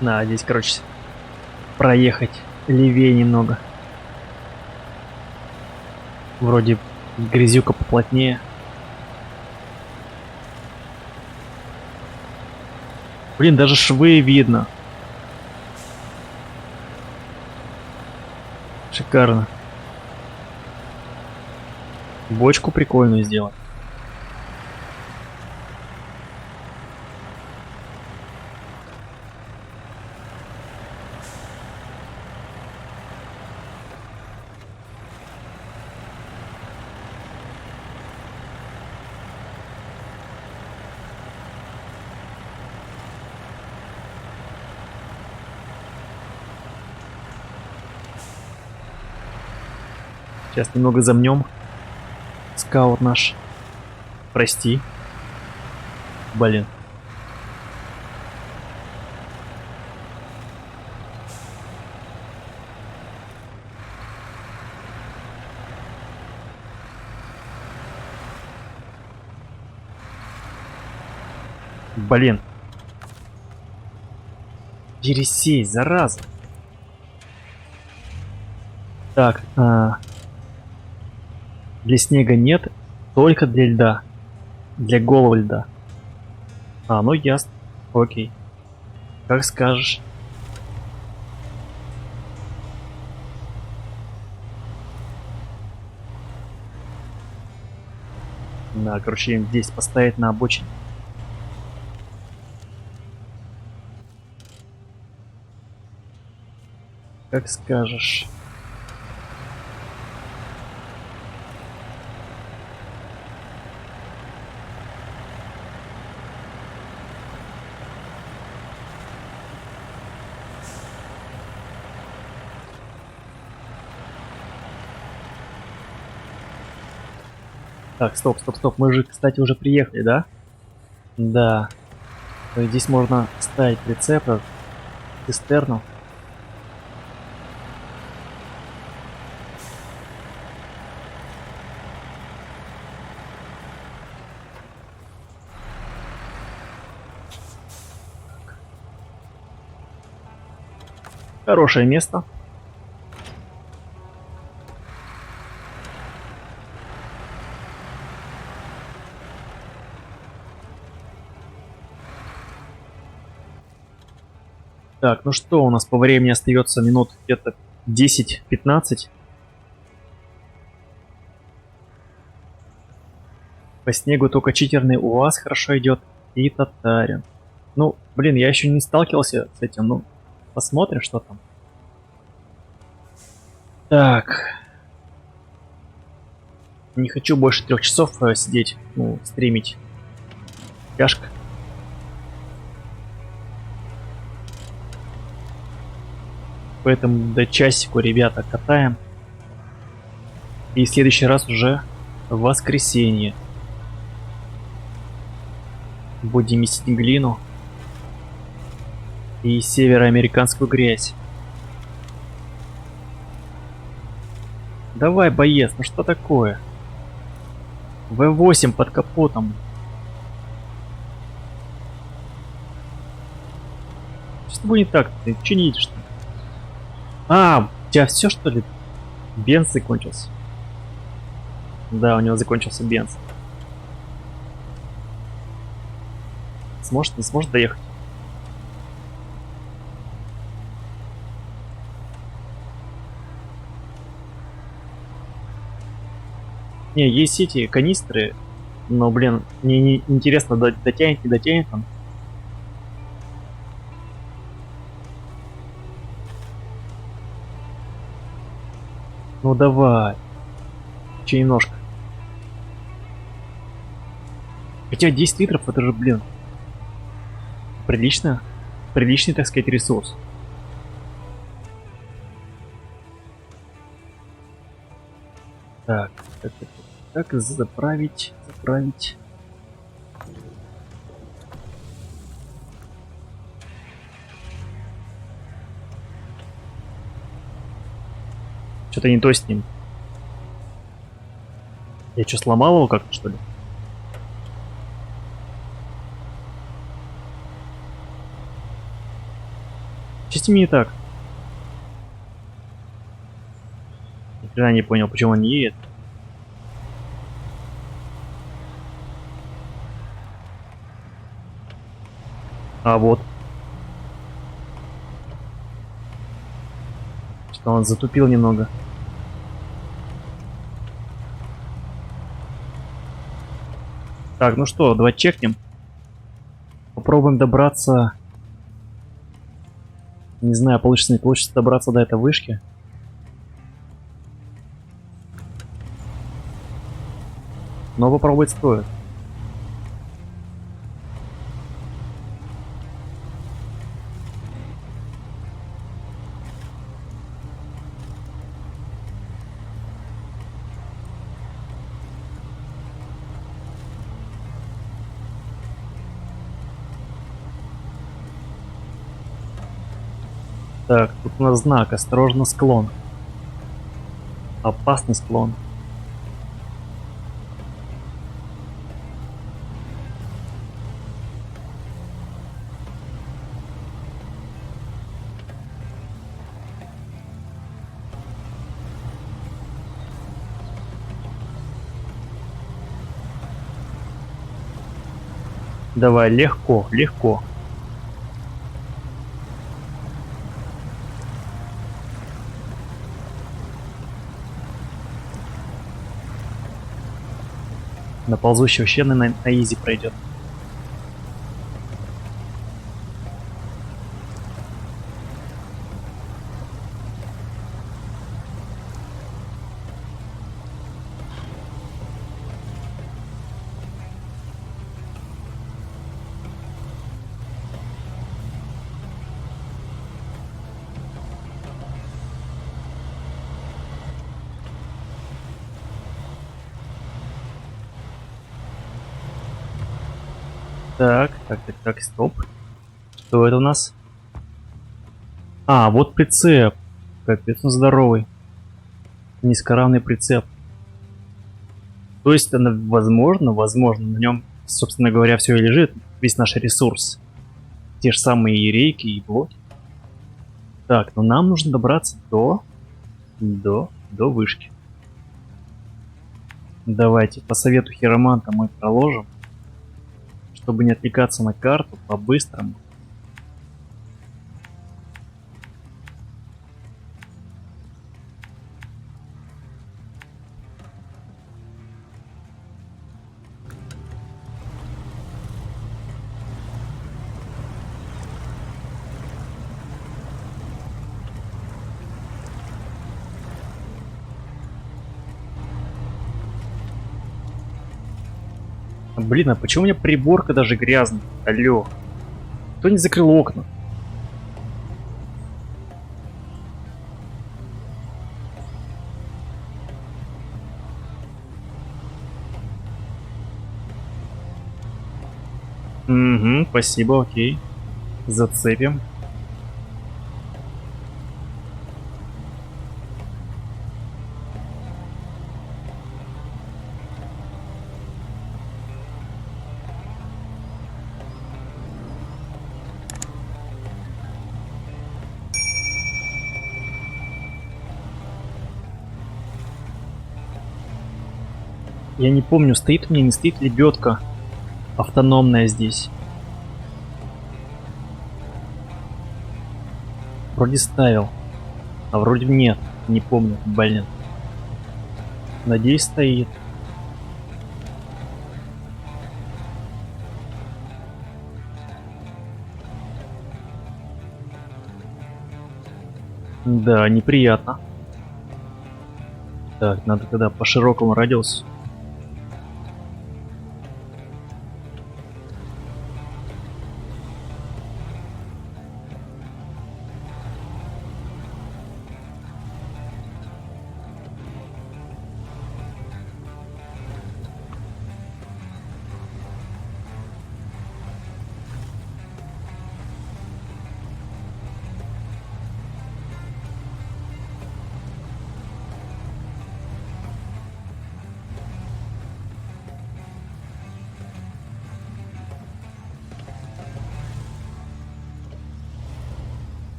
На, здесь, короче, проехать левее немного. Вроде грязюка поплотнее. Блин, даже швы видно. Шикарно. Бочку прикольную сделать. Сейчас немного замнем. Скаут наш. Прости. Блин. Блин. Ересей, зараза. Так, для снега нет, только для льда. Для голого льда. Ну ясно. Окей. Как скажешь. Да, короче, им здесь поставить на обочине. Как скажешь. Так, стоп, стоп, стоп. Мы же, кстати, уже приехали, да? Да. То есть здесь можно ставить прицеп, цистерну. Хорошее место. Так, ну что, у нас по времени остается минут где-то 10-15. По снегу только читерный УАЗ хорошо идет и Татарин. Ну, блин, я еще не сталкивался с этим, ну, посмотрим, что там. Так. Не хочу больше 3 часов сидеть, ну, стримить. Тяжко. Поэтому до часику, ребята, катаем. И в следующий раз уже в воскресенье. Будем месить глину. И североамериканскую грязь. Давай, боец, ну что такое? В8 под капотом. Что с тобой не так? Ты че не едешь-то? У тебя все что ли? Бенз закончился. Да, у него закончился бенз. Сможет, не сможет доехать? Не, есть эти канистры, но, блин, мне не интересно, дотянет, не дотянет он. Ну давай. Еще немножко. Хотя 10 литров это же, блин, прилично. Приличный, так сказать, ресурс. Так. Как заправить? Заправить. Что-то не то с ним. Я что, сломал его как-то, что ли? Чисти мне не так. Ни хрена не понял, почему он не едет. А вот. Что он затупил немного. Так, ну что, давай чекнем. Попробуем добраться. Не знаю, получится, не получится добраться до этой вышки. Но попробовать стоит. Так, тут у нас знак. Осторожно, склон. Опасный склон. Давай, легко, легко. На ползущего щены на изи пройдет. Так, стоп. Что это у нас? А, вот прицеп. Капец, он здоровый. Низкоравный прицеп. То есть, это возможно, на нем, собственно говоря, все и лежит. Весь наш ресурс. Те же самые и рейки, и блоки. Так, но нам нужно добраться до вышки. Давайте, по совету хироманта мы проложим. Чтобы не отвлекаться на карту, по-быстрому. Блин, а почему у меня приборка даже грязная? Алло. Кто не закрыл окна? Угу, спасибо, окей. Зацепим. Я не помню, стоит у меня, не стоит лебедка автономная здесь. Вроде ставил, а вроде нет, не помню, блин. Надеюсь, стоит. Да, неприятно. Так, надо тогда по широкому радиусу.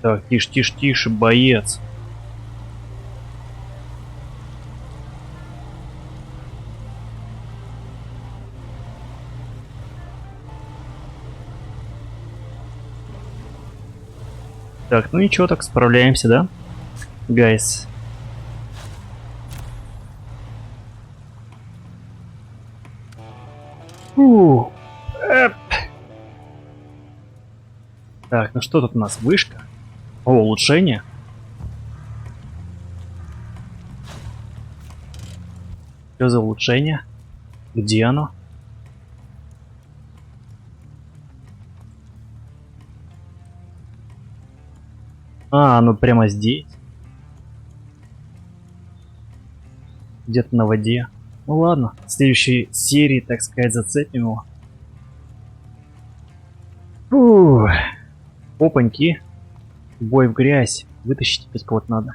Так, тише, тише, тише, боец. Так, ну ничего, так справляемся, да? Гайс. Фу. Эп. Так, ну что тут у нас? Вышка? О, улучшение. Что за улучшение? Где оно? А, оно прямо здесь. Где-то на воде. Ну ладно, в следующей серии, так сказать, зацепим его. Фу. Опаньки. Бой в грязь. Вытащить опять кого-то надо.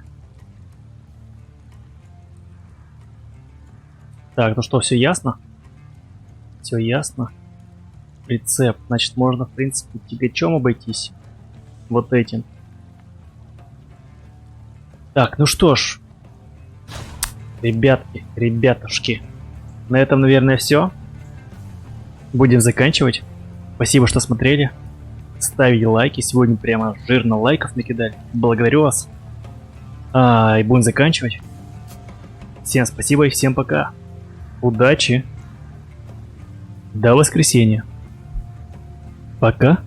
Так, ну что, все ясно? Все ясно. Прицеп. Значит, можно, в принципе, тягачом обойтись. Вот этим. Так, ну что ж. Ребятки, ребятушки. На этом, наверное, все. Будем заканчивать. Спасибо, что смотрели. Ставили лайки. Сегодня прямо жирно лайков накидали. Благодарю вас. И будем заканчивать. Всем спасибо и всем пока. Удачи. До воскресенья. Пока.